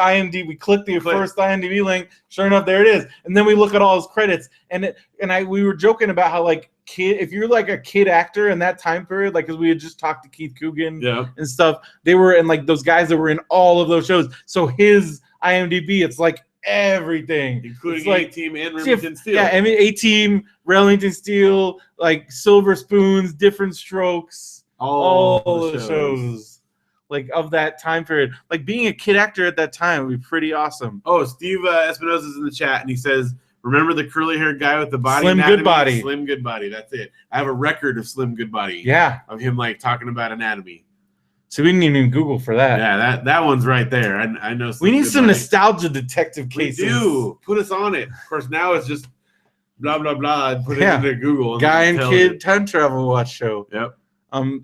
click the first IMDb link. Sure enough, there it is. And then we look at all his credits. We were joking about how, like, if you're like a kid actor in that time period, like, because we had just talked to Keith Coogan and stuff, they were in, like, those guys that were in all of those shows. So his IMDb, it's like everything, including A-Team and Remington Steel. Yeah, I mean, A-Team, Remington Steel, like Silver Spoons, Different Strokes. All the shows like of that time period, like being a kid actor at that time would be pretty awesome. Oh, Steve Espinosa's in the chat and he says, remember the curly haired guy with the body Slim anatomy? Goodbody. Slim Goodbody, that's it. I have a record of Slim Goodbody. Yeah, of him like talking about anatomy. So we didn't even Google for that. Yeah, that one's right there. I know. We need some nostalgia detective cases. We do. Put us on it. Of course, now it's just blah blah blah. And put it into Google. Guy and kid time travel watch show. Yep.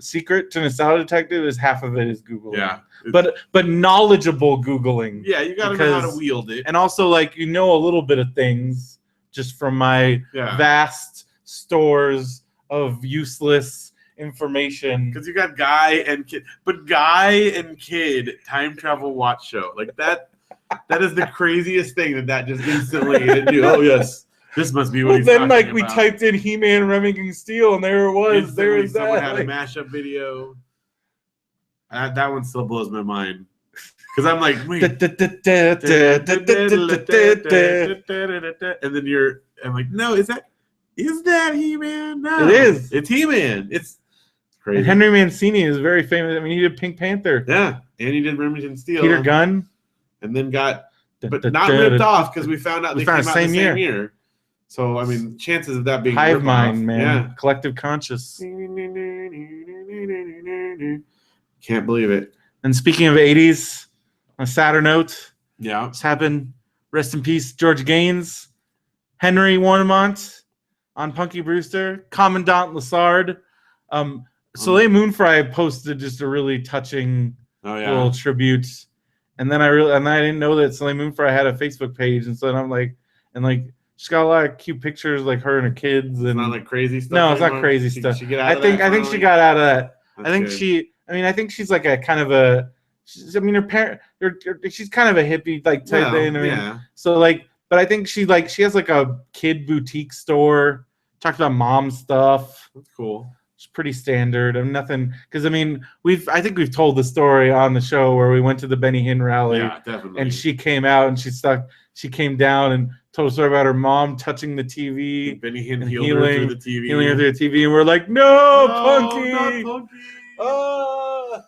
Secret to Nostalgia Detective is half of it is Googling. Yeah. But knowledgeable Googling. Yeah, you gotta know how to wield it. And also, like, you know a little bit of things just from my vast stores of useless information. Because you got Guy and Kid. But Guy and Kid time travel watch show. Like that is the craziest thing that just instantly knew. Oh yes. This must be what he's talking about. We typed in He-Man, Remington Steel, and there it was. There was that. Someone had a mashup video. That one still blows my mind. Because I'm like, wait. And then I'm like, no, is that He-Man? No. It is. It's He-Man. It's crazy. And Henry Mancini is very famous. I mean, he did Pink Panther. Yeah. And he did Remington Steel. Peter Gunn. And then got, but not ripped off because we found out they came out the same year. So, I mean, chances of that being hive mind, man. Yeah. Collective conscious. Can't believe it. And speaking of 80s, on a sadder note, it's happened. Rest in peace, George Gaines, Henry Warnemont on Punky Brewster, Commandant Lassard. Soleil Moon Frye posted just a really touching little tribute. And then I didn't know that Soleil Moon Frye had a Facebook page. And so then I'm like, she's got a lot of cute pictures, like her and her kids, and it's not like crazy stuff. No, it's not crazy stuff. I think she got out of that. I think she's like a kind of a. Her parent. She's kind of a hippie like type thing. So like, but I think she has like a kid boutique store. Talked about mom stuff. That's cool. It's pretty standard. Nothing because I think we've told the story on the show where we went to the Benny Hinn rally. Yeah, definitely. And she came out and she came down and told a story about her mom touching the TV. Benny Hinn healing her through the TV. Healing her through the TV, and we're like, no, Punky! Not Punky!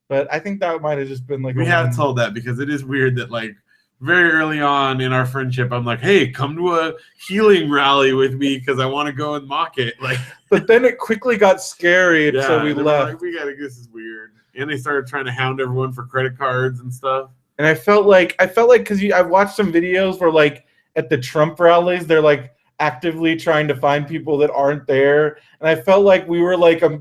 But I think that might have just been like... We have told that because it is weird that, like, very early on in our friendship, I'm like, hey, come to a healing rally with me because I want to go and mock it. Like, but then it quickly got scary, and so we left. Like, this is weird. And they started trying to hound everyone for credit cards and stuff. And I felt like because I've watched some videos where like at the Trump rallies they're like actively trying to find people that aren't there, and I felt like we were like a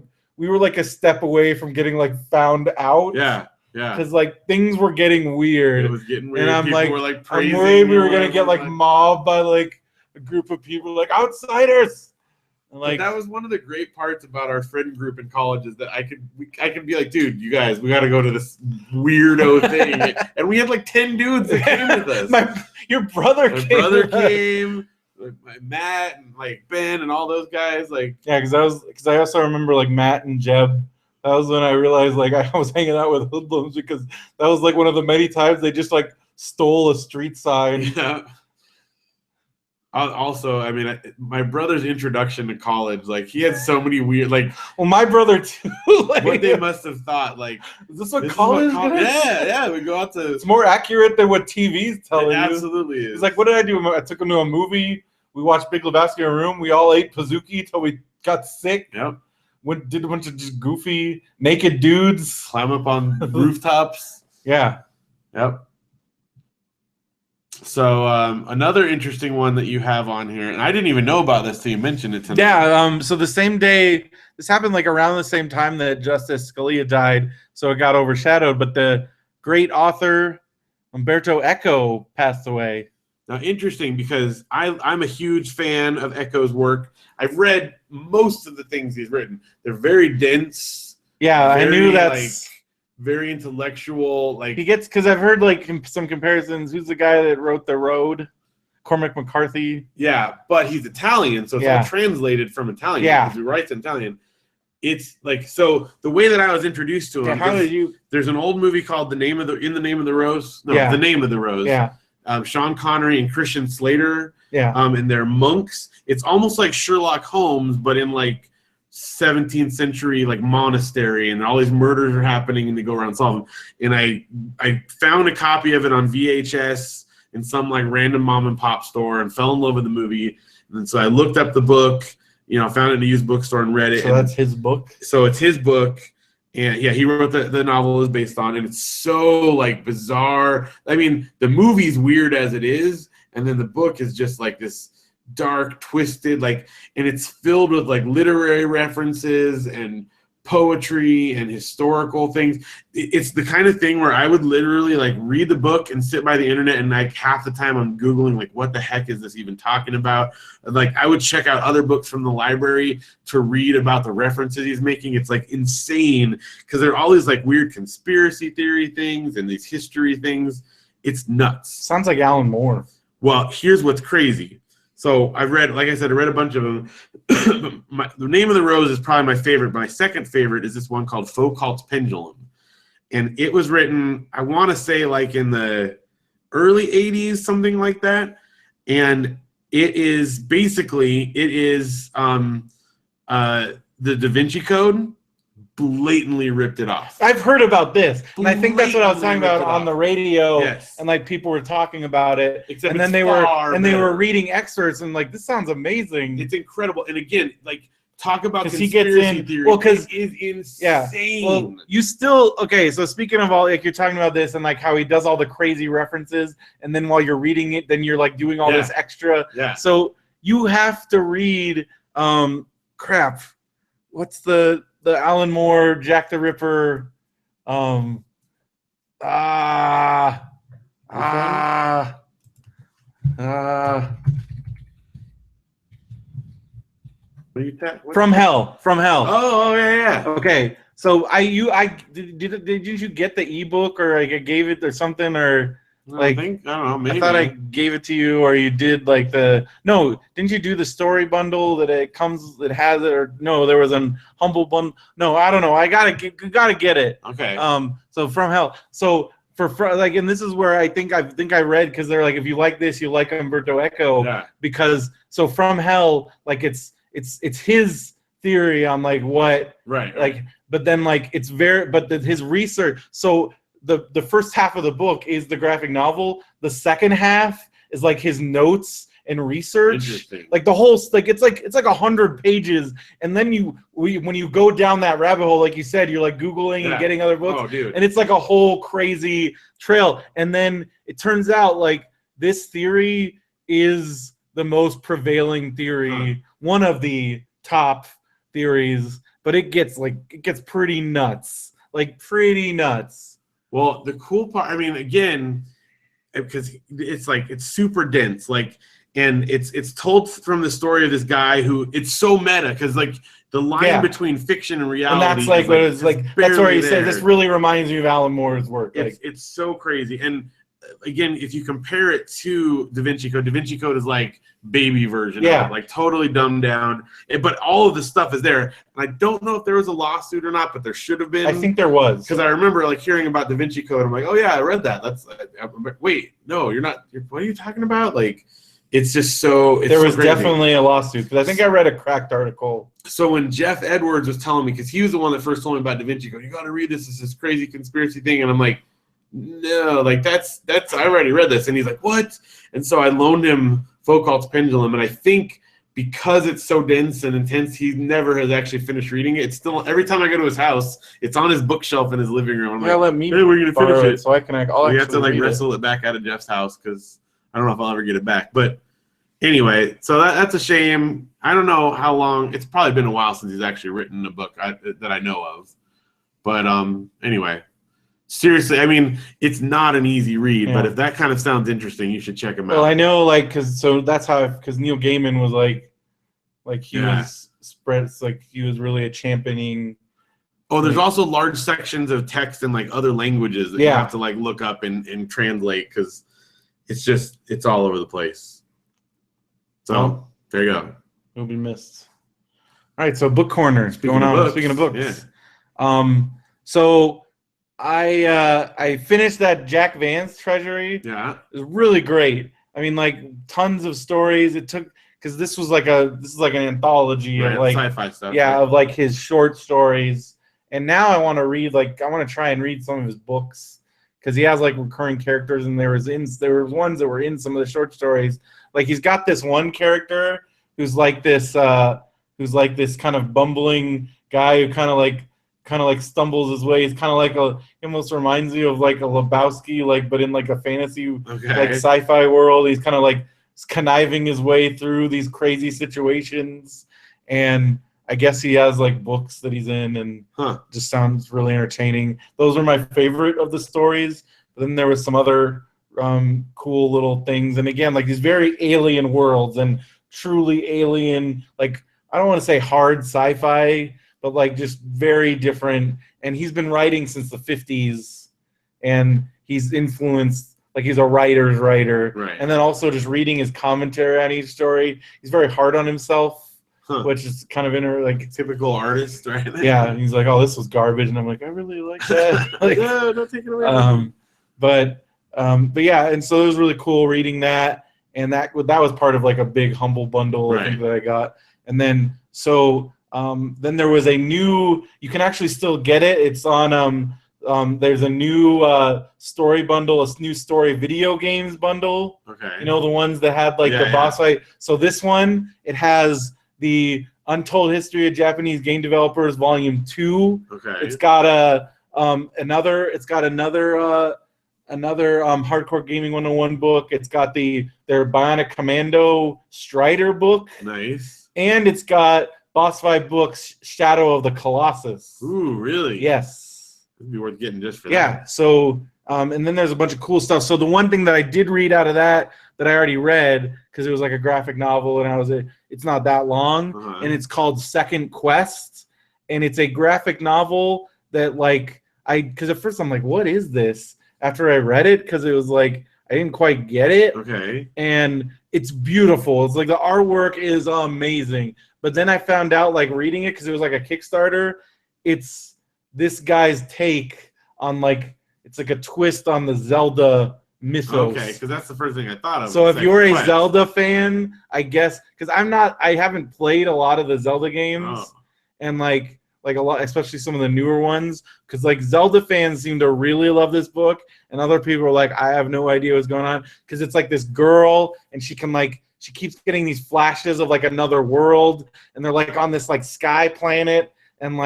step away from getting like found out. Yeah. Because like things were getting weird. It was getting weird. And I'm people like, were, like I'm worried we were gonna get like mobbed by like a group of people like outsiders. Like, that was one of the great parts about our friend group in college is that I could be like, dude, you guys, we got to go to this weirdo thing, and we had like 10 dudes that came with us. Your brother came, like, Matt and like Ben and all those guys. Like, yeah, because I also remember like Matt and Jeb. That was when I realized like I was hanging out with hoodlums because that was like one of the many times they just like stole a street sign. Yeah. Also, I mean, my brother's introduction to college, like he had so many weird, like. Well, my brother too. Like, what they must have thought, like, is this what college is? Yeah. We go out to. It's more accurate than what TV's telling you. Absolutely is. It's like, what did I do? I took him to a movie. We watched Big Lebowski in a room. We all ate Pizookie till we got sick. Yep. Did a bunch of just goofy naked dudes climb up on rooftops. Yeah. Yep. So another interesting one that you have on here, and I didn't even know about this till you mentioned it tonight. Yeah, so the same day, this happened like around the same time that Justice Scalia died, so it got overshadowed, but the great author Umberto Eco passed away. Now, interesting because I'm a huge fan of Eco's work. I've read most of the things he's written. They're very dense. Yeah, I knew that's like very intellectual. Like he gets because I've heard like some comparisons. Who's the guy that wrote The Road? Cormac McCarthy. Yeah, but he's Italian, so it's all translated from Italian because he writes in Italian. It's like so the way that I was introduced to him. How did you? There's an old movie called In the Name of the Rose. No, The Name of the Rose. Yeah. Sean Connery and Christian Slater. Yeah. And they're monks. It's almost like Sherlock Holmes, but in like 17th century like monastery, and all these murders are happening, and they go around solving. And I found a copy of it on VHS in some like random mom and pop store and fell in love with the movie. And so I looked up the book, found it in a used bookstore and read it. So that's his book? So it's his book. And yeah, he wrote the novel is based on, and it's so like bizarre. I mean, the movie's weird as it is, and then the book is just like this dark, twisted, like, and it's filled with like literary references and poetry and historical things. It's the kind of thing where I would literally like read the book and sit by the internet, and like half the time I'm Googling like what the heck is this even talking about. Like I would check out other books from the library to read about the references he's making. It's like insane because there are all these like weird conspiracy theory things and these history things. It's nuts. Sounds like Alan Moore. Well, here's what's crazy. So I read a bunch of them. The Name of the Rose is probably my favorite. My second favorite is this one called Foucault's Pendulum. And it was written, I want to say like in the early 80s, something like that. And it is basically, the Da Vinci Code blatantly ripped it off. I've heard about this, and I think that's what I was talking about on the radio. Yes. And like people were talking about it, except and then they were reading excerpts, and like this sounds amazing. It's incredible, and again, like talk about conspiracy theory. Well, because it is insane. Yeah. Well, you still okay? So speaking of all, like you're talking about this, and like how he does all the crazy references, and then while you're reading it, then you're like doing all this extra. Yeah. So you have to read. Crap. What's the Alan Moore, Jack the Ripper, What are you From Hell. Oh yeah. Okay, so didn't you get the ebook, or like I gave it or something, or like I don't know, maybe. I thought I gave it to you, or you did like didn't you do the story bundle that it has it, or no, there was an humble bundle. No, I don't know. You gotta get it. Okay. So From Hell. So for like, and this is where I think I read, because they're like, if you like this, you like Umberto Eco. Yeah. Because so From Hell, like it's his theory on like what like, but then like it's his research. So the first half of the book is the graphic novel. The second half is like his notes and research. Interesting. Like the whole it's like 100 pages, and then when you go down that rabbit hole, like you said, you're like Googling and getting other books. Oh, dude. And it's like a whole crazy trail. And then it turns out like this theory is the most prevailing theory, one of the top theories, but it gets pretty nuts. Like pretty nuts. Well, the cool part, I mean, again, because it's super dense, like, and it's told from the story of this guy who, it's so meta, because like the line between fiction and reality, and that's like what it's like. That's where he said this really reminds me of Alan Moore's work. It's so crazy, and again, if you compare it to Da Vinci Code is like baby version of it, like totally dumbed down. But all of the stuff is there. And I don't know if there was a lawsuit or not, but there should have been. I think there was. Because I remember like hearing about Da Vinci Code. I'm like, oh yeah, I read that. Wait, no, you're not. What are you talking about? Like, it's just so. There was definitely a lawsuit. Because I think I read a cracked article. So when Jeff Edwards was telling me, because he was the one that first told me about Da Vinci Code, you got to read this. It's this crazy conspiracy thing. And I'm like, no, like that's I already read this. And he's like, what? And so I loaned him Foucault's Pendulum, and I think because it's so dense and intense, he never has actually finished reading it. It's still, every time I go to his house, it's on his bookshelf in his living room. I'm like, let me. Hey, we're gonna finish it, so I can. We have to like wrestle it back out of Jeff's house because I don't know if I'll ever get it back. But anyway, so that's a shame. I don't know how long. It's probably been a while since he's actually written a book that I know of. But anyway. Seriously, I mean, it's not an easy read, but if that kind of sounds interesting, you should check him out. Well, I know, like, because Neil Gaiman was like he was spread. It's like he was really a championing Oh, there's also large sections of text in like other languages that you have to like look up and translate because it's all over the place. So there you go. It'll be missed. All right, so book corner Speaking of books. Yeah. So I finished that Jack Vance Treasury. Yeah. It was really great. I mean, like tons of stories. It took because this is like an anthology of like sci-fi stuff. Yeah, of like his short stories. And now I want to try and read some of his books because he has like recurring characters, and there was ones that were in some of the short stories. Like he's got this one character who's like this kind of bumbling guy who kind of like stumbles his way. He's kind of like he almost reminds you of like a Lebowski, like but in like a fantasy like sci-fi world. He's kind of like conniving his way through these crazy situations, and I guess he has like books that he's in, and just sounds really entertaining. Those are my favorite of the stories. But then there was some other cool little things, and again, like these very alien worlds and truly alien. Like I don't want to say hard sci-fi, but like just very different. And he's been writing since the 50s, and he's influenced. Like he's a writer's writer, right. And then also just reading his commentary on each story. He's very hard on himself. Which is kind of like typical artist, right? Yeah, and he's like, "Oh, this was garbage," and I'm like, "I really like that." Like, no, don't take it away. But yeah, and so it was really cool reading that, and that was part of like a big humble bundle I think that I got, and then then there was a new. You can actually still get it. It's on there's a new story bundle, a new story video games bundle. Okay. You know the ones that had like the boss fight. So this one it has the Untold History of Japanese Game Developers Volume 2. Okay. It's got another Hardcore Gaming 101 book. It's got their Bionic Commando Strider book. Nice. And it's got boss fight books Shadow of the Colossus. Ooh, really? Yes. It'd be worth getting just for that. Yeah. So and then there's a bunch of cool stuff. So the one thing that I did read out of that I already read because it was like a graphic novel and it's not that long, and it's called Second Quest, and it's a graphic novel that like because at first I'm like, what is this? After I read it, because it was like I didn't quite get it. Okay. And it's beautiful. It's like the artwork is amazing. But then I found out like reading it because it was like a Kickstarter. It's this guy's take on like it's like a twist on the Zelda mythos. Okay, because that's the first thing I thought of. So if you're a Zelda fan, I guess because I haven't played a lot of the Zelda games, and like a lot, especially some of the newer ones, because like Zelda fans seem to really love this book, and other people are like, I have no idea what's going on, because it's like this girl, and she keeps getting these flashes of like another world, and they're like on this like sky planet, and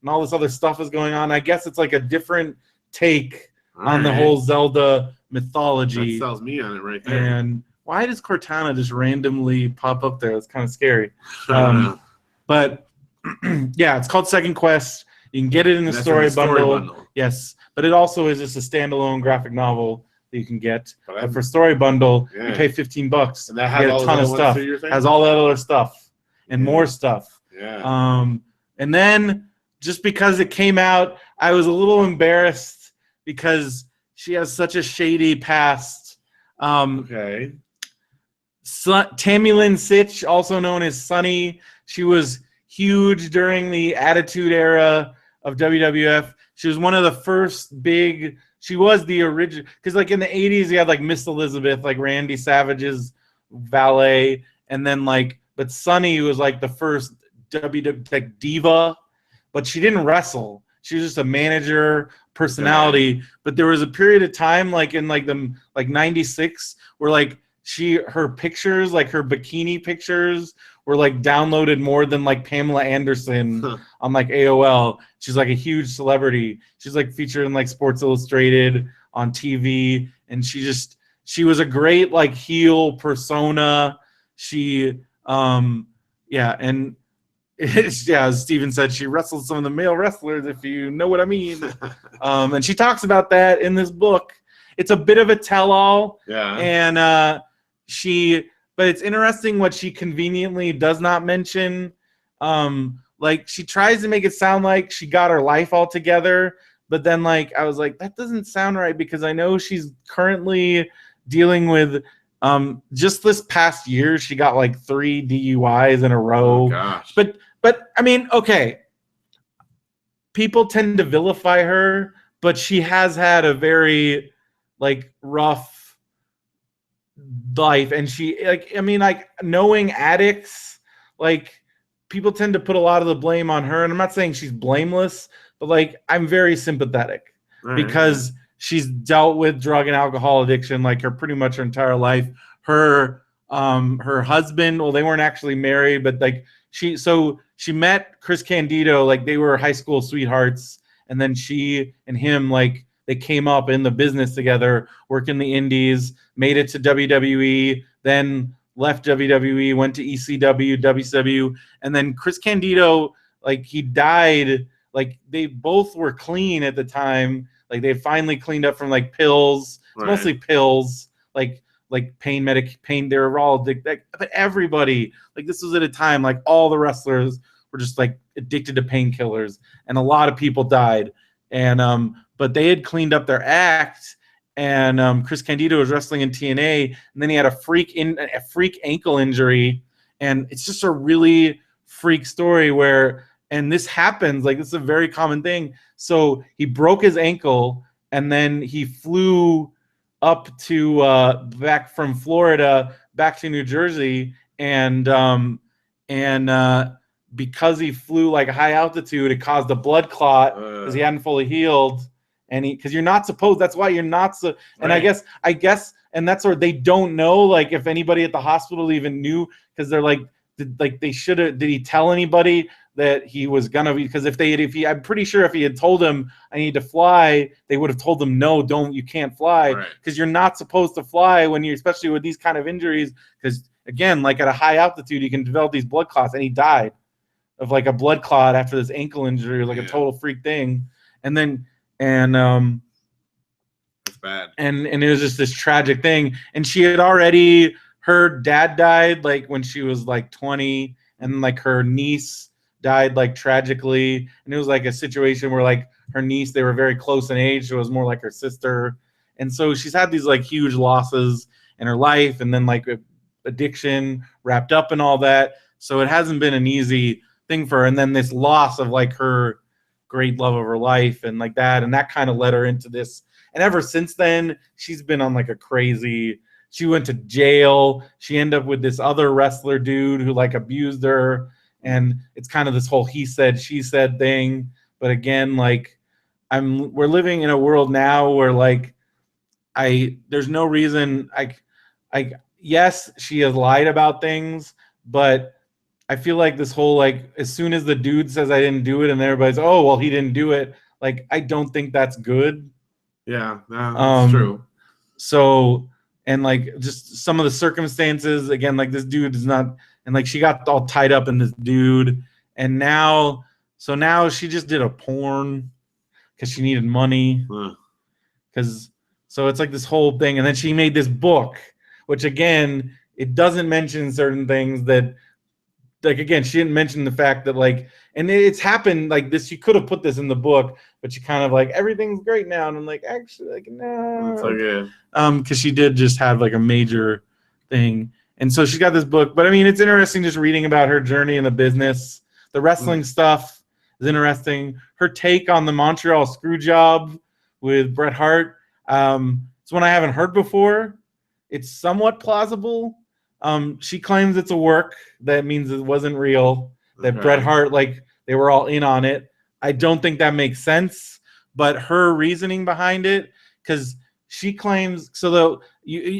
all this other stuff is going on. I guess it's like a different take on the whole Zelda mythology. That sells me on it right there. And why does Cortana just randomly pop up there? It's kind of scary. But yeah, it's called Second Quest. You can get it in the story bundle. Yes, but it also is just a standalone graphic novel that you can get. But for story bundle, you pay $15. And that has a ton of stuff. Has all that other stuff and more stuff. Yeah. And then just because it came out, I was a little embarrassed because she has such a shady past. Okay. Tammy Lynn Sitch, also known as Sunny, she was huge during the Attitude Era of WWF. She was one of the first big. She was the original, because like in the 80s, you had like Miss Elizabeth, like Randy Savage's valet, and then but Sunny was like the first WWF diva, but she didn't wrestle. She was just a manager personality. But there was a period of time, like in the 96, where her pictures, like her bikini pictures, were like downloaded more than like Pamela Anderson on like AOL. She's like a huge celebrity. She's like featured in like Sports Illustrated on TV, and she was a great like heel persona. She and as Steven said, she wrestled some of the male wrestlers, if you know what I mean. And she talks about that in this book. It's a bit of a tell-all. Yeah. And but it's interesting what she conveniently does not mention. like she tries to make it sound like she got her life all together, but then like I was like, that doesn't sound right, because I know she's currently dealing with just this past year she got like 3 DUIs in a row. Oh gosh. But I mean, okay, people tend to vilify her, but she has had a very like rough life, and she like, I mean, like knowing addicts, like people tend to put a lot of the blame on her, and I'm not saying she's blameless, but like I'm very sympathetic because she's dealt with drug and alcohol addiction like her pretty much her entire life. Her husband, well, they weren't actually married, but like she met Chris Candido, like they were high school sweethearts, and then she and him, like they came up in the business together, worked in the indies, made it to WWE, then left WWE, went to ECW, WCW, and then Chris Candido, like he died, like they both were clean at the time, like they had finally cleaned up from like pills, mostly pills, like pain, they were all addicted, but everybody, like this was at a time like all the wrestlers were just like addicted to painkillers, and a lot of people died, and but they had cleaned up their act, and Chris Candido was wrestling in TNA, and then he had a freak ankle injury, and it's just a really freak story where, and this happens, like this is a very common thing. So he broke his ankle, and then he flew up to back from Florida back to New Jersey, and because he flew like high altitude, it caused a blood clot because he hadn't fully healed, and because you're not supposed, that's why you're not so. And I guess, and that's where they don't know, like if anybody at the hospital even knew, because they're like they should have. Did he tell anybody that he was gonna be? Because I'm pretty sure if he had told him I need to fly, they would have told him no, you can't fly, because you're not supposed to fly when you're, especially with these kind of injuries, because again, like at a high altitude, you can develop these blood clots, and he died of like a blood clot after this ankle injury, like a total freak thing, and then that's bad, and it was just this tragic thing, and she had already. Her dad died like when she was like 20, and like her niece died like tragically, and it was like a situation where like her niece, they were very close in age, so it was more like her sister, and so she's had these like huge losses in her life, and then like addiction wrapped up in all that, so it hasn't been an easy thing for her, and then this loss of like her great love of her life and like that, and that kind of led her into this, and ever since then she's been on like a crazy. She went to jail. She ended up with this other wrestler dude who like abused her. And it's kind of this whole he said, she said thing. But again, like we're living in a world now where like there's no reason yes, she has lied about things, but I feel like this whole like as soon as the dude says I didn't do it and everybody's, oh well, he didn't do it, like I don't think that's good. Yeah, that's true. So and like just some of the circumstances, again, like this dude is not, and like she got all tied up in this dude, and now she just did a porn because she needed money, because so it's like this whole thing, and then she made this book, which again it doesn't mention certain things that, like again, she didn't mention the fact that like, and it's happened like this. She could have put this in the book, but she kind of like everything's great now, and I'm like actually like no, that's okay. Because she did just have like a major thing, and so she's got this book. But I mean, it's interesting just reading about her journey in the business. The wrestling stuff is interesting. Her take on the Montreal Screwjob with Bret Hart. It's one I haven't heard before. It's somewhat plausible. She claims it's a work. That means it wasn't real. That Bret Hart, like they were all in on it. I don't think that makes sense, but her reasoning behind it, because she claims so.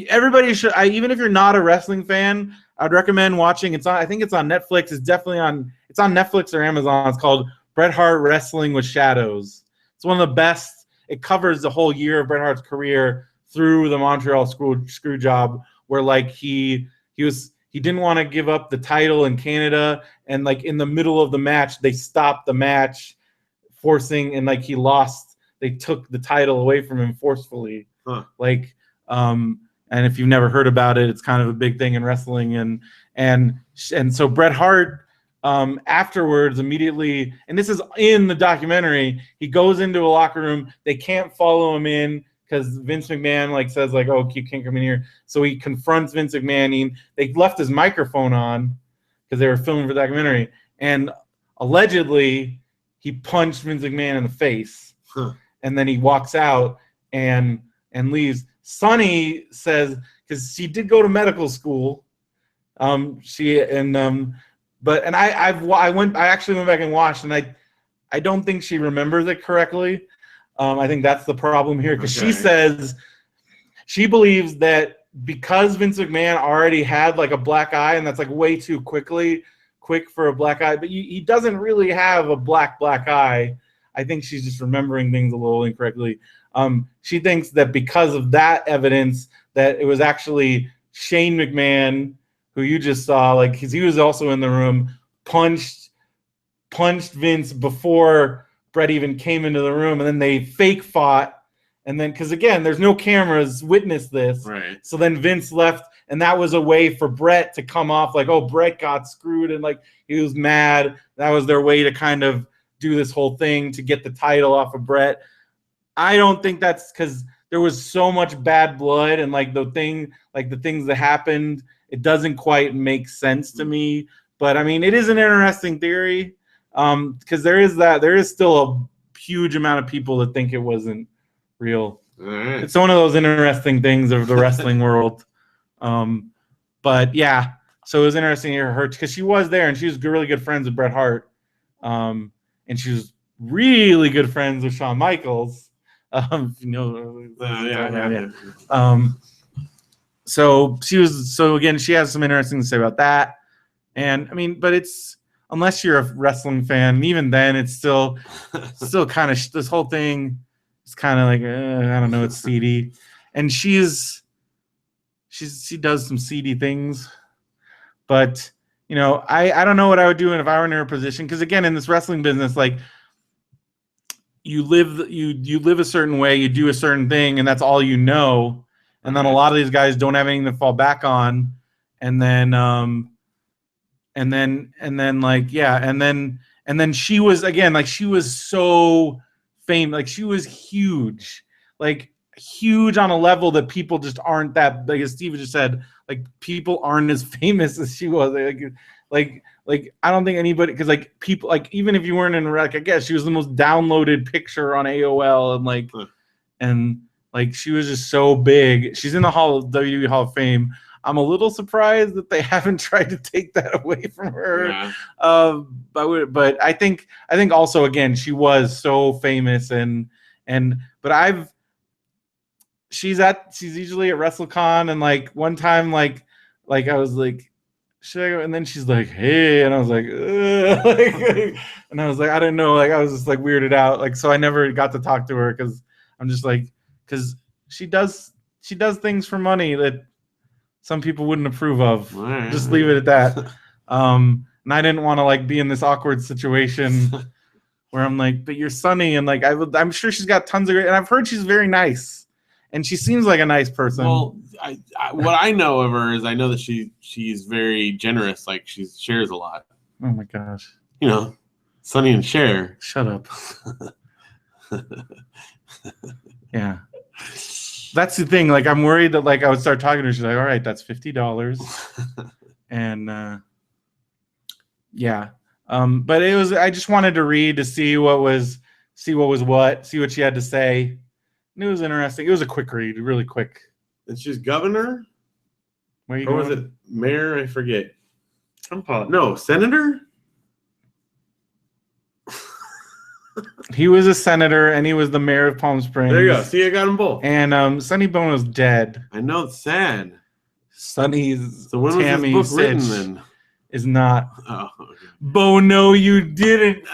Everybody should. Even if you're not a wrestling fan, I'd recommend watching. It's on. I think it's on Netflix. It's definitely on. It's on Netflix or Amazon. It's called Bret Hart Wrestling with Shadows. It's one of the best. It covers the whole year of Bret Hart's career through the Montreal Screwjob, where like he didn't want to give up the title in Canada, and like in the middle of the match, they stopped the match, forcing, and like he lost. They took the title away from him forcefully. Like, and if you've never heard about it, it's kind of a big thing in wrestling, and so Bret Hart afterwards, immediately, and this is in the documentary, he goes into a locker room. They can't follow him in because Vince McMahon like says like, "Oh, you can't come in here." So he confronts Vince McMahon. They left his microphone on because they were filming for the documentary, and allegedly he punched Vince McMahon in the face, and then he walks out and leaves. Sunny says, because she did go to medical school, I actually went back and watched, and I don't think she remembers it correctly. I think that's the problem here, because she says she believes that because Vince McMahon already had like a black eye, and that's like way too quick for a black eye, but he doesn't really have a black eye. I think she's just remembering things a little incorrectly. She thinks that because of that evidence, that it was actually Shane McMahon, who you just saw, like, because he was also in the room, punched Vince before Brett even came into the room, and then they fake fought. And then, because again, there's no cameras witness this. Right. So then Vince left, and that was a way for Brett to come off like, oh, Brett got screwed, and like he was mad. That was their way to kind of do this whole thing to get the title off of Brett. I don't think that's because there was so much bad blood, and like the things that happened, it doesn't quite make sense to me. But I mean, it is an interesting theory, because there is still a huge amount of people that think it wasn't real. Right. It's one of those interesting things of the wrestling world. But yeah, so it was interesting to hear her, because she was there and she was really good friends with Bret Hart, and she was really good friends with Shawn Michaels. So again, she has some interesting to say about that. And I mean, but it's, unless you're a wrestling fan, and even then, it's still kind of, this whole thing is kind of like, I don't know, it's seedy. And she does some seedy things, but you know, I don't know what I would do if I were in her position, because again, in this wrestling business, like, you live a certain way, you do a certain thing, and that's all you know. And then a lot of these guys don't have anything to fall back on, and then she was, again, like, she was so famous, like she was huge, like huge on a level that people just aren't that, like as Steve just said, like people aren't as famous as she was. Like I don't think anybody, because like people, like even if you weren't in, like, I guess she was the most downloaded picture on AOL, and like she was just so big. She's in the WWE Hall of Fame. I'm a little surprised that they haven't tried to take that away from her. Yeah. But I think also, again, she was so famous, but she's usually at WrestleCon, and like one time, like I was like, should I go? And then she's like, hey, and I was like, and I was like, I didn't know, like I was just like weirded out, like, so I never got to talk to her, because I'm just like, because she does things for money that some people wouldn't approve of. Right. Just leave it at that. And I didn't want to like be in this awkward situation where I'm like, but you're Sunny, and like I'm sure she's got tons of great, and I've heard she's very nice, and she seems like a nice person. Well, what I know of her is I know that she's very generous. Like, she shares a lot. Oh my gosh. You know, Sunny and Cher. Shut up. Yeah. That's the thing. Like, I'm worried that like I would start talking to her. She's like, all right, that's $50. And yeah. But it was, I just wanted to read to see what she had to say. And it was interesting. It was a quick read, really quick. And she's governor? Where you or going? was it mayor? I forget. No, senator? He was a senator, and he was the mayor of Palm Springs. There you go. See, I got them both. And Sonny Bono's dead. I know, it's sad. Sonny's So when Tammy was this book written Sitch then? is not. Oh, okay. Bono, you didn't.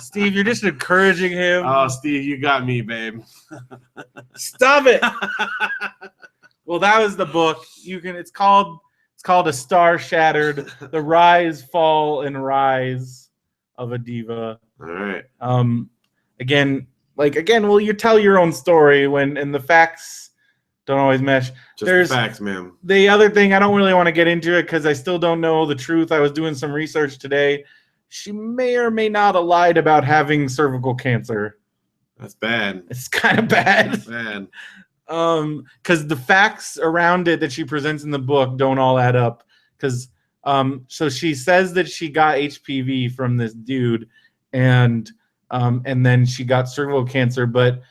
Steve, you're just encouraging him. Oh, Steve, you got me, babe. Stop it. Well, that was the book. It's called A Star Shattered: The Rise, Fall, and Rise of a Diva. All right. Again, well, you tell your own story and the facts don't always mesh. Just There's the facts, man. the other thing, I don't really want to get into it because I still don't know the truth. I was doing some research today. She may or may not have lied about having cervical cancer. That's bad. It's kind of bad. That's bad. Because the facts around it that she presents in the book don't all add up. Because so she says that she got HPV from this dude, and then she got cervical cancer, but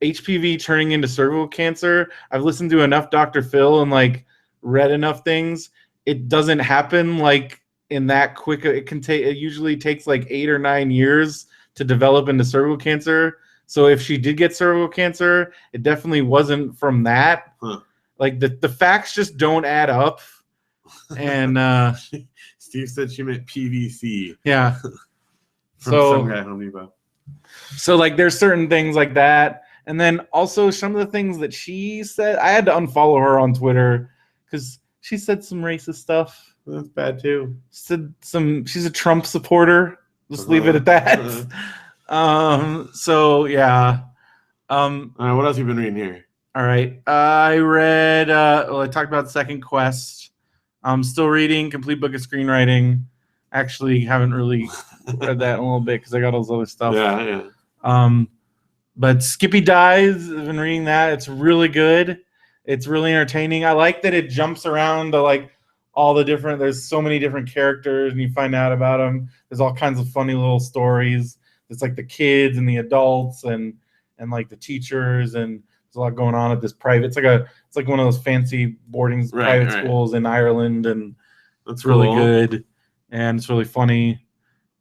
HPV turning into cervical cancer, I've listened to enough Dr. Phil and like read enough things. It doesn't happen like in that quick. It usually takes like 8 or 9 years to develop into cervical cancer. So if she did get cervical cancer, it definitely wasn't from that. Huh. Like the facts just don't add up. And Steve said she meant PVC. Yeah. From some guy at Home Depot. So like there's certain things like that. And then also some of the things that she said, I had to unfollow her on Twitter because she said some racist stuff. That's bad too. She's a Trump supporter. Just leave it at that. So yeah. All right, what else have you been reading here? All right. I read I talked about Second Quest. I'm still reading Complete Book of Screenwriting. Actually haven't really read that in a little bit because I got all this other stuff. Yeah. But Skippy Dies, I've been reading that. It's really good. It's really entertaining. I like that it jumps around to like all the different, there's so many different characters and you find out about them. There's all kinds of funny little stories. It's like the kids and the adults and like the teachers, and there's a lot going on at this private. It's like one of those fancy private schools in Ireland, and that's really good and it's really funny.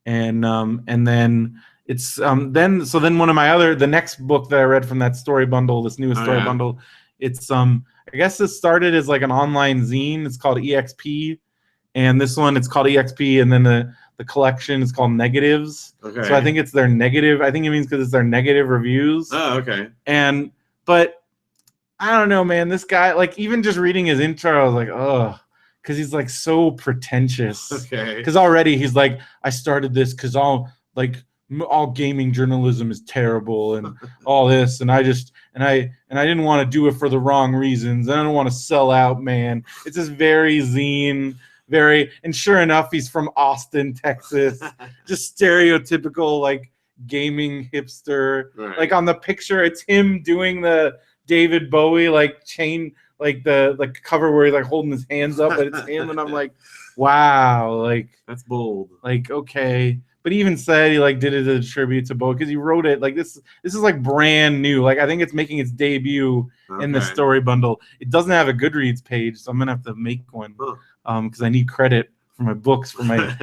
And then it's then one of my the next book that I read from that story bundle, this newest story bundle, it's I guess this started as like an online zine. It's called EXP, and this one it's called EXP, and then the collection is called Negatives. Okay. So I think it's their negative. I think it means because it's their negative reviews. Oh, okay. But I don't know, man. This guy, like, even just reading his intro, I was like, oh, because he's like so pretentious. Okay. Because already he's like, I started this because all gaming journalism is terrible and all this, and I didn't want to do it for the wrong reasons. I don't want to sell out, man. It's just very zine. And sure enough, he's from Austin, Texas. Just stereotypical like gaming hipster. Right. Like on the picture, it's him doing the David Bowie like chain, like the cover where he's like holding his hands up, but it's him, and I'm like, wow, like that's bold. Like, okay. But he even said he like did it as a tribute to Bowie because he wrote it like this is like brand new. Like I think it's making its debut in the story bundle. It doesn't have a Goodreads page, so I'm gonna have to make one. Because I need credit for my books for my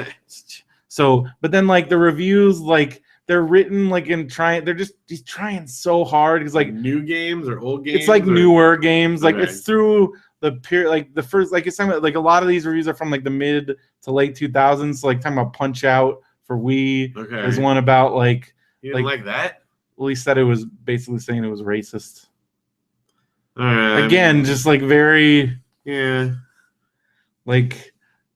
but then like the reviews, like they're written like he's trying so hard. It's like new games or old games. It's like newer games. Like it's through the period, like the first, like it's like a lot of these reviews are from like the mid to late 2000s. So like talking about Punch Out for Wii. Okay. There's one about like you didn't like that. Well, he said it was basically saying it was racist. Again, just like very like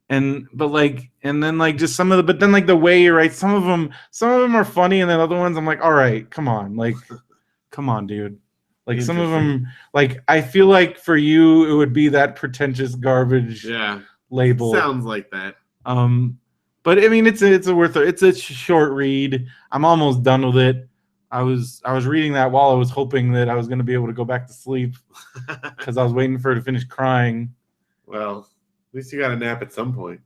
and then like just some of the, but then like the way you write, some of them are funny, and then other ones I'm like, all right, come on, dude. Like some of them, like I feel like for you it would be that pretentious garbage label. Sounds like that. But I mean it's a short read. I'm almost done with it. I was reading that while I was hoping that I was going to be able to go back to sleep because I was waiting for her to finish crying. Well, at least you got a nap at some point.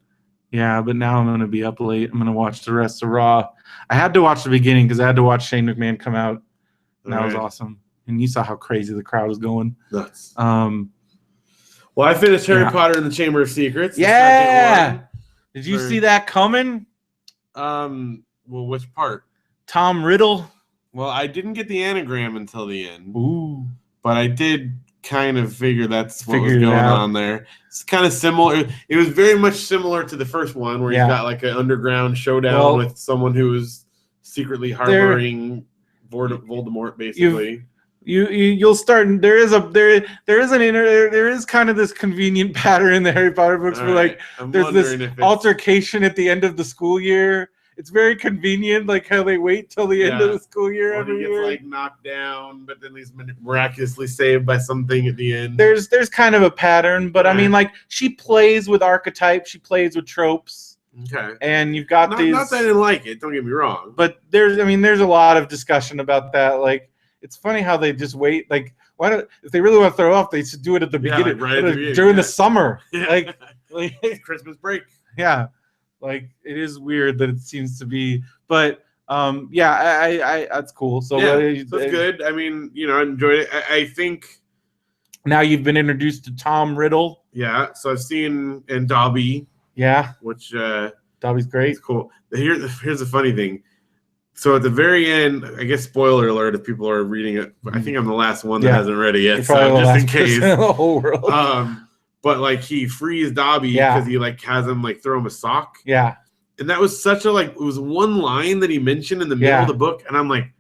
Yeah, but now I'm going to be up late. I'm going to watch the rest of Raw. I had to watch the beginning because I had to watch Shane McMahon come out. And that was awesome. And you saw how crazy the crowd was going. Nuts. Well, I finished Harry Potter and the Chamber of Secrets. Yeah. Did you see that coming? Well, which part? Tom Riddle. Well, I didn't get the anagram until the end. Ooh. But I did kind of figure that's what was going on there. It's kind of similar. It was very much similar to the first one where he's got like an underground showdown with someone who is secretly harboring Voldemort, basically. You'll start. There is kind of this convenient pattern in the Harry Potter books where like there's this altercation at the end of the school year. it's very convenient, like how they wait till the end of the school year Or every he gets year. like knocked down, but then he's miraculously saved by something at the end. There's kind of a pattern, but I mean, like she plays with archetypes, she plays with tropes. Okay. And you've got these. Not that I didn't like it. Don't get me wrong. But there's a lot of discussion about that. Like, it's funny how they just wait. Like, why don't if they really want to throw off, they should do it at the beginning, like right at the beginning, during the summer, like Christmas break. Yeah, like it is weird that it seems to be, but yeah, I that's cool. So yeah, that's good. I mean, you know, I enjoyed it. I think now you've been introduced to Tom Riddle. Yeah, so I've seen and Dobby. Yeah, which Dobby's great. It's cool. Here's the funny thing. So at the very end, I guess spoiler alert if people are reading it. I think I'm the last one that hasn't read it yet, so just in case. In the whole world. But like he frees Dobby because he like has him like throw him a sock. Yeah. And that was such a it was one line that he mentioned in the middle of the book, and I'm like,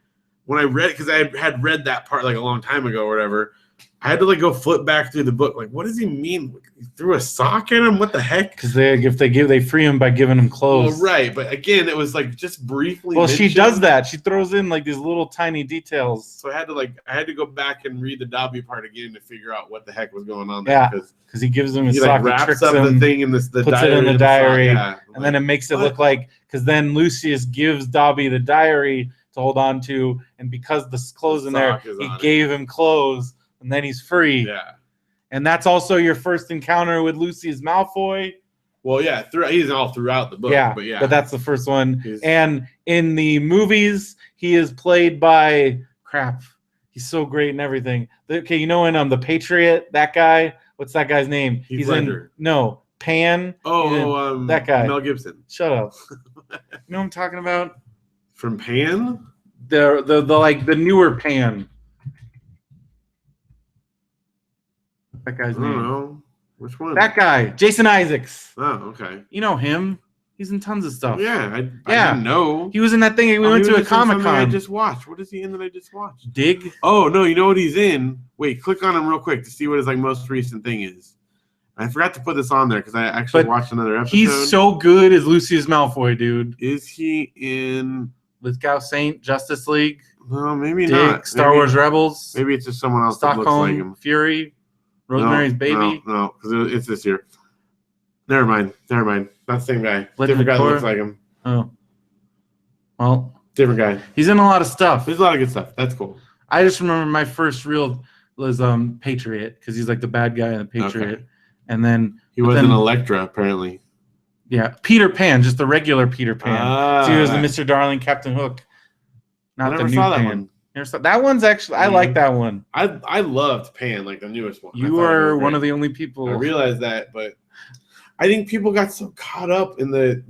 when I read it, because I had read that part like a long time ago or whatever, I had to like go flip back through the book. Like, what does he mean? He threw a sock at him? What the heck? Because they free him by giving him clothes. Well, right, but again, it was like just briefly. Well, she does that. She throws in like these little tiny details. So I had to go back and read the Dobby part again to figure out what the heck was going on there. Yeah, because he gives him his sock, like wraps up the thing in the puts diary it in the diary, and like, then it makes it look like because then Lucius gives Dobby the diary to hold on to, and because the clothes in there, he gave him clothes. And then he's free. Yeah. And that's also your first encounter with Lucius Malfoy. Well, yeah, he's all throughout the book. Yeah, but that's the first one. And in the movies, he is played by he's so great and everything. Okay, you know in The Patriot, that guy. What's that guy's name? He's in Pan. That guy. Mel Gibson. Shut up. You know what I'm talking about? From Pan? The newer Pan. That guy's name. I don't know. Which one? That guy, Jason Isaacs. Oh, okay. You know him. He's in tons of stuff. Yeah, I didn't know. He was in that thing. We went to a Comic-Con. I just watched. What is he in that I just watched? Dig? Oh, no, you know what he's in? Wait, click on him real quick to see what his most recent thing is. I forgot to put this on there because I actually watched another episode. He's so good as Lucius Malfoy, dude. Is he in Lithgow Saint, Justice League? No, maybe Dig, not. Star Wars Rebels. Maybe it's just someone else Stockholm, that looks like him. Fury. Rosemary's Baby. No, because it's this year. Never mind. Not the same guy. Different guy that looks like him. Oh. Well. Different guy. He's in a lot of stuff. There's a lot of good stuff. That's cool. I just remember my first real was Patriot because he's like the bad guy in The Patriot. Okay. And then he was an Electra apparently. Yeah, Peter Pan, just the regular Peter Pan. So he was the Mr. Darling Captain Hook. Not the new Pan. That one's actually I like that one. I loved Pan, like the newest one. You are one of the only people. I realized that, but I think people got so caught up in the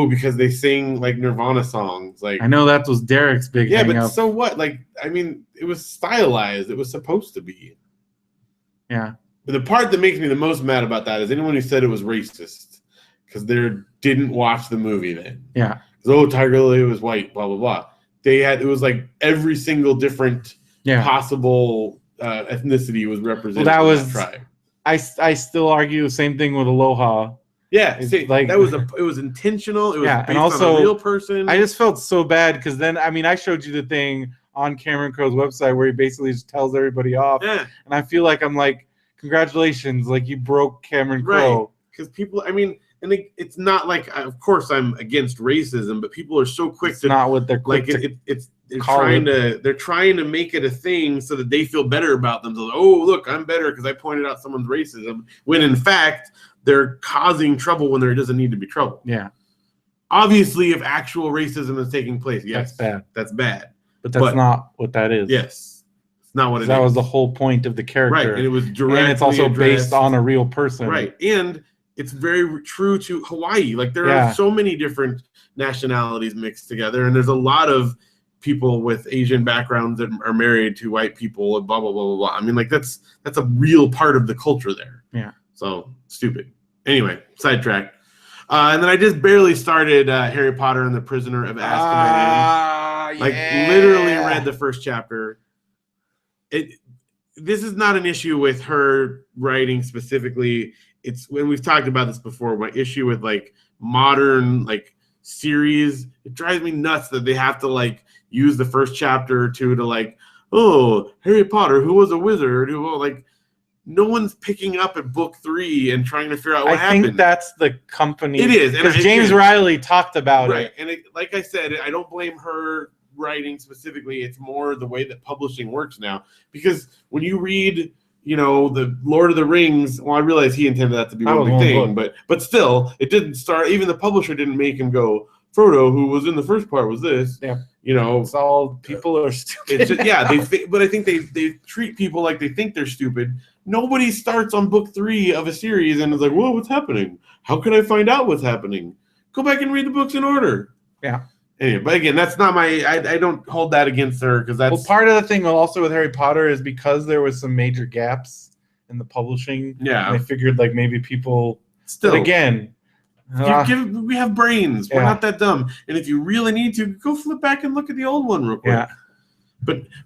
because they sing like Nirvana songs. Like I know that was Derek's big. Yeah, but so what? Like I mean, it was stylized. It was supposed to be. Yeah. But the part that makes me the most mad about that is anyone who said it was racist because they didn't watch the movie then. Yeah. Tiger Lily was white. Blah blah blah. It was like every single different possible ethnicity was represented. Well, that was tribe. I still argue the same thing with Aloha. Yeah, it was intentional. It was based on a real person. I just felt so bad because then I showed you the thing on Cameron Crowe's website where he basically just tells everybody off. Yeah. And I feel like I'm like, congratulations, like you broke Cameron Crowe. Right. Because people, and it's not like, of course, I'm against racism, but people are so quick it's not what they're quick they're trying to make it a thing so that they feel better about themselves. Oh, look, I'm better because I pointed out someone's racism. When in fact, they're causing trouble when there doesn't need to be trouble. Yeah. Obviously, if actual racism is taking place, yes, that's bad. That's bad. But that's not what that is. Yes. It's not what it is. That was the whole point of the character. Right. And it was directly and it's also based on a real person. Right. And it's very true to Hawaii. Like there are so many different nationalities mixed together, and there's a lot of people with Asian backgrounds that are married to white people and blah blah blah blah blah. That's a real part of the culture there. Yeah. So stupid. Anyway, sidetrack. And then I just barely started Harry Potter and the Prisoner of Azkaban. Literally read the first chapter. This is not an issue with her writing specifically. It's when we've talked about this before. My issue with modern series. It drives me nuts that they have to like use the first chapter or two to like, oh, Harry Potter, who was a wizard, who like. No one's picking up at book 3 and trying to figure out what happened. I think that's the company. It is. Because James Riley talked about it. And like I said, I don't blame her writing specifically. It's more the way that publishing works now. Because when you read, the Lord of the Rings, well, I realize he intended that to be one big thing. But still, it didn't start. Even the publisher didn't make him go, Frodo, who was in the first part, was this. Yeah. It's all people are stupid. It's just, but I think they treat people like they think they're stupid. Nobody starts on book 3 of a series and is like, whoa, what's happening? How can I find out what's happening? Go back and read the books in order. Yeah. Anyway, but again, that's not I don't hold that against her because that's... Well, part of the thing also with Harry Potter is because there was some major gaps in the publishing. Yeah. I figured like maybe people... Still. But again... we have brains. We're not that dumb. And if you really need to, go flip back and look at the old one real quick. Yeah.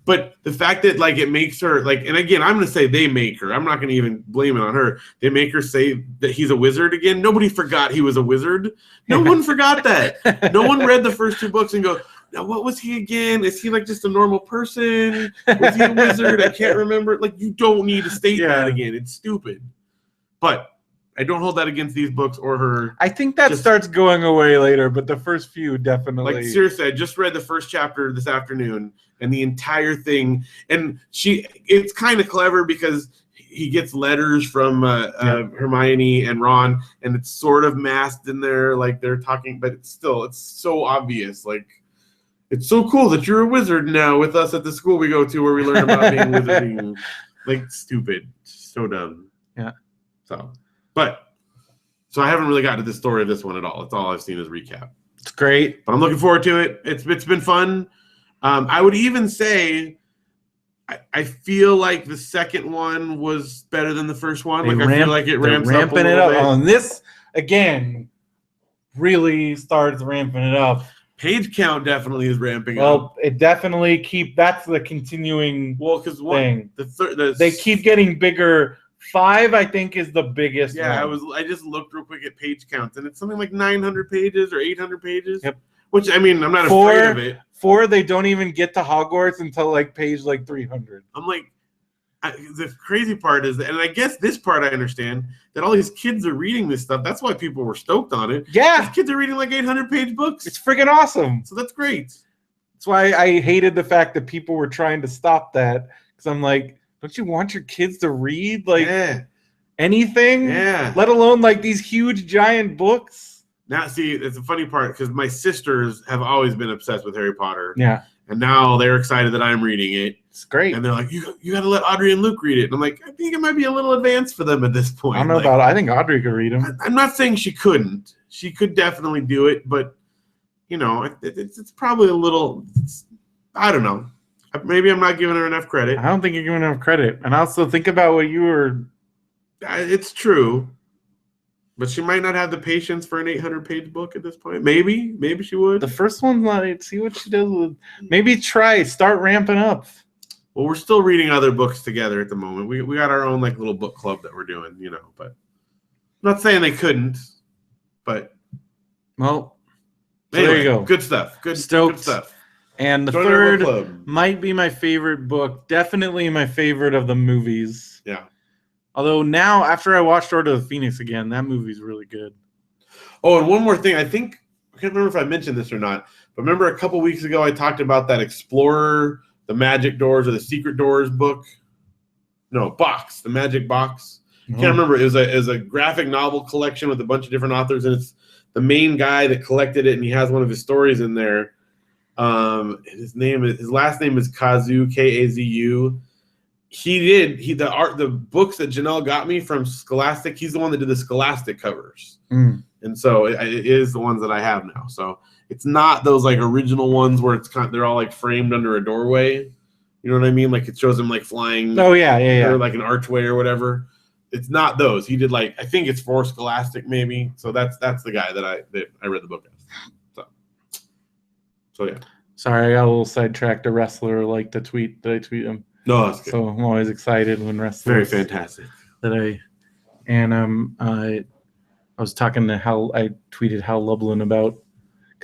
But the fact that like it makes her like, and again, I'm gonna say they make her. I'm not gonna even blame it on her. They make her say that he's a wizard again. Nobody forgot he was a wizard. No one forgot that. No one read the first 2 books and go, now what was he again? Is he like just a normal person? Was he a wizard? I can't remember. Like you don't need to state that again. It's stupid. But I don't hold that against these books or her. I think that starts going away later, but the first few definitely. Like seriously, I just read the first chapter this afternoon, and the entire thing. And it's kind of clever because he gets letters from Hermione and Ron, and it's sort of masked in there, like they're talking, but it's so obvious. Like it's so cool that you're a wizard now with us at the school we go to where we learn about being wizarding. Like stupid, so dumb. Yeah. So I haven't really gotten to the story of this one at all. It's all I've seen is recap. It's great. But I'm looking forward to it. It's been fun. I would even say I feel like the second one was better than the first one. I feel like it ramps up a little bit. And this, again, really starts ramping it up. Page count definitely is ramping up. Well, it definitely that's the continuing thing. They keep getting bigger. 5, I think, is the biggest. Yeah, I just looked real quick at page counts, and it's something like 900 pages or 800 pages. Yep. Which I mean, I'm not afraid of it. 4, they don't even get to Hogwarts until like page 300. I'm like, the crazy part is, and I guess this part I understand that all these kids are reading this stuff. That's why people were stoked on it. Yeah, these kids are reading like 800-page books. It's freaking awesome. So that's great. That's why I hated the fact that people were trying to stop that because I'm like, don't you want your kids to read anything? Yeah. Let alone like these huge giant books. Now, see, it's a funny part because my sisters have always been obsessed with Harry Potter. Yeah. And now they're excited that I'm reading it. It's great. And they're like, you got to let Audrey and Luke read it. And I'm like, I think it might be a little advanced for them at this point. I don't know about it. I think Audrey could read them. I'm not saying she couldn't. She could definitely do it. But, it's probably a little, I don't know. Maybe I'm not giving her enough credit. I don't think you're giving her enough credit. And also think about what you were. It's true. But she might not have the patience for an 800-page book at this point. Maybe she would. The first one's not. See what she does with. Maybe start ramping up. Well, we're still reading other books together at the moment. We got our own little book club that we're doing, But I'm not saying they couldn't. But well, anyway, there you go. Good stuff. Good stuff. And the third might be my favorite book. Definitely my favorite of the movies. Yeah. Although now, after I watched Order of the Phoenix again, that movie's really good. Oh, and one more thing. I can't remember if I mentioned this or not, but remember a couple weeks ago I talked about that Explorer, the Magic Doors or the Secret Doors book? No, box, the Magic Box. I can't remember. It was a graphic novel collection with a bunch of different authors, and it's the main guy that collected it, and he has one of his stories in there. His last name is Kazu, Kazu. The books that Janelle got me from Scholastic, he's the one that did the Scholastic covers. And so it is the ones that I have now. So it's not those original ones where they're all framed under a doorway. You know what I mean? Like it shows them flying. Oh yeah. Or like an archway or whatever. It's not those. He did I think it's for Scholastic maybe. So that's the guy that I read the book as. So yeah. Sorry, I got a little sidetracked. A wrestler liked the tweet that I tweet him. No, that's good. So I'm always excited when wrestlers. Very fantastic. I was talking to I tweeted Hal Lublin about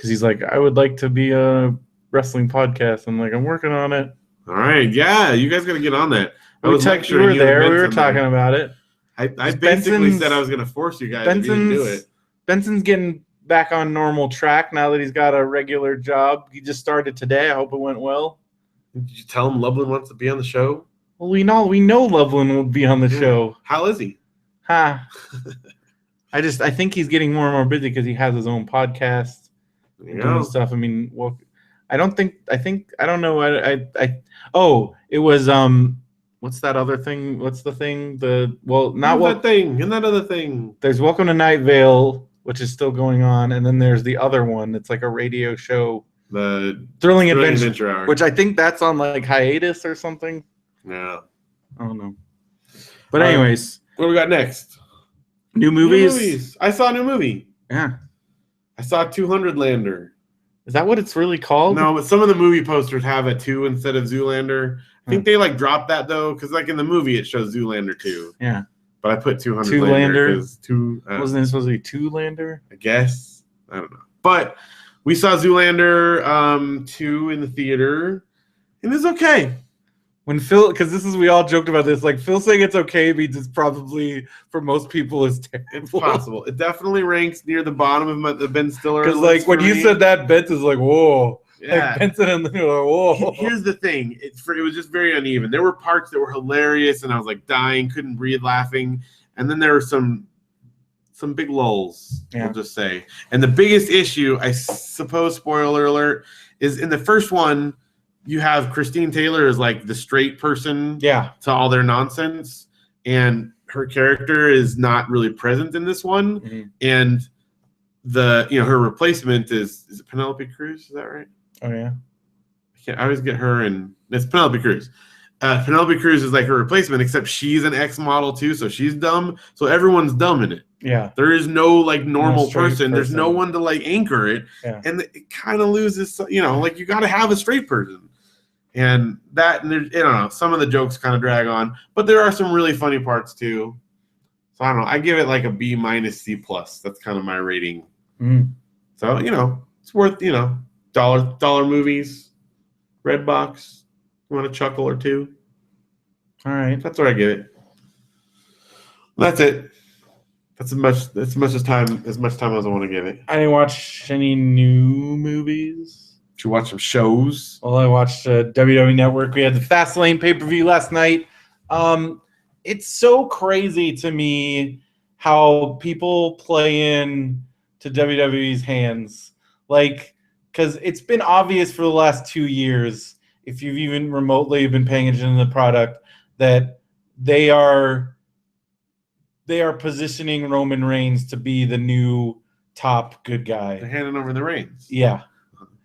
because he's like, I would like to be a wrestling podcast. I'm like, I'm working on it. All right, yeah, you guys got to get on that. You were there. We were talking about it. I basically said I was going to force you guys if you didn't do it. Benson's getting back on normal track now that he's got a regular job. He just started today. I hope it went well. Did you tell him Loveland wants to be on the show? Well, we know Loveland will be on the show. How is he? I think he's getting more and more busy because he has his own podcast and doing stuff. I mean, well, I don't know. It was what's that other thing? What's the thing? That thing and that other thing. There's Welcome to Night Vale, which is still going on, and then there's the other one. It's like a radio show, the Thrilling Adventure Hour, which I think that's on like hiatus or something. Yeah, I don't know. But anyways, what do we got next? New movies. I saw a new movie. Yeah, I saw 200 Lander. Is that what it's really called? No, but some of the movie posters have a 2 instead of Zoolander. I think they like dropped that though, because like in the movie it shows Zoolander 2. Yeah. But I put 200 Lander because wasn't it supposed to be 2 Lander? I guess. I don't know. But we saw Zoolander 2 in the theater, and it's okay. When Phil, because we all joked about this, like Phil saying it's okay means it's probably for most people is terrible. It's possible. It definitely ranks near the bottom of the Ben Stiller. Because like when you said that, Benson's like, whoa. Yeah. Like Benson and like, whoa. Here's the thing. It was just very uneven. There were parts that were hilarious, and I was like dying, couldn't breathe laughing. And then there were some big lulls, we'll just say. And the biggest issue, I suppose, spoiler alert, is in the first one, you have Christine Taylor as like the straight person to all their nonsense, and her character is not really present in this one. Mm-hmm. And her replacement is it Penelope Cruz? Is that right? Oh yeah. I always get her, and it's Penelope Cruz. Penelope Cruz is like her replacement, except she's an ex-model too, so she's dumb. So everyone's dumb in it. Yeah. There is no like normal person. There's no one to like anchor it. Yeah. And it kind of loses, like you got to have a straight person. And I don't know, some of the jokes kind of drag on, but there are some really funny parts too. So I don't know. I give it like a B- C+. That's kind of my rating. Mm. So, it's worth, dollar movies, Redbox. You want a chuckle or two? All right. That's what I give it. That's it. That's as much time as I want to give it. I didn't watch any new movies. Did you watch some shows? Well, I watched WWE Network. We had the Fastlane pay-per-view last night. It's so crazy to me how people play in to WWE's hands. Like, because it's been obvious for the last 2 years, if you've even remotely been paying attention to the product, that they are positioning Roman Reigns to be the new top good guy. They're handing over the reins. Yeah,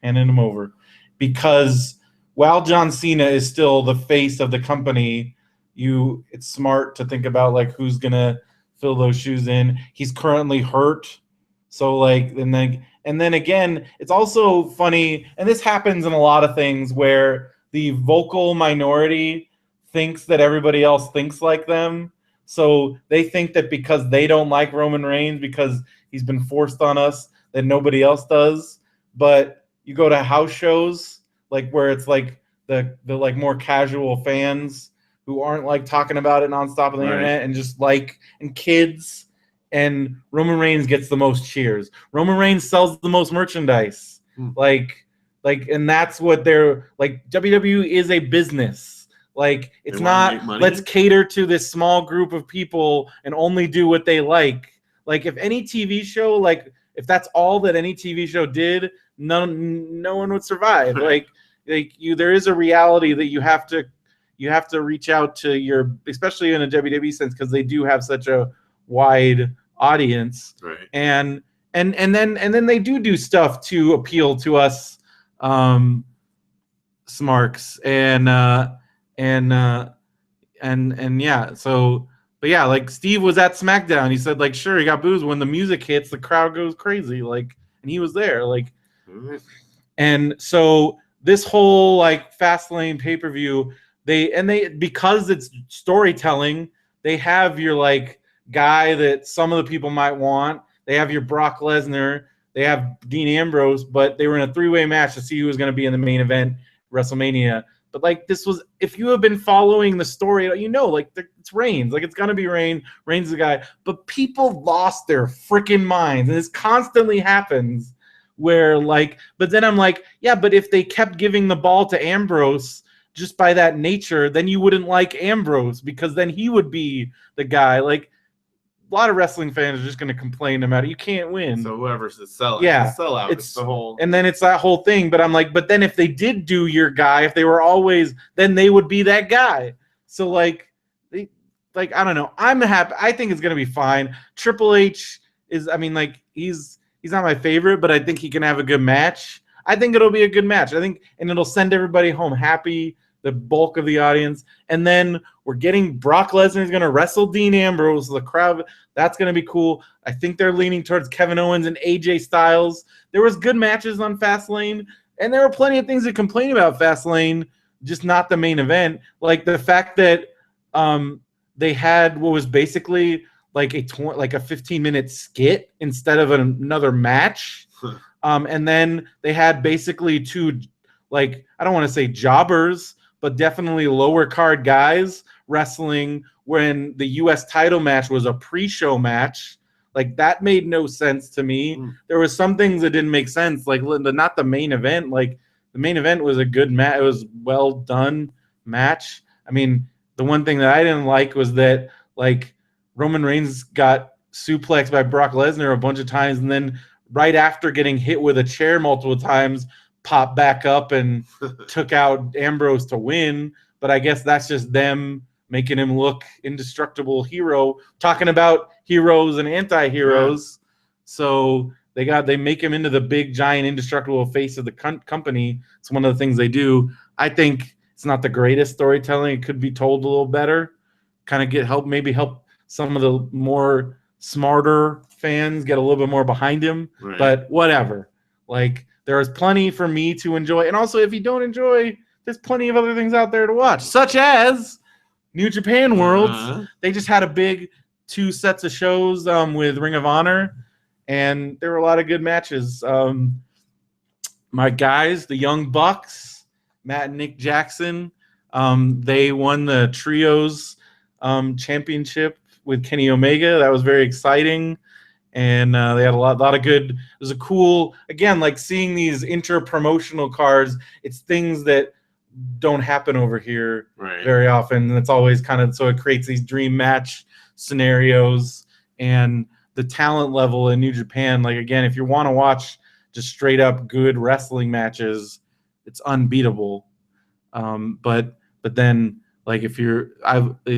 handing him over. Because while John Cena is still the face of the company, it's smart to think about like who's gonna fill those shoes in. He's currently hurt, so like and then again, it's also funny, and this happens in a lot of things where the vocal minority thinks that everybody else thinks like them. So they think that because they don't like Roman Reigns because he's been forced on us, that nobody else does. But you go to house shows like where it's like the like more casual fans who aren't like talking about it nonstop on the internet and just like, and kids, and Roman Reigns gets the most cheers. Roman Reigns sells the most merchandise. Like, and that's what they're like. WWE is a business. Like, it's not let's cater to this small group of people and only do what they like. Like, if any TV show, like if that's all that any TV show did, no one would survive. Like there is a reality that you have to reach out to your, especially in a WWE sense, because they do have such a wide audience. Right. And then they do stuff to appeal to us smarks and yeah. So, but yeah, like Steve was at SmackDown. He said like, sure, he got booze when the music hits, the crowd goes crazy. Like, and he was there. Like, and so this whole like Fastlane pay-per-view, they because it's storytelling, they have your like guy that some of the people might want. They have your Brock Lesnar. they have Dean Ambrose, but they were in a 3-way match to see who was going to be in the main event, WrestleMania. But like this was, if you have been following the story, you know, like it's Reigns, like it's gonna be Reigns. Reigns is the guy. But people lost their freaking minds, and this constantly happens. Where like, but then I'm like, yeah, but if they kept giving the ball to Ambrose just by that nature, then you wouldn't like Ambrose because then he would be the guy. Like a lot of wrestling fans are just going to complain no matter. You can't win. So whoever's the sellout, yeah, the sellout. It's the whole, and then it's that whole thing. But I'm like, but then if they did do your guy, if they were always, then they would be that guy. So like, I don't know. I'm happy. I think it's going to be fine. Triple H is, I mean, like he's not my favorite, but I think he can have a good match. I think it'll be a good match. I think, and it'll send everybody home happy. The bulk of the audience, and then we're getting Brock Lesnar is going to wrestle Dean Ambrose. The crowd, that's going to be cool. I think they're leaning towards Kevin Owens and AJ Styles. There was good matches on Fastlane, and there were plenty of things to complain about Fastlane, just not the main event. Like the fact that they had what was basically like a 15-minute skit instead of another match, and then they had basically two, like I don't want to say jobbers, but definitely lower card guys wrestling when the U.S. title match was a pre-show match. Like that made no sense to me. There was some things that didn't make sense, like not the main event. Like the main event was a good match. It was well done match. I mean, the one thing that I didn't like was that like Roman Reigns got suplexed by Brock Lesnar a bunch of times, and then right after getting hit with a chair multiple times, popped back up and took out Ambrose to win. But I guess that's just them making him look indestructible hero, talking about heroes and anti-heroes. Yeah. So they make him into the big giant indestructible face of the company. It's one of the things they do. I think it's not the greatest storytelling. It could be told a little better. Kind of maybe help some of the more smarter fans get a little bit more behind him. Right. But whatever. Like there is plenty for me to enjoy. And also, if you don't enjoy, there's plenty of other things out there to watch, such as New Japan Worlds. They just had a big 2 sets of shows with Ring of Honor, and there were a lot of good matches. My guys, the Young Bucks, Matt and Nick Jackson, they won the Trios championship with Kenny Omega. That was very exciting. And they had a lot of good. It was a cool, again, like seeing these inter-promotional cards. It's things that don't happen over here very often. And it's always kind of, so it creates these dream match scenarios. And the talent level in New Japan, like, again, if you want to watch just straight up good wrestling matches, it's unbeatable. But then, like, if you're,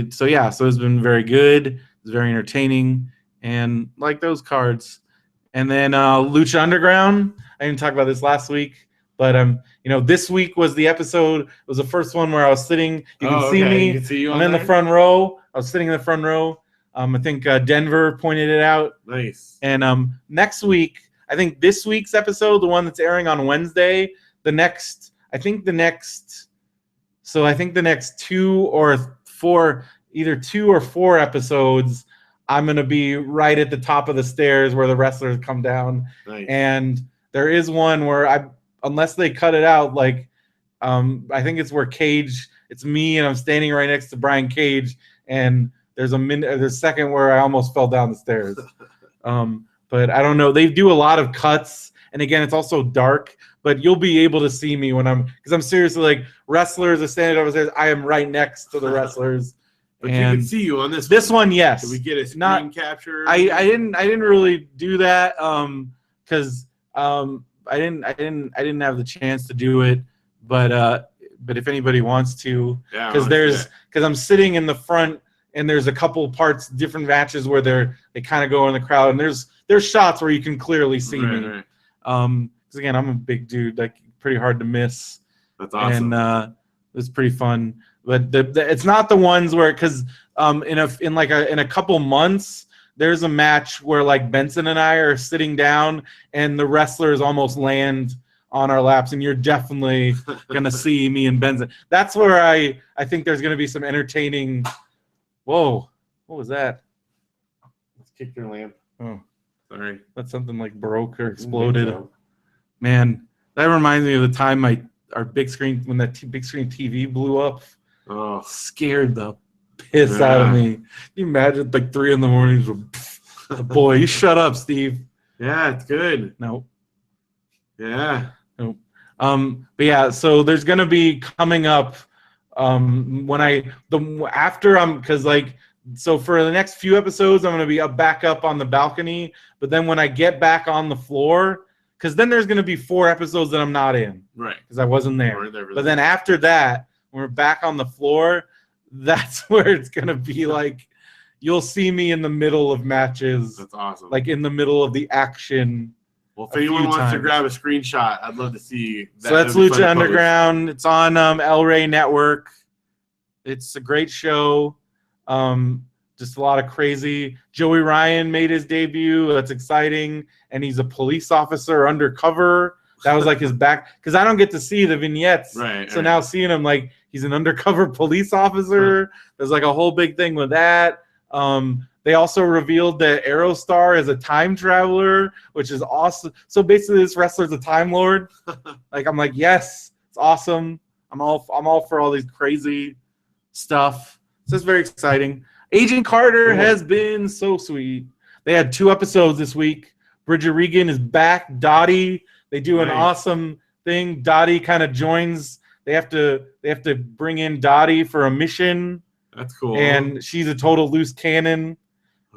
so it's been very good. It's very entertaining. And like those cards. And then Lucha Underground. I didn't talk about this last week, but this week was the episode. It was the first one where I was sitting. You can see me. You can see you I'm in the front row. I was sitting in the front row. I think Denver pointed it out. Nice. And next week, I think this week's episode, the one that's airing on Wednesday, the next 2 or 4, either 2 or 4 episodes, I'm going to be right at the top of the stairs where the wrestlers come down. Nice. And there is one where unless they cut it out, like I think it's where Cage, it's me and I'm standing right next to Brian Cage, and there's a second where I almost fell down the stairs. But I don't know. They do a lot of cuts, and again, it's also dark, but you'll be able to see me because I'm seriously like, wrestlers are standing over there. I am right next to the wrestlers. But you can see you on this. This one, yes. Did we get a screen capture? I didn't really do that because I didn't have the chance to do it. But if anybody wants to, because I'm sitting in the front and there's a couple parts, different matches where they kind of go in the crowd, and there's shots where you can clearly see me. Right. Because again, I'm a big dude, like pretty hard to miss. That's awesome. And it was pretty fun. But it's not the ones where, because in a couple months there's a match where like Benson and I are sitting down and the wrestlers almost land on our laps, and you're definitely gonna see me and Benson. That's where I think there's gonna be some entertaining. Whoa, what was that? Let's kick your lamp. Oh, Sorry. That something like broke or exploded. Man, that reminds me of the time our big screen, when that big screen TV blew up. Oh, Scared the piss out of me. Can you imagine like 3 a.m? Boy, you shut up, Steve. yeah, it's good. No. Yeah. Nope. But yeah, so there's gonna be coming up because like, so for the next few episodes I'm gonna be back up on the balcony, but then when I get back on the floor, because then there's gonna be 4 episodes that I'm not in, Right? because I wasn't there. But then after that, when we're back on the floor, that's where it's gonna be like, you'll see me in the middle of matches. That's awesome. Like in the middle of the action. Well, if anyone wants to grab a screenshot, I'd love to see that. So that's Lucha Underground. It's on El Rey Network. It's a great show. Just a lot of crazy. Joey Ryan made his debut. That's exciting. And he's a police officer undercover. That was like his back. Because I don't get to see the vignettes. Right. So now seeing him, like, he's an undercover police officer. There's like a whole big thing with that. They also revealed that Aerostar is a time traveler, which is awesome. So basically, this wrestler's a time lord. Like, I'm like, yes, it's awesome. I'm all for all these crazy stuff. So it's very exciting. Agent Carter has been so sweet. They had 2 episodes this week. Bridget Regan is back. Dottie, they do an awesome thing. Dottie kind of joins. They have to bring in Dottie for a mission. That's cool. And she's a total loose cannon.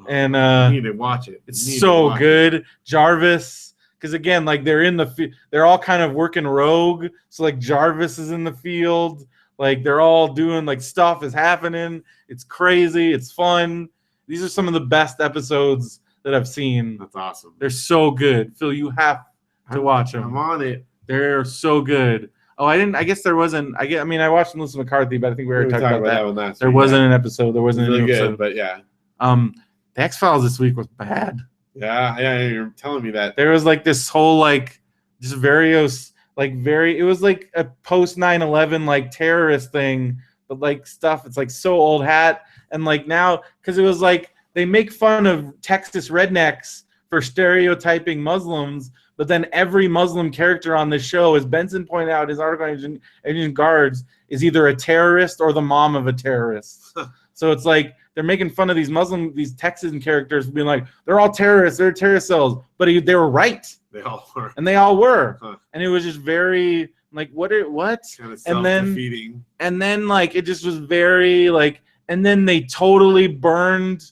And you need to watch it. It's so good. Jarvis, because again, like they're all kind of working rogue. So like Jarvis is in the field. Like they're all doing, like, stuff is happening. It's crazy. It's fun. These are some of the best episodes that I've seen. That's awesome. They're so good. Phil, you have to watch them. I'm on it. They're so good. Oh, I guess there wasn't. I mean, I watched Melissa McCarthy, but I think we already talked about that. One last there week, wasn't an episode. There wasn't really an episode. good, but yeah. The X-Files this week was bad. Yeah, you're telling me that. There was like this whole like just various like it was like a post 9/11 like terrorist thing, but like stuff. It's like so old hat, and like now because it was like they make fun of Texas rednecks for stereotyping Muslims, but then every Muslim character on this show, as Benson pointed out, his article on Agent Guards, is either a terrorist or the mom of a terrorist. So it's like they're making fun of these Texan characters, being like, they're all terrorists, they're terrorist cells, but they were right. They all were. And they all were. Huh. And it was just very, like, what? Kind of self-defeating. And then, like, it just was very, like, and then they totally burned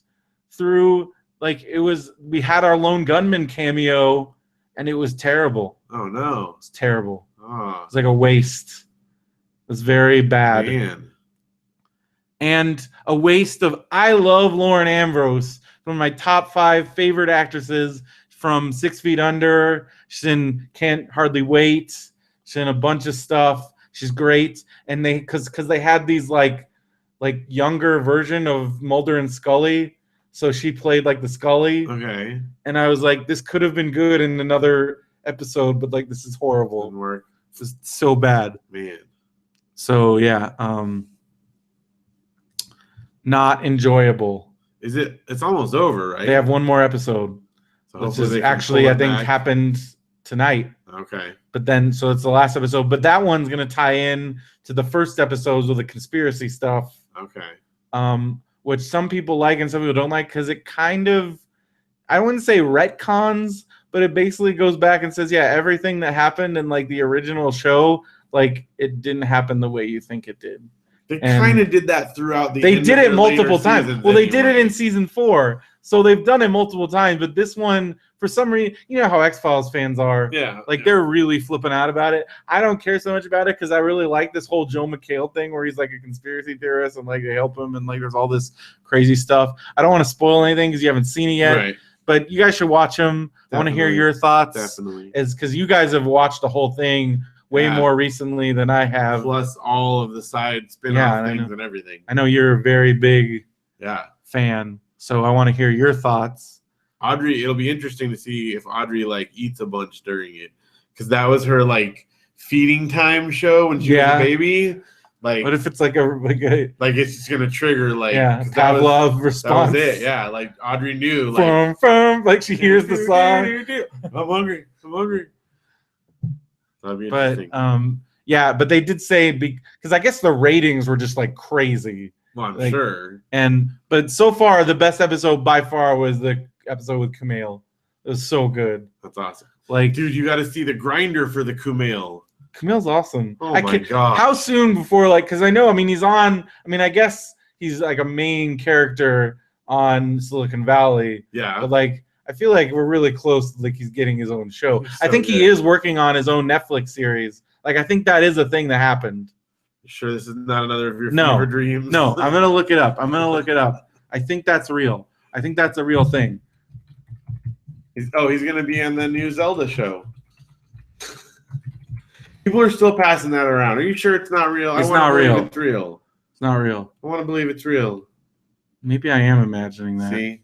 through, like, we had our lone gunman cameo, and it was terrible. Oh, no. It's terrible. Oh. It's like a waste. It was very bad. Man. And a waste of, I love Lauren Ambrose, one of my top 5 favorite actresses from 6 Feet Under. She's in Can't Hardly Wait. She's in a bunch of stuff. She's great. And because they had these like younger version of Mulder and Scully. So she played like the Scully. Okay. And I was like, this could have been good in another episode, but like this is horrible. Didn't work. This is so bad. Man. So yeah. Not enjoyable. It's almost over, right? They have one more episode. So which is actually, I think, happened tonight. Okay. But then, so it's the last episode. But that one's going to tie in to the first episodes with the conspiracy stuff. Okay. Which some people like and some people don't like because it kind of, I wouldn't say retcons, but it basically goes back and says, yeah, everything that happened in like the original show, like it didn't happen the way you think it did. They kind of did that throughout the. They did it multiple times. Well, they did it in season 4, so they've done it multiple times. But this one, for some reason, you know how X-Files fans are. Yeah. Like they're really flipping out about it. I don't care so much about it because I really like this whole Joe McHale thing where he's like a conspiracy theorist and like they help him and like there's all this crazy stuff. I don't want to spoil anything because you haven't seen it yet. Right. But you guys should watch them. I want to hear your thoughts. Definitely. Is because you guys have watched the whole thing way more recently than I have. Plus all of the side spin-off things and everything. I know you're a very big fan, so I want to hear your thoughts. Audrey, it'll be interesting to see if Audrey like eats a bunch during it, because that was her like feeding time show when she was a baby. Like, what if it's like a it's just gonna trigger like Pavlov response? That was it. Yeah, like Audrey knew. Like she hears the song. I'm hungry. That'd be But interesting. but they did say because I guess the ratings were just like crazy. Well, I'm sure. But so far the best episode by far was the episode with Kumail. It was so good. That's awesome. Like, dude, you got to see the grinder for the Kumail. Kumail's awesome. Oh my god! How soon before because I know he's on. I guess he's like a main character on Silicon Valley. Yeah. But I feel like we're really close to he's getting his own show. So I think he is working on his own Netflix series. I think that is a thing that happened. You sure this is not another of your fever dreams? No, I'm gonna look it up. I think that's real. I think that's a real thing. He's gonna be on the new Zelda show. People are still passing that around. Are you sure it's not real? It's not real. It's real. It's not real. I want to believe it's real. Maybe I am imagining that. See?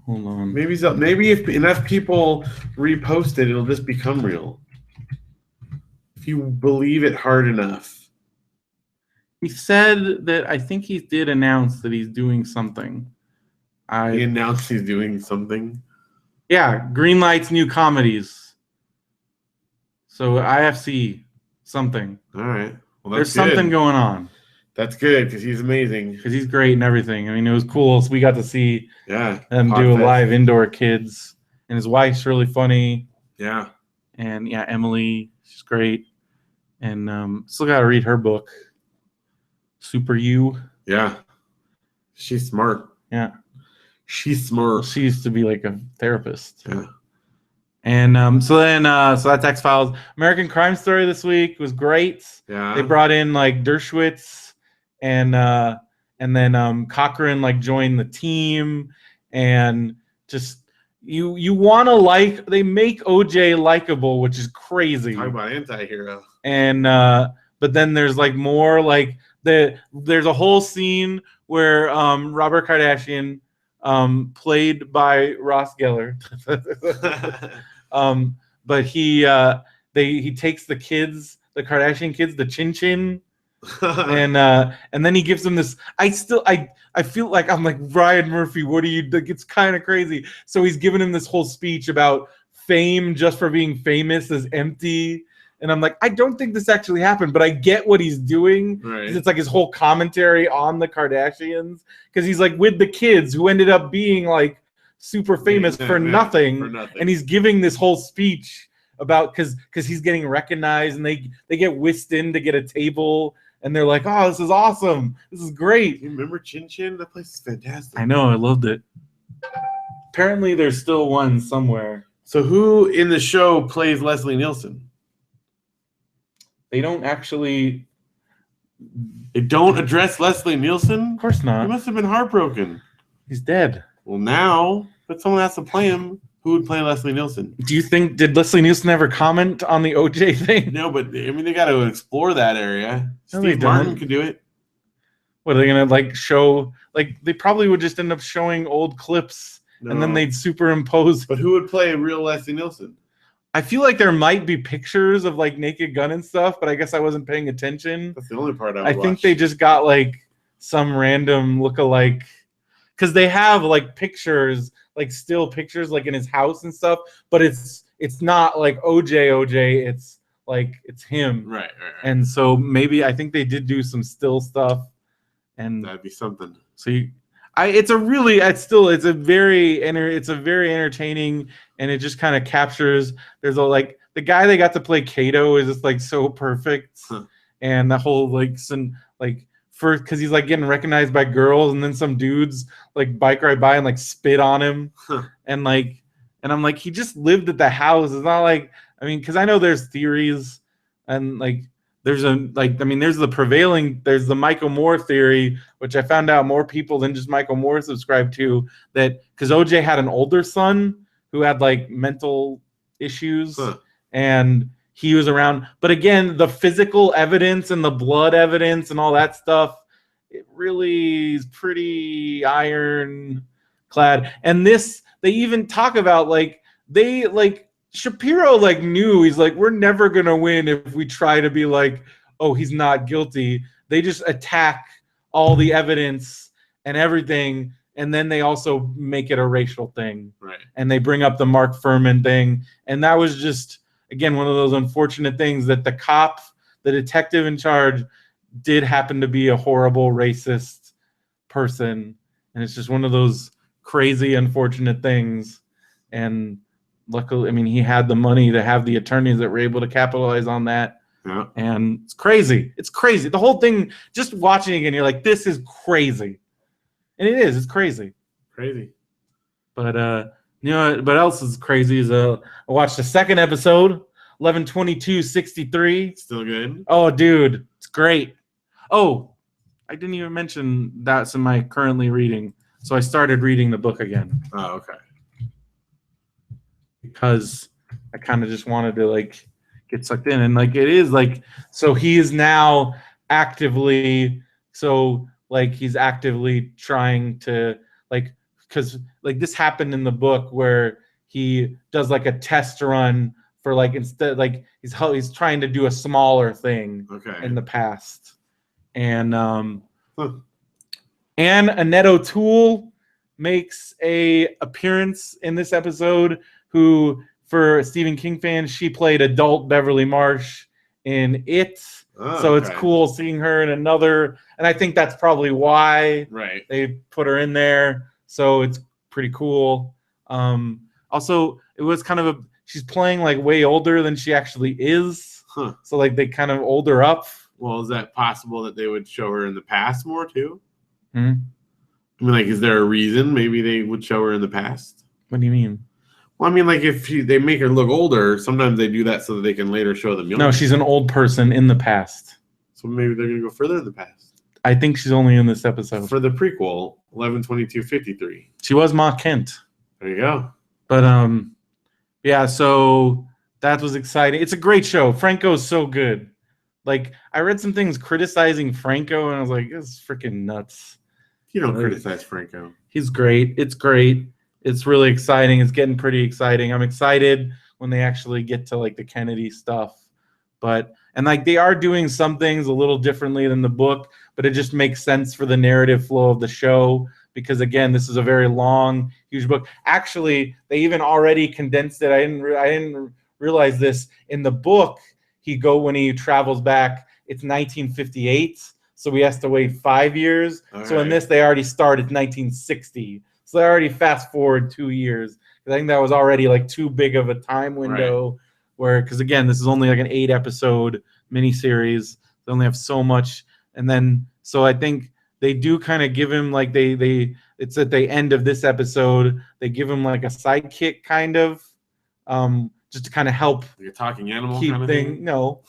Hold on. Maybe if enough people repost it, it'll just become real. If you believe it hard enough. He said that I think he did announce that he's doing something. He announced he's doing something? Yeah, greenlights new comedies. So IFC, something. All right. Well, there's something going on. That's good because he's amazing. Because he's great and everything. It was cool. So we got to see them do a Fest. live indoor kids. And his wife's really funny. Yeah. And Emily, she's great. And still got to read her book, Super You. Yeah. She's smart. Yeah. She's smart. She used to be like a therapist. Yeah. And so that's X-Files. American Crime Story this week was great. Yeah. They brought in Dershowitz and then Cochran joined the team, and just you want to they make OJ likable, which is crazy. Talk about anti-hero. And but then there's more there's a whole scene where Robert Kardashian, played by Ross Geller, but he takes the kids, the Kardashian kids, the Chin Chin, and then he gives them this. I feel like I'm like, Ryan Murphy, what are you? It's kind of crazy. So he's giving him this whole speech about fame just for being famous is empty. And I'm like, I don't think this actually happened, but I get what he's doing. Right. It's his whole commentary on the Kardashians, because he's with the kids who ended up being super famous for nothing. And he's giving this whole speech about because he's getting recognized, and they get whisked in to get a table, and they're like, oh, this is awesome. This is great. You remember Chin Chin? That place is fantastic. I know. I loved it. Apparently, there's still one somewhere. So who in the show plays Leslie Nielsen? They don't actually. They don't address Leslie Nielsen? Of course not. He must have been heartbroken. He's dead. Well, now, but someone has to play him. Who would play Leslie Nielsen? Do you think, did Leslie Nielsen ever comment on the OJ thing? No, but they got to explore that area. No, Steve Martin could do it. What are they gonna show? They probably would just end up showing old clips, and then they'd superimpose. But who would play a real Leslie Nielsen? I feel like there might be pictures of Naked Gun and stuff, but I guess I wasn't paying attention. That's the only part I would think they just got some random look-alike, because they have pictures, still pictures in his house and stuff, but it's not OJ. It's him. Right. And so maybe I think they did do some still stuff, and that'd be something. So it's a very entertaining, and it just kind of captures. There's the guy they got to play Kato is just so perfect, and the whole first, because he's like getting recognized by girls, and then some dudes like bike right by and like spit on him, and I'm like, he just lived at the house. It's not like, I mean, because I know there's theories, and like there's there's the Michael Moore theory, which I found out more people than just Michael Moore subscribe to, that because OJ had an older son who had like mental issues, and he was around. But again, the physical evidence and the blood evidence and all that stuff, it really is pretty ironclad. And this, they even talk about Shapiro knew, he's like, we're never gonna win if we try to be like oh, he's not guilty. They just attack all the evidence and everything, and then they also make it a racial thing. Right. And they bring up the Mark Furman thing, and that was just, again, one of those unfortunate things that the cop, the detective in charge, did happen to be a horrible racist person, and it's just one of those crazy, unfortunate things. And luckily, I mean, he had the money to have the attorneys that were able to capitalize on that. Yeah. And it's crazy. It's crazy. The whole thing, just watching it again, you're like, this is crazy. And it is. It's crazy. Crazy. But you know what else is crazy is I watched the second episode, 11/22/63. Still good. Oh, dude, it's great. Oh, I didn't even mention that's in my currently reading. So I started reading the book again. Oh, okay. Because I kind of just wanted to like get sucked in, and like it is like, so he is now actively, so like he's actively trying to like, because like this happened in the book where he does like a test run for like, instead like he's trying to do a smaller thing in the past. And Annette O'Toole makes a appearance in this episode, who, for Stephen King fans, she played adult Beverly Marsh in It. Oh, so it's cool seeing her in another, and I think that's probably why they put her in there. So it's pretty cool. Also, it was kind of she's playing like way older than she actually is. Huh. So like they kind of old her up. Well, is that possible that they would show her in the past more too? Hmm? I mean, like, is there a reason maybe they would show her in the past? What do you mean? Well, I mean, like, if they make her look older, sometimes they do that so that they can later show them younger. No, she's an old person in the past. So maybe they're going to go further in the past. I think she's only in this episode. For the prequel, 11/22/53. She was Ma Kent. There you go. But, yeah, so that was exciting. It's a great show. Franco's so good. Like, I read some things criticizing Franco, and I was like, it's freaking nuts. You don't criticize Franco. He's great. It's great. It's really exciting. It's getting pretty exciting. I'm excited when they actually get to like the Kennedy stuff. And like they are doing some things a little differently than the book, but it just makes sense for the narrative flow of the show, because again, this is a very long, huge book. Actually, they even already condensed it. I didn't realize this. In the book, when he travels back, it's 1958. So he has to wait 5 years. So in this, they already started 1960. So they already fast forward 2 years. I think that was already like too big of a time window where, because again, this is only like an 8-episode miniseries. They only have so much. And then, so I think they do kind of give him like it's at the end of this episode, they give him like a sidekick kind of, just to kind of help. Like a talking animal keep kind of thing. thing? No.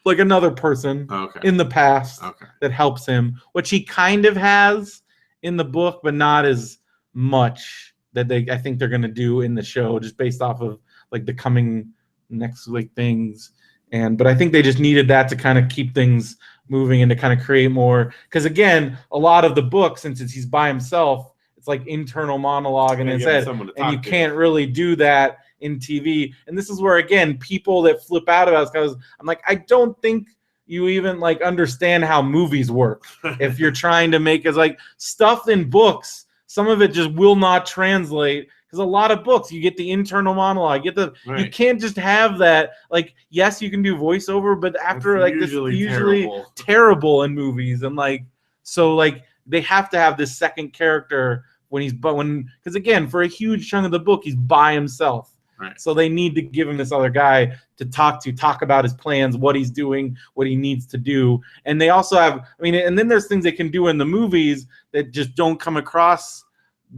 Like another person in the past that helps him, which he kind of has in the book, but not as much that I think they're going to do in the show, just based off of like the coming next like things. But I think they just needed that to kind of keep things moving and to kind of create more, because again, a lot of the book, since he's by himself, it's like internal monologue in his head, and you can't really do that in TV. And this is where, again, people that flip out about it, because I'm like, I don't think you even like understand how movies work. If you're trying to make it like stuff in books, some of it just will not translate, because a lot of books, you get the internal monologue, you can't just have that. Like, yes, you can do voiceover, but after it's like usually terrible in movies. And like, so like they have to have this second character because again, for a huge chunk of the book, he's by himself. So they need to give him this other guy to talk about his plans, what he's doing, what he needs to do. And they also have, and then there's things they can do in the movies that just don't come across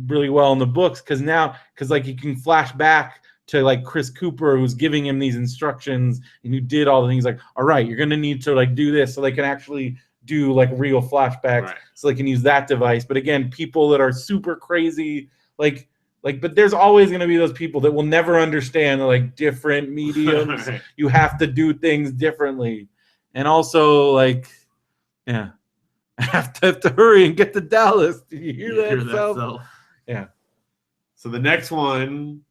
really well in the books, because like he can flash back to like Chris Cooper, who's giving him these instructions and who did all the things, like, all right, you're going to need to like do this, so they can actually do like real flashbacks, so they can use that device. But again, people that are super crazy, but there's always going to be those people that will never understand like different mediums. You have to do things differently. And also, like, yeah, I have to hurry and get to Dallas. Do you hear that self? Yeah. So the next one,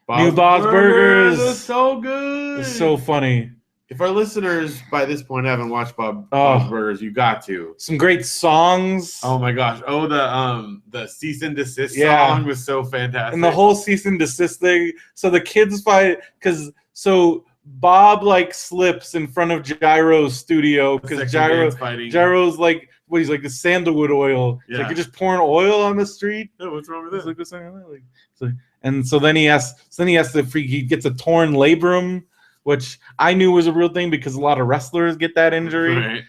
New Bob's Burgers. Is so good. It's so funny. If our listeners by this point haven't watched Bob's Burgers, you got to. Some great songs. Oh my gosh! Oh, the cease and desist song was so fantastic, and the whole cease and desist thing. So the kids fight so Bob like slips in front of Gyro's studio because Gyro's like he's like the sandalwood oil. Yeah. Like you're just pouring oil on the street. Oh, what's wrong with this? Like this and so then he gets a torn labrum, which I knew was a real thing because a lot of wrestlers get that injury. Right.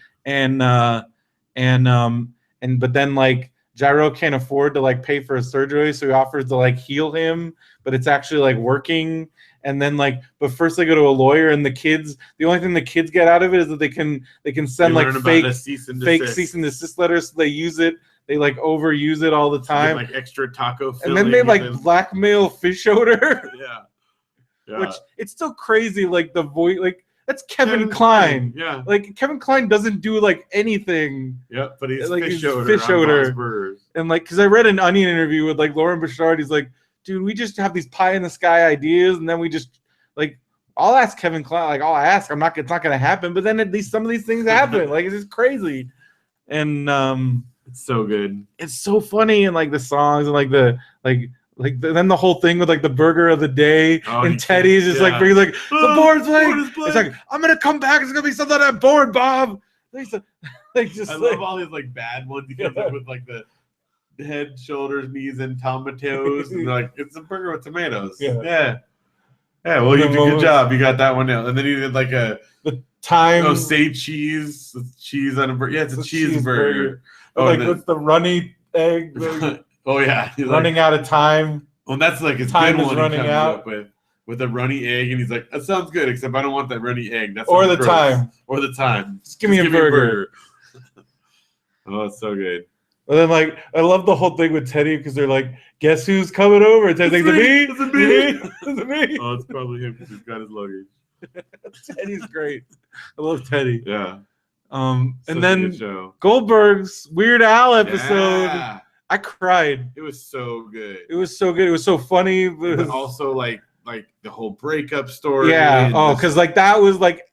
But then like Gyro can't afford to like pay for a surgery, so he offers to like heal him, but it's actually like working. And then but first they go to a lawyer, and the only thing the kids get out of it is that they can send like fake cease and desist letters. So they use it. They like overuse it all the time. Like extra taco filling. And then they like blackmail Fish Odor. Yeah. Which it's still crazy. Like the voice, like that's Kevin Kline. Yeah. Like Kevin Kline doesn't do like anything. Yep. But he's like Fish Odor. And like, because I read an Onion interview with like Lauren Bouchard. He's like, dude, we just have these pie in the sky ideas, and then we just like, I'll ask Kevin Kline, like I'll ask, it's not gonna happen, but then at least some of these things happen. Like it's just crazy. And it's so good. It's so funny, and like the songs and like then the whole thing with like the burger of the day and Teddy's just like being like the board's blank. It's like I'm gonna come back. It's gonna be something on board, Bob. I love all these like bad ones because with like the head, shoulders, knees, and tomatoes. And like, it's a burger with tomatoes. Yeah. Well, you did a good job. You got that one out. And then you did like the time. Oh, say cheese. Cheese on a burger. Yeah, it's a cheeseburger. What's the runny egg? Oh yeah, running out of time. Well, that's like his time good is one running out with a runny egg, and he's like, "That sounds good, except I don't want that runny egg." That's or the time. Just give me a burger. Oh, it's so good. And then like I love the whole thing with Teddy because they're like, "Guess who's coming over?" And Teddy's like, "Is it me?" Oh, it's probably him because he's got his luggage. Teddy's great. I love Teddy. Yeah. And then Goldberg's Weird Al episode. Yeah. I cried. It was so good. It was so good. It was so funny. But also like the whole breakup story. Yeah. Oh, because like that was like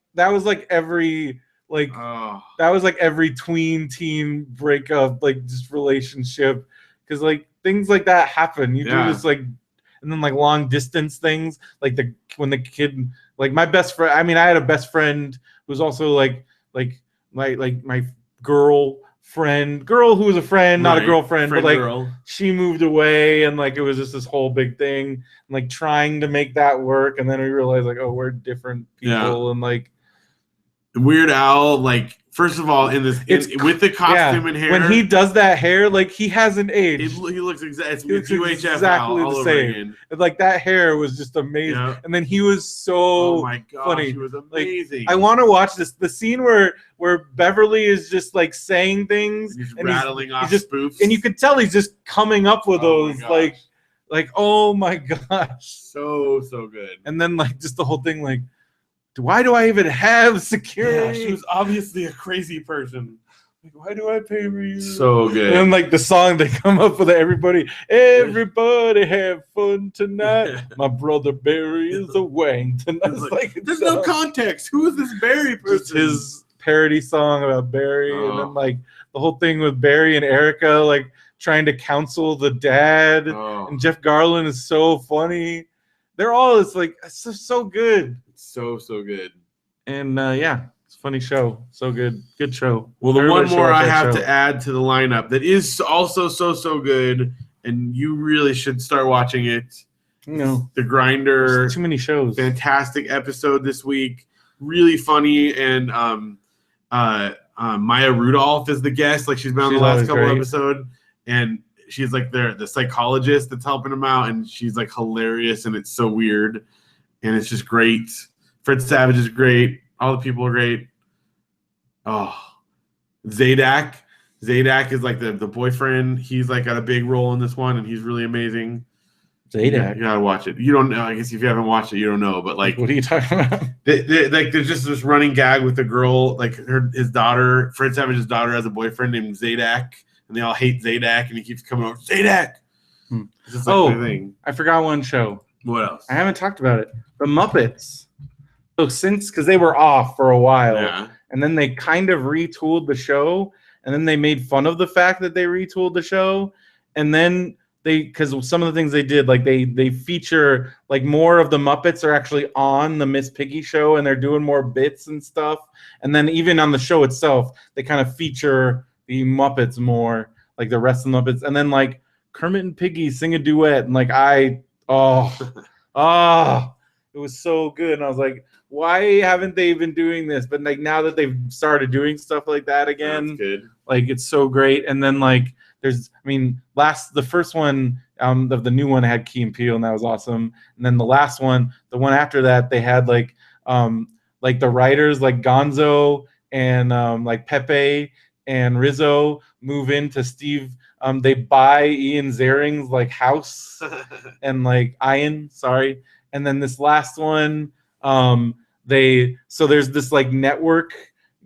every like that was like every teen breakup, like just relationship. Because like things like that happen. You do this like, and then like long distance things, like when the kid, like my best friend. I mean, I had a best friend who was also like my girl who was a friend, not a girlfriend, but like she moved away, and like it was just this whole big thing, and like trying to make that work, and then we realized like, oh, we're different people, and like Weird Al, like first of all, with the costume and hair, when he does that hair, like he hasn't aged. He looks exactly exactly the same. And, like that hair was just amazing, and then he was so funny. He was amazing. Like, I want to watch the scene where Beverly is just like saying things and rattling off spoofs, and you could tell he's just coming up with those like oh my gosh, so good. And then like just the whole thing like, why do I even have security? Yeah, she was obviously a crazy person. Like, why do I pay for you? So good. And like the song they come up with, everybody have fun tonight. My brother Barry is a wang tonight. Like, there's no context. Who is this Barry person? His parody song about Barry, and then like the whole thing with Barry and Erica, like trying to counsel the dad. And Jeff Garland is so funny. They're all it's so good. So good. And it's a funny show. So good show. Well, the one more I have to add to the lineup that is also so good, and you really should start watching it. The Grinder. There's too many shows. Fantastic episode this week. Really funny, and Maya Rudolph is the guest. Like she's been on the last couple episodes, and she's like the psychologist that's helping him out, and she's like hilarious, and it's so weird, and it's just great. Fred Savage is great. All the people are great. Oh, Zadak is like the boyfriend. He's like got a big role in this one, and he's really amazing. Zadak, you gotta watch it. You don't know. I guess if you haven't watched it, you don't know. But like, what are you talking about? There's just this running gag with the girl, like his daughter, Fred Savage's daughter, has a boyfriend named Zadak, and they all hate Zadak, and he keeps coming over. Zadak. It's just like the thing. I forgot one show. What else? I haven't talked about it. The Muppets. So since because they were off for a while, Yeah. and then they kind of retooled the show, and then they made fun of the fact that they retooled the show, and then because some of the things they did, like they feature like more of the Muppets are actually on the Miss Piggy show, and they're doing more bits and stuff, and then even on the show itself, they kind of feature the Muppets more, like the rest of the Muppets, and then like Kermit and Piggy sing a duet, and like it was so good, and I was like, why haven't they been doing this? But like now that they've started doing stuff like that again, That's good. like it's so great. And then like the first one of the new one had Key and Peele, and that was awesome. And then the last one, the one after that, they had like the writers like Gonzo and like Pepe and Rizzo move into Steve. They buy Ian Ziering's like house and like Ian, sorry. And then this last one, there's this like network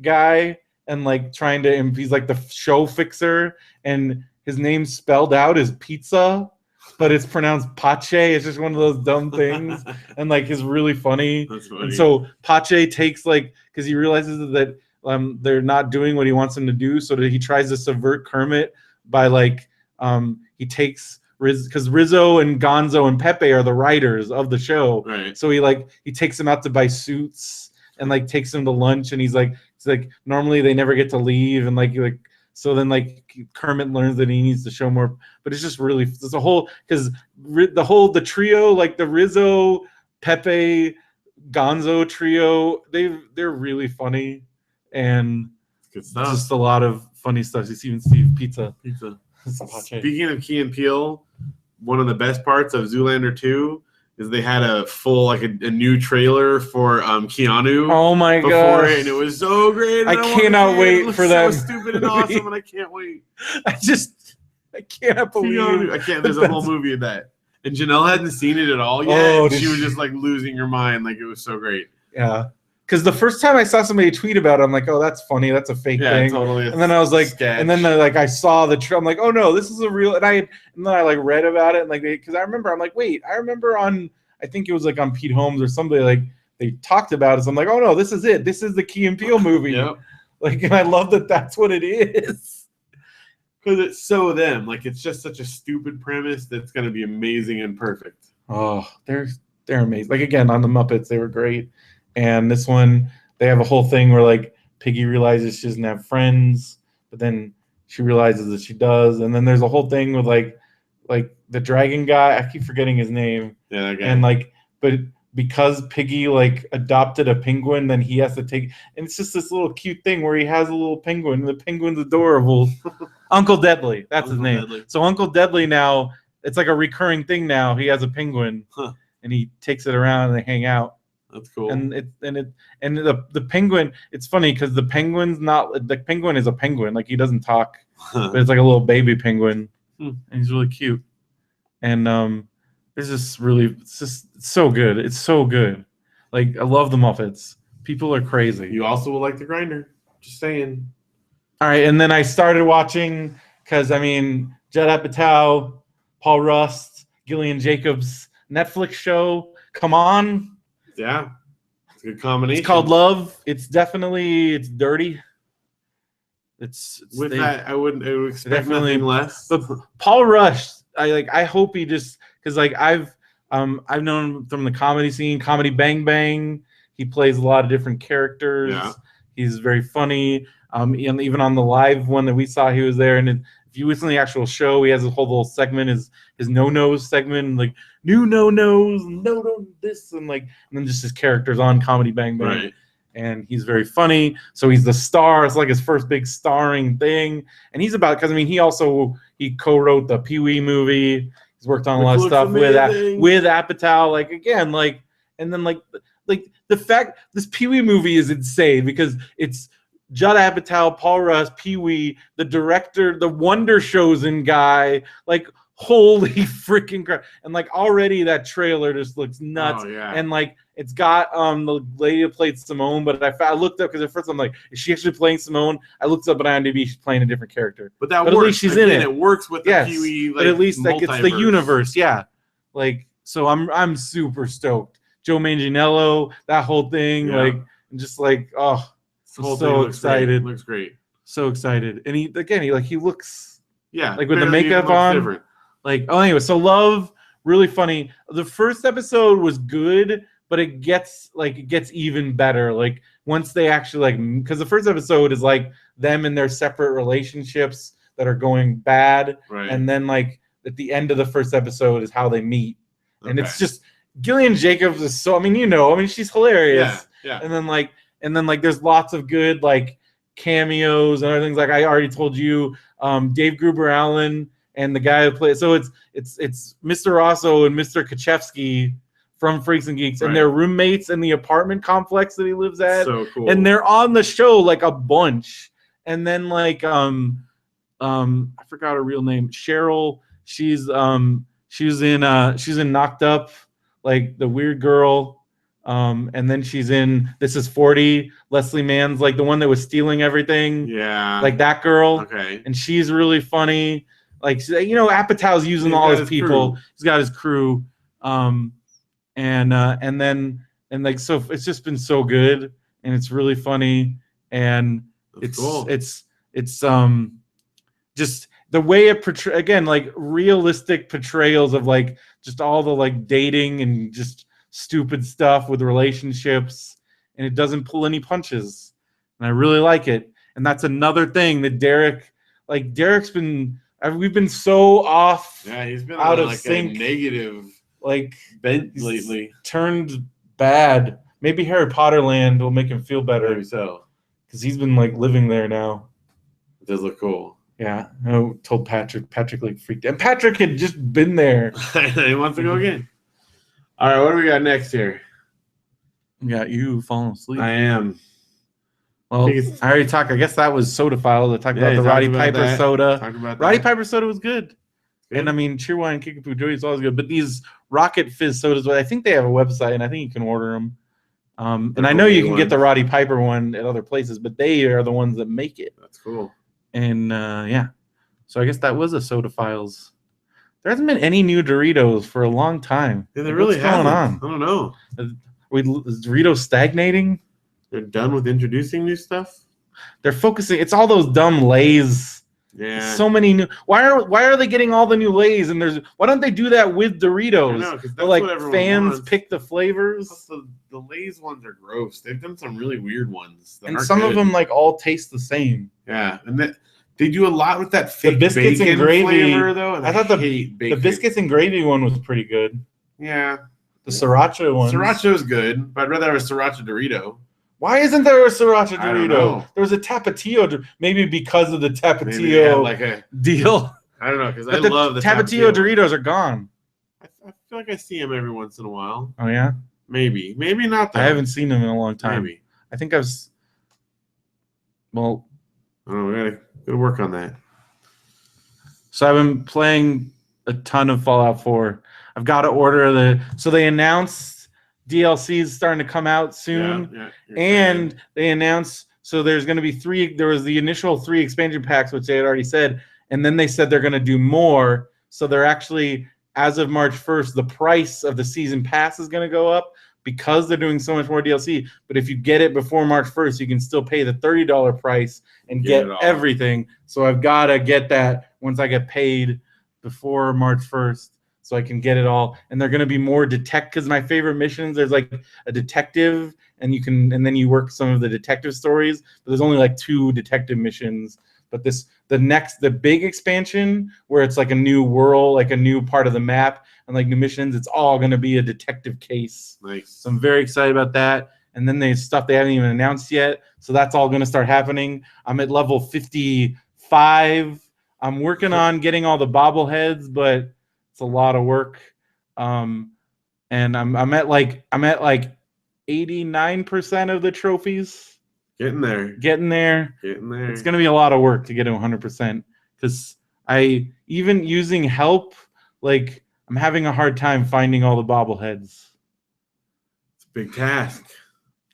guy and like he's like the show fixer, and his name's spelled out as pizza, but it's pronounced Pache. It's just one of those dumb things, and like is really funny. That's funny. And so Pache takes because he realizes that they're not doing what he wants them to do, so that he tries to subvert Kermit by he takes because Rizzo and Gonzo and Pepe are the writers of the show, right? So he takes them out to buy suits and like takes them to lunch, and he's like normally they never get to leave, and like so then like Kermit learns that he needs to show more, but it's just really there's a whole because the trio, like the Rizzo, Pepe, Gonzo trio, they're really funny, and good stuff. Just a lot of funny stuff. It's even Steve Pizza. Speaking of Key and Peele, one of the best parts of Zoolander 2 is they had a full a new trailer for Keanu. Oh my god! Gosh. And it was so great. I cannot wait for that. So stupid and awesome, and I can't wait. I cannot believe Keanu. I can't. There's a whole movie of that, and Janelle hadn't seen it at all yet. Oh, she was just like losing her mind. Like it was so great. Yeah. Because the first time I saw somebody tweet about it, I'm like, oh, that's funny. That's a fake thing. Totally. And then I was like, sketch. And then I saw the I'm like, oh no, this is a real. And then I like read about it, and like because I remember, I'm like, wait, I remember I think it was like on Pete Holmes or somebody, like they talked about it. So I'm like, oh no, this is it. This is the Key and Peele movie. Yep. Like, and I love that that's what it is. Because it's so them. Like it's just such a stupid premise that's gonna be amazing and perfect. Oh, they're amazing. Like again, on the Muppets, they were great. And this one, they have a whole thing where like Piggy realizes she doesn't have friends, but then she realizes that she does. And then there's a whole thing with like the dragon guy. I keep forgetting his name. Yeah, that guy. And but because Piggy like adopted a penguin, then he has to take. And it's just this little cute thing where he has a little penguin. And the penguin's adorable. Uncle Deadly, that's his name. Deadly. So Uncle Deadly now, it's like a recurring thing now. He has a penguin, and he takes it around and they hang out. That's cool. And the penguin. It's funny because the penguin is a penguin. Like he doesn't talk, but it's like a little baby penguin, and he's really cute. And it's so good. It's so good. Like I love the Muppets. People are crazy. You also will like the Grinder. Just saying. All right, and then I started watching because Judd Apatow, Paul Rust, Gillian Jacobs Netflix show. Come on. Yeah, it's a good combination. It's called Love. It's dirty. It's I would expect nothing less. But Paul Rush, I hope he just because I've known him from the comedy scene, Comedy Bang Bang. He plays a lot of different characters. Yeah. He's very funny. And even on the live one that we saw, he was there. And if you listen to the actual show, he has a whole little segment, his no-nos segment, like new no-nos, no this, and then just his characters on Comedy Bang Bang. Right. And he's very funny. So he's the star. It's like his first big starring thing. And he's because he co-wrote the Pee-wee movie. He's worked on a lot of stuff with Apatow. And then the fact this Pee-wee movie is insane because it's Judd Apatow, Paul Rudd, Pee-wee, the director, the Wonder Chosen guy, holy freaking crap. And already that trailer just looks nuts. Oh, yeah. And it's got the lady that played Simone, but I looked up because at first I'm like, is she actually playing Simone? I looked up on IMDb, she's playing a different character. But works. At least she's in it. It works with the Pee-wee. But at least it's the universe, yeah. So I'm super stoked Joe Manganiello, that whole thing, Yeah. like, just like, oh, This whole so thing looks excited. Great. Looks great. So excited. And he looks like with the makeup on. Different. Like, oh, anyway, so Love, really funny. The first episode was good, but it gets even better. Like, once they actually because the first episode is like them in their separate relationships that are going bad. Right. And then like at the end of the first episode is how they meet. Okay. And it's just Gillian Jacobs is so, she's hilarious. Yeah. And then there's lots of good like cameos and other things. Like I already told you, Dave Gruber Allen and the guy who plays, so it's Mr. Rosso and Mr. Kachevsky from Freaks and Geeks, and they're roommates in the apartment complex that he lives at. So cool. And they're on the show like a bunch. And then like I forgot her real name, Cheryl. She's in Knocked Up, like the weird girl. And then she's in This Is 40. Leslie Mann's like the one that was stealing everything. Yeah. Like that girl. Okay. And she's really funny. Like, Apatow's using all his people. He's got his crew. So it's just been so good, and it's really funny, and it's just the way it portrays, again, like realistic portrayals of like just all the like dating and just stupid stuff with relationships, and it doesn't pull any punches, and I really like it. And that's another thing that Derek's been, we've been so off. Yeah, he's been out of like sync, a negative like bent lately. Turned bad. Maybe Harry Potter Land will make him feel better. Maybe so, because he's been like living there now. It does look cool. Yeah, I told Patrick. Patrick like freaked out. And Patrick had just been there. He wants to go again. All right, what do we got next here? Yeah, you falling asleep. I am. Well, I already talked. I guess that was Soda Files. I talked about the Roddy Piper soda. Roddy Piper soda was good. And Cheerwine Kickapoo Joey is always good. But these Rocket Fizz sodas, I think they have a website, and I think you can order them. And I know you can get the Roddy Piper one at other places, but they are the ones that make it. That's cool. And so I guess that was a Soda Files. There hasn't been any new Doritos for a long time. Yeah, there really hasn't. What's going on? I don't know. Is Doritos stagnating? They're done with introducing new stuff. They're focusing. It's all those dumb Lays. Yeah. So many new. Why are they getting all the new Lays? And why don't they do that with Doritos? I know, because that's like what everyone fans wants. Pick the flavors. The Lays ones are gross. They've done some really weird ones. And some of them like all taste the same. Yeah, and they do a lot with that fake biscuits bacon and gravy flavor, though. And I thought the biscuits and gravy one was pretty good. Yeah. The sriracha one. Sriracha is good, but I'd rather have a sriracha Dorito. Why isn't there a sriracha Dorito? I don't know. There was a Tapatio, maybe because of the Tapatio like a deal. I don't know, because I love the Tapatio Doritos are gone. I feel like I see them every once in a while. Oh yeah, maybe not. Though. I haven't seen them in a long time. Maybe I think I've. Well, oh, we gotta work on that. So I've been playing a ton of Fallout 4. I've got to order so they announced DLCs starting to come out soon. And they announced, so there's going to be there was the initial 3 expansion packs, which they had already said. And then they said they're going to do more. So they're actually, as of March 1st, the price of the season pass is going to go up because they're doing so much more DLC. But if you get it before March 1st, you can still pay the $30 price and get everything. So I've got to get that once I get paid before March 1st so I can get it all. And they're going to be more because my favorite missions, there's like a detective and then you work some of the detective stories, but there's only like 2 detective missions. But the big expansion where it's like a new world, like a new part of the map and like new missions, it's all going to be a detective case. Nice. So I'm very excited about that. And then there's stuff they haven't even announced yet. So that's all going to start happening. I'm at level 55. I'm working on getting all the bobbleheads, but it's a lot of work. And I'm at like 89% of the trophies. Getting there. It's going to be a lot of work to get to 100% because even using help, like I'm having a hard time finding all the bobbleheads. It's a big task.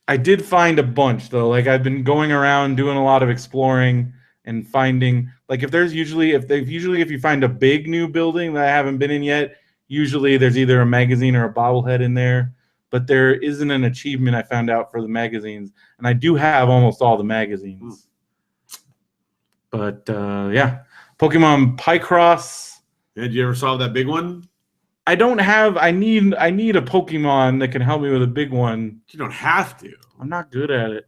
I did find a bunch though. Like I've been going around doing a lot of exploring and finding, like if you find a big new building that I haven't been in yet, usually there's either a magazine or a bobblehead in there. but there isn't an achievement I found out for the magazines, and I do have almost all the magazines. But yeah, Pokemon Picross. Yeah, did you ever solve that big one? I don't have. I need a Pokemon that can help me with a big one. You don't have to. I'm not good at it.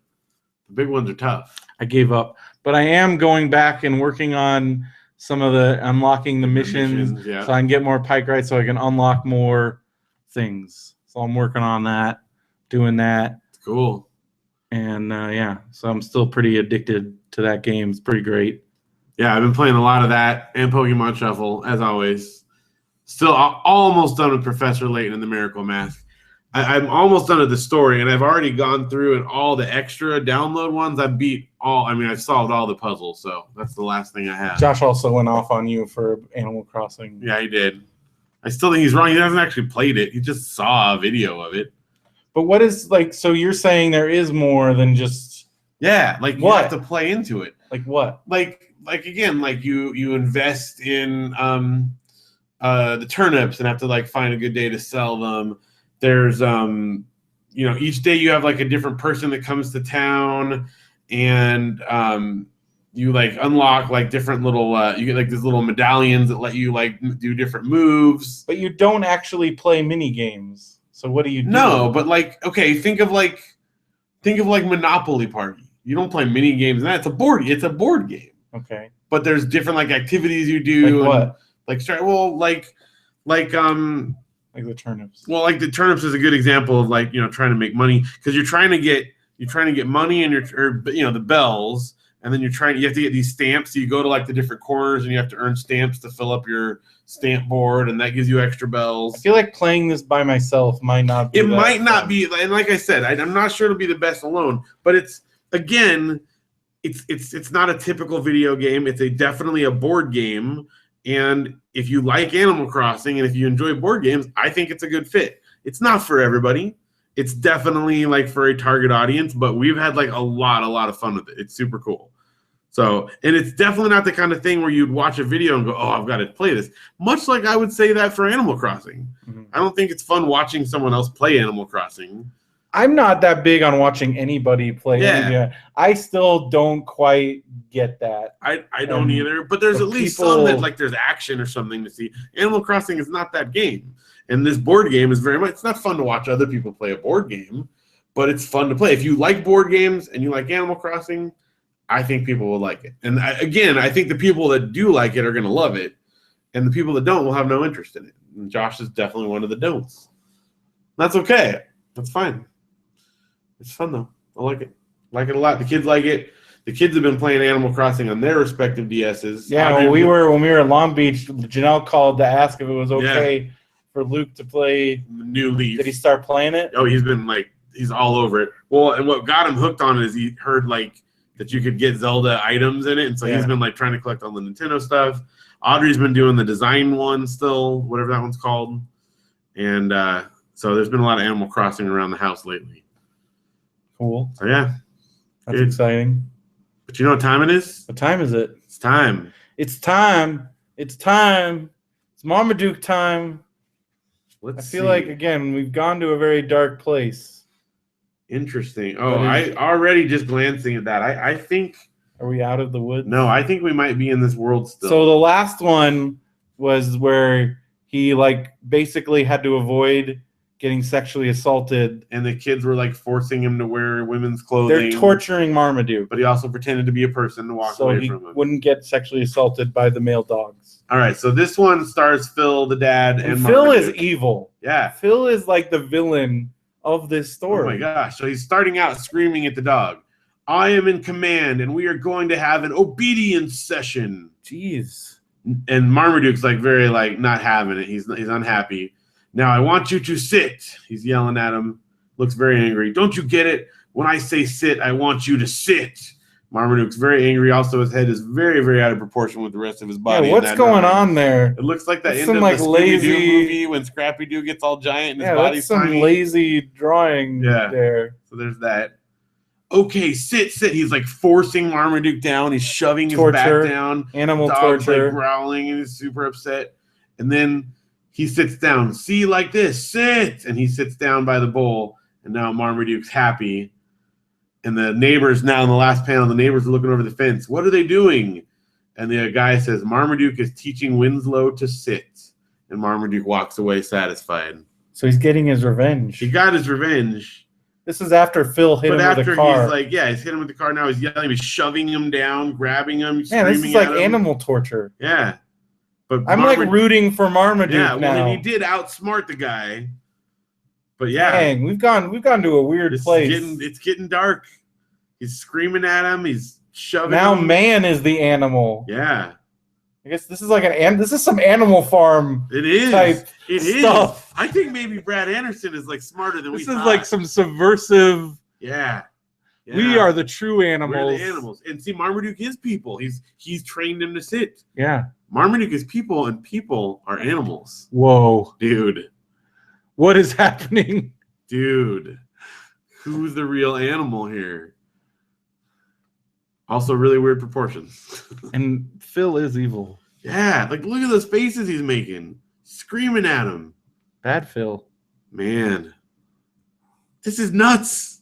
The big ones are tough. I gave up, but I am going back and working on some of the unlocking the missions yeah. so I can get more Picross so I can unlock more things. So I'm working on that, doing that. It's cool. And yeah, so I'm still pretty addicted to that game. It's pretty great. Yeah, I've been playing a lot of that and Pokemon Shuffle, as always. Still almost done with Professor Layton and the Miracle Mask. I'm almost done with the story, and I've already gone through and all the extra download ones. I've beat all. I mean, I've solved all the puzzles, so that's the last thing I have. Josh also went off on you for Animal Crossing. Yeah, he did. I still think he's wrong. He hasn't actually played it. He just saw a video of it. But what is like? So you're saying there is more than just like you have to play into it. Like what? Like again, like you invest in the turnips and have to like find a good day to sell them. There's each day you have like a different person that comes to town, and you like unlock like different little you get like these little medallions that let you like do different moves. But you don't actually play mini games. So what do you do? No, but like think of like Monopoly Party. You don't play mini games. It's a board game. Okay. But there's different like activities you do. Like what? Like the turnips. Well, like the turnips is a good example of like trying to make money, because you're trying to get money and the bells, and then you have to get these stamps. So you go to like the different corners and you have to earn stamps to fill up your stamp board, and that gives you extra bells. I feel like playing this by myself might not be. It might not be, and like I said, I'm not sure it'll be the best alone. But it's not a typical video game. It's definitely a board game. And if you like Animal Crossing and if you enjoy board games, I think it's a good fit. It's not for everybody. It's definitely like for a target audience, but we've had like a lot of fun with it. It's super cool. So, and it's definitely not the kind of thing where you'd watch a video and go, oh, I've got to play this. Much like I would say that for Animal Crossing. Mm-hmm. I don't think it's fun watching someone else play Animal Crossing. I'm not that big on watching anybody play. Yeah. I still don't quite get that. I don't either. But there's at least some that like there's action or something to see. Animal Crossing is not that game. And this board game is very much, it's not fun to watch other people play a board game, but it's fun to play. If you like board games and you like Animal Crossing, I think people will like it. And I think the people that do like it are going to love it. And the people that don't will have no interest in it. And Josh is definitely one of the don'ts. That's okay. That's fine. It's fun though. I like it. Like it a lot. The kids like it. The kids have been playing Animal Crossing on their respective DSs. Yeah, when we were at Long Beach, Janelle called to ask if it was okay for Luke to play New Leaf. Did he start playing it? Oh, he's all over it. Well, and what got him hooked on it is he heard like that you could get Zelda items in it, and so he's been like trying to collect all the Nintendo stuff. Audrey's been doing the design one still, whatever that one's called, and so there's been a lot of Animal Crossing around the house lately. Cool. So yeah, that's exciting. But you know what time it is? What time is it? It's time. It's time. It's time. It's Marmaduke time. I feel like, again, we've gone to a very dark place. Interesting. Oh, I already just glancing at that. I think. Are we out of the woods? No, I think we might be in this world still. So the last one was where he like basically had to avoid getting sexually assaulted, and the kids were like forcing him to wear women's clothing. They're torturing Marmaduke, but he also pretended to be a person to walk away from him. So he wouldn't get sexually assaulted by the male dogs. All right, so this one stars Phil, the dad, and Phil Marmaduke. is evil. Yeah, Phil is like the villain of this story. Oh my gosh! So he's starting out screaming at the dog, "I am in command, and we are going to have an obedience session." Jeez. And Marmaduke's like very like not having it. He's unhappy. Now I want you to sit. He's yelling at him. Looks very angry. Don't you get it? When I say sit, I want you to sit. Marmaduke's very angry. Also, his head is very, very out of proportion with the rest of his body. Yeah, what's going on there? It looks like that end some of like the lazy Scooby-Doo movie when Scrappy-Doo gets all giant and his body's some tiny. lazy drawing there. So there's that. Okay, sit. He's like forcing Marmaduke down. He's shoving his back down. Animal Dog's torture. Like growling and he's super upset. And then he sits down. See, like this, sit. And he sits down by the bowl. And now Marmaduke's happy. And the neighbors now in the last panel, the neighbors are looking over the fence. What are they doing? And the guy says, Marmaduke is teaching Winslow to sit. And Marmaduke walks away satisfied. So he's getting his revenge. He got his revenge. This is after Phil hit him with a car. He's like, yeah, he's hitting him with the car. Now he's yelling, he's shoving him down, grabbing him, screaming at him. Yeah, this is like animal torture. Yeah. But I'm like rooting for Marmaduke now. And he did outsmart the guy. But yeah. Dang, we've gone to a weird place. It's getting dark. He's screaming at him. He's shoving now him. Man is the animal. Yeah. I guess this is like this is some Animal Farm type stuff. I think maybe Brad Anderson is like smarter than we thought. This is like some subversive. Yeah. We are the true animals. We're the animals. And see, Marmaduke is people. He's trained him to sit. Yeah. Marmaduke is people, and people are animals. Whoa. Dude. What is happening? Dude. Who's the real animal here? Also, really weird proportions. And Phil is evil. Yeah, like look at those faces he's making, screaming at him. Bad Phil. Man, this is nuts.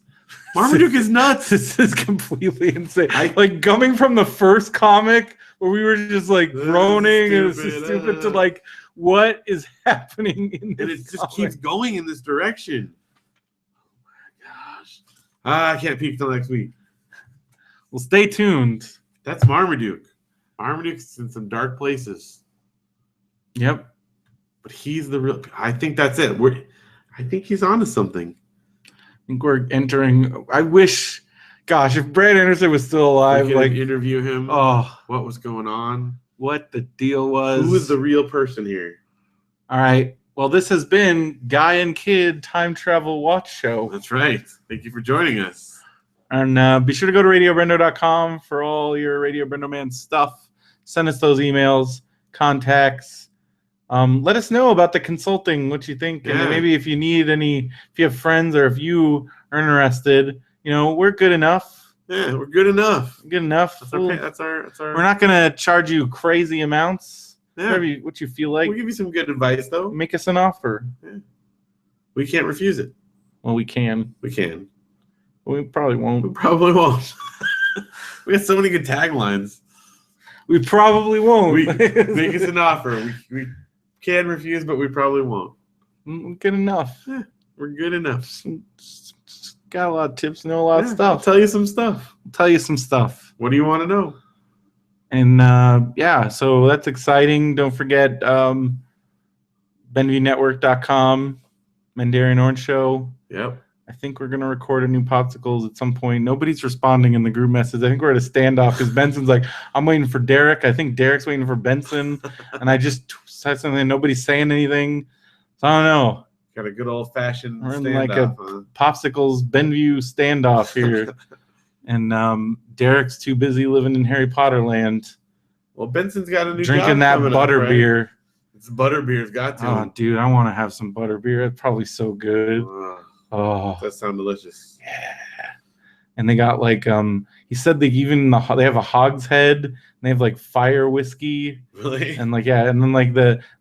Marmaduke is nuts. This is completely insane. Like coming from the first comic where we were just like groaning and it's stupid to like what is happening in this and it just keeps going in this direction. Oh my gosh. I can't peek till next week. Well, stay tuned. That's Marmaduke. Marmaduke's in some dark places. Yep. But he's the real. I think that's it. I think he's onto something. I think we're entering. I wish, gosh, if Brad Anderson was still alive, like interview him. Oh, what was going on? What the deal was? Who is the real person here? All right. Well, this has been Guy and Kid Time Travel Watch Show. That's right. Thank you for joining us. And be sure to go to RadioBrendo.com for all your Radio BrendoMan stuff. Send us those emails, contacts. Let us know about the consulting, what you think. Yeah. And maybe if you need if you have friends or if you are interested, we're good enough. Yeah, we're good enough. Good enough. That's okay. That's our. We're not going to charge you crazy amounts. Yeah. What you feel like. We'll give you some good advice, though. Make us an offer. Yeah. We can't refuse it. Well, we can. We can. We probably won't. We probably won't. We got so many good taglines. We probably won't. Make us an offer. We can refuse, but we probably won't. Good enough. Yeah, we're good enough. Got a lot of tips, know a lot of stuff. I'll tell you some stuff. What do you want to know? And so that's exciting. Don't forget BenviewNetwork.com, Mandarin Orange Show. Yep. I think we're going to record a new Popsicles at some point. Nobody's responding in the group message. I think we're at a standoff because Benson's like, I'm waiting for Derek. I think Derek's waiting for Benson. And I just said something and nobody's saying anything. So I don't know. Got a good old-fashioned standoff. We're in like a Popsicles Benview standoff here. And Derek's too busy living in Harry Potter land. Well, Benson's got a new drinking that butter beer. It's butter beer's got to. Oh, dude, I want to have some butter beer. It's probably so good. Oh, that sounds delicious. Yeah, and they got like he said they have a hogshead and they have like fire whiskey. Really? And like and then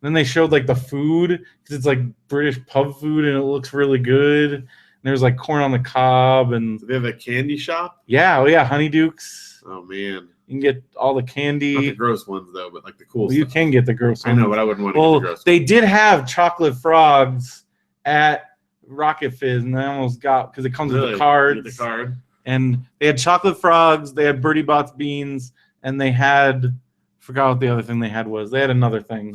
then they showed like the food because it's like British pub food and it looks really good. And there's like corn on the cob and so they have a candy shop. Yeah, Honeydukes. Oh man, you can get all the candy. Not the gross ones though, but like the cool stuff. You can get the gross ones. I know, but I wouldn't want to get the gross ones. They did have chocolate frogs at Rocket Fizz, and I almost got because it comes with the cards. The card. And they had chocolate frogs, they had Birdie Bots beans, and they had forgot what the other thing they had was. They had another thing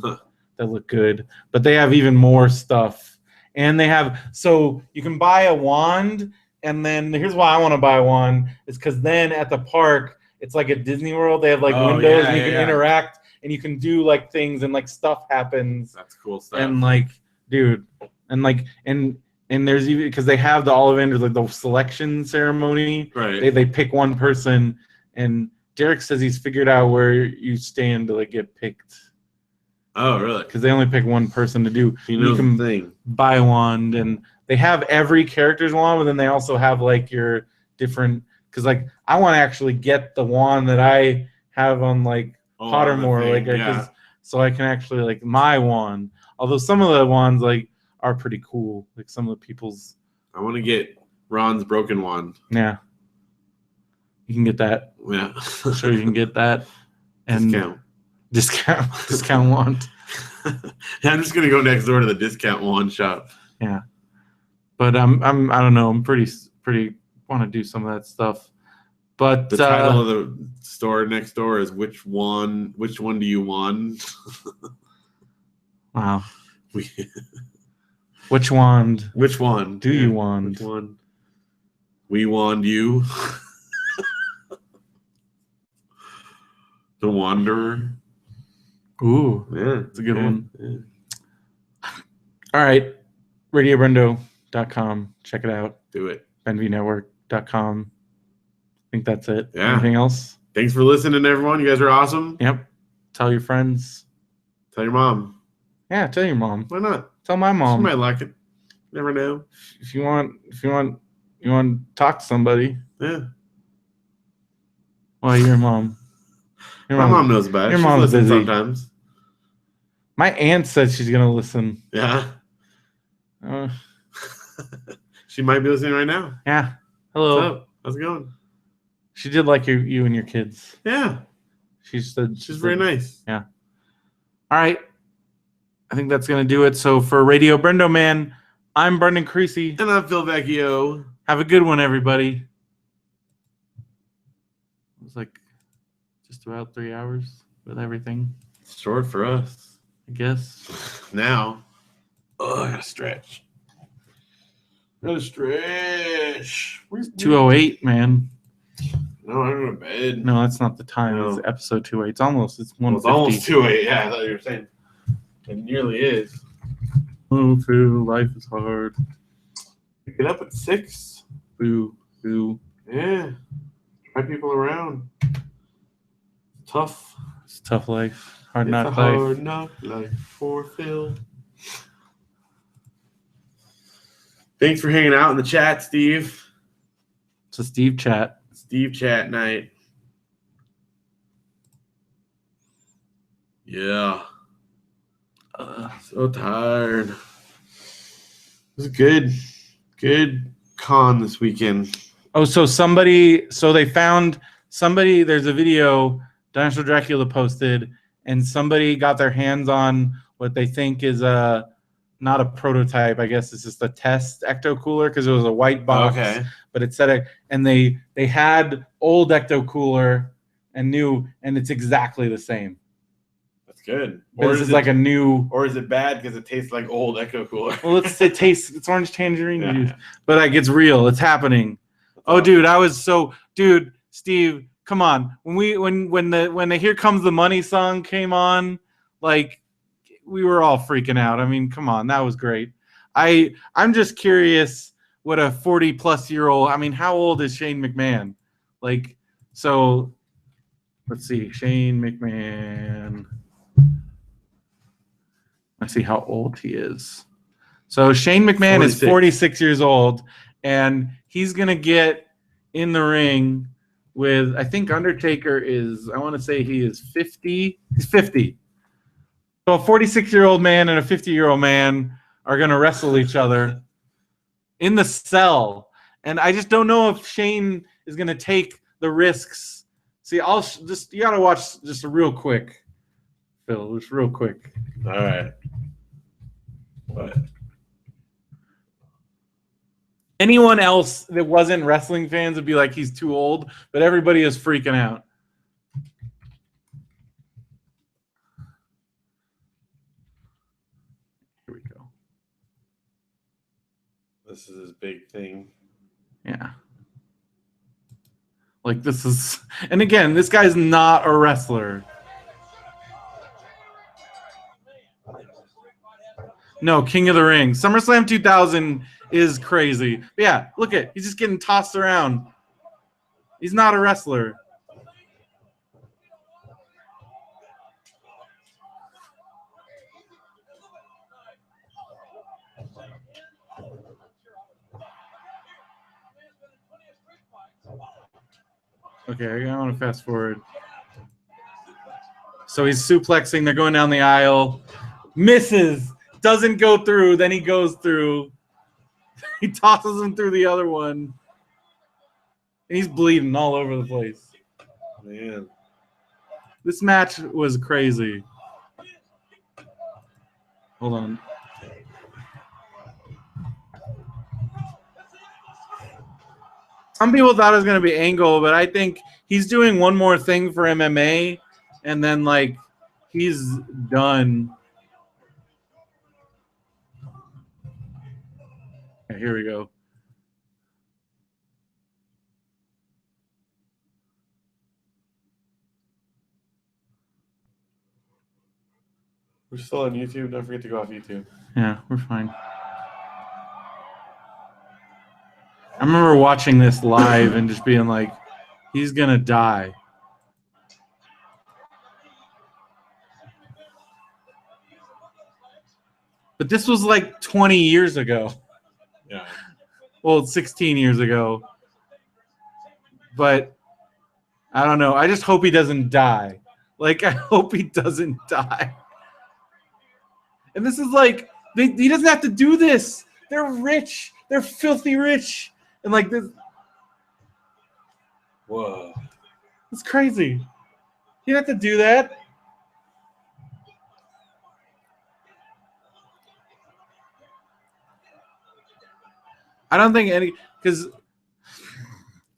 that looked good, but they have even more stuff. And they have so you can buy a wand, and then here's why I want to buy a wand is because then at the park it's like at Disney World they have like windows and you can interact and you can do like things and like stuff happens. That's cool stuff. And like, dude, and like and there's even because they have the Ollivanders like the selection ceremony. Right. They pick one person, and Derek says he's figured out where you stand to like get picked. Oh, really? Because they only pick one person to do. You can buy a wand, and they have every character's wand, but then they also have like your different. Because like I want to actually get the wand that I have on like Pottermore, so I can actually like my wand. Although some of the wands like are pretty cool. Like some of the people's. I want to get Ron's broken wand. Yeah. You can get that. Yeah. Sure, you can get that. And discount wand. Yeah, I'm just gonna go next door to the discount wand shop. Yeah. But I don't know. I'm pretty want to do some of that stuff. But the title of the store next door is which one do you want? Wow. Which wand? Which one do you want? Which one? We wand you. The Wanderer. Ooh. Yeah, it's a good one. Yeah. All right. RadioBrendo.com. Check it out. Do it. BenVNetwork.com. I think that's it. Yeah. Anything else? Thanks for listening, everyone. You guys are awesome. Yep. Tell your friends. Tell your mom. Yeah, tell your mom. Why not? Tell my mom. She might like it. Never know. If you want to talk to somebody. Yeah. Well, your mom. My mom knows about it. Your She's mom's busy sometimes. My aunt said she's gonna listen. Yeah. She might be listening right now. Yeah. Hello. What's up? How's it going? She did like you and your kids. Yeah. She said she's very nice. Yeah. All right. I think that's gonna do it. So for Radio BrendoMan, I'm Brendan Creasy. And I'm Phil Vecchio. Have a good one, everybody. It was like just about 3 hours with everything. It's short for us, I guess. Now. Oh, I gotta stretch. It's 2:08, man. No, I'm going to bed. No, that's not the time. No. It's episode 2:08. It's almost. It's 1:50. It's almost 2:08. Yeah, I thought you were saying. It nearly is. Oh, Phil, life is hard. Get up at 6. Boo. Yeah. Try people around. Tough. It's a tough life. Hard it's knock a life. hard knock life for Phil. Thanks for hanging out in the chat, Steve. It's a Steve chat. Steve chat night. Yeah. So tired. It was a good con this weekend. Oh, so they found somebody, there's a video Dinosaur Dracula posted, and somebody got their hands on what they think is not a prototype. I guess it's just a test ecto cooler because it was a white box. Okay. But it said and they had old ecto cooler and new, and it's exactly the same. That's good. Or is it like a new? Or is it bad because it tastes like old ecto cooler? Well, it's orange tangerine juice, but like it's real. It's happening. Oh, dude, dude, Steve, come on. When the Here Comes the Money song came on, like we were all freaking out. I mean, come on, that was great. I'm just curious what a 40-plus-year-old. I mean, how old is Shane McMahon? Like, so let's see, Shane McMahon. Let's see how old he is. So Shane McMahon 46. Is 46 years old, and he's gonna get in the ring with, I think Undertaker is, I want to say he is 50. He's 50. So a 46-year-old man and a 50-year-old man are gonna wrestle each other in the cell, and I just don't know if Shane is gonna take the risks. See, you gotta watch just real quick, Phil, just real quick. All right. What? Anyone else that wasn't wrestling fans would be like, he's too old, but everybody is freaking out. Here we go. This is his big thing. Yeah. Like this is, and again, this guy's not a wrestler. No, King of the Ring. SummerSlam 2000 is crazy. But yeah, look at, he's just getting tossed around. He's not a wrestler. Okay, I want to fast forward. So he's suplexing. They're going down the aisle. Misses. Doesn't go through. Then he goes through. He tosses him through the other one. And he's bleeding all over the place. Man. This match was crazy. Hold on. Some people thought it was going to be Angle, but I think he's doing one more thing for MMA, and then, like, he's done. Okay, here we go. We're still on YouTube. Don't forget to go off YouTube. Yeah, we're fine. I remember watching this live and just being like, he's going to die. But this was like 20 years ago. Yeah. Well, 16 years ago. But I don't know. I just hope he doesn't die. Like, I hope he doesn't die. And this is like, he doesn't have to do this. They're rich. They're filthy rich. And like this. Whoa. It's crazy. You don't have to do that. I don't think any, because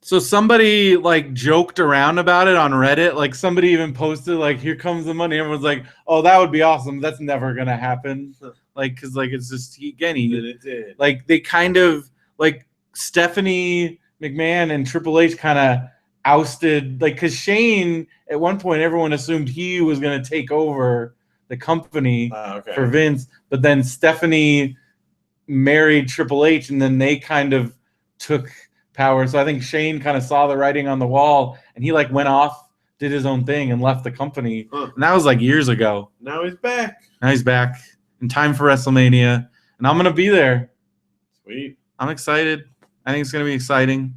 so somebody like joked around about it on Reddit. Like somebody even posted like, "Here comes the money." Everyone's like, "Oh, that would be awesome." That's never gonna happen. Like, because like it's just he Did. like they kind of like Stephanie McMahon and Triple H kind of ousted, like, because Shane at one point everyone assumed he was gonna take over the company for Vince, but then Stephanie married Triple H, and then they kind of took power. So I think Shane kind of saw the writing on the wall, and he like went off, did his own thing, and left the company. And that was like years ago. Now he's back. Now he's back in time for WrestleMania, and I'm gonna be there. Sweet. I'm excited. I think it's gonna be exciting.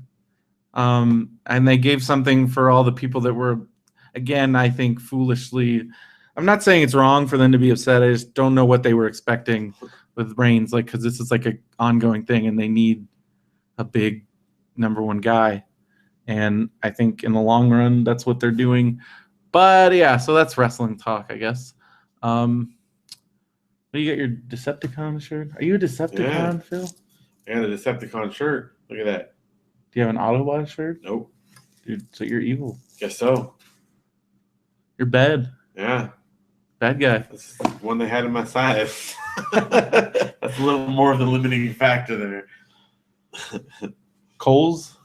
And they gave something for all the people that were, again, I think foolishly. I'm not saying it's wrong for them to be upset. I just don't know what they were expecting with Reigns, like, because this is like an ongoing thing, and they need a big number one guy. And I think in the long run, that's what they're doing. But yeah, so that's wrestling talk, I guess. You got your Decepticon shirt? Are you a Decepticon, Phil? I got a Decepticon shirt. Look at that. Do you have an Autobot shirt? Nope. Dude, so you're evil. Guess so. You're bad. Yeah. Bad guy. That's the one they had in my size. That's a little more of the limiting factor there. Kohl's?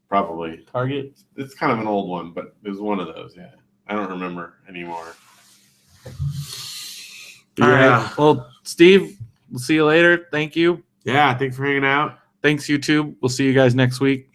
Probably. Target? It's kind of an old one, but it was one of those, yeah. I don't remember anymore. All right. Well, Steve, we'll see you later. Thank you. Yeah, thanks for hanging out. Thanks, YouTube. We'll see you guys next week.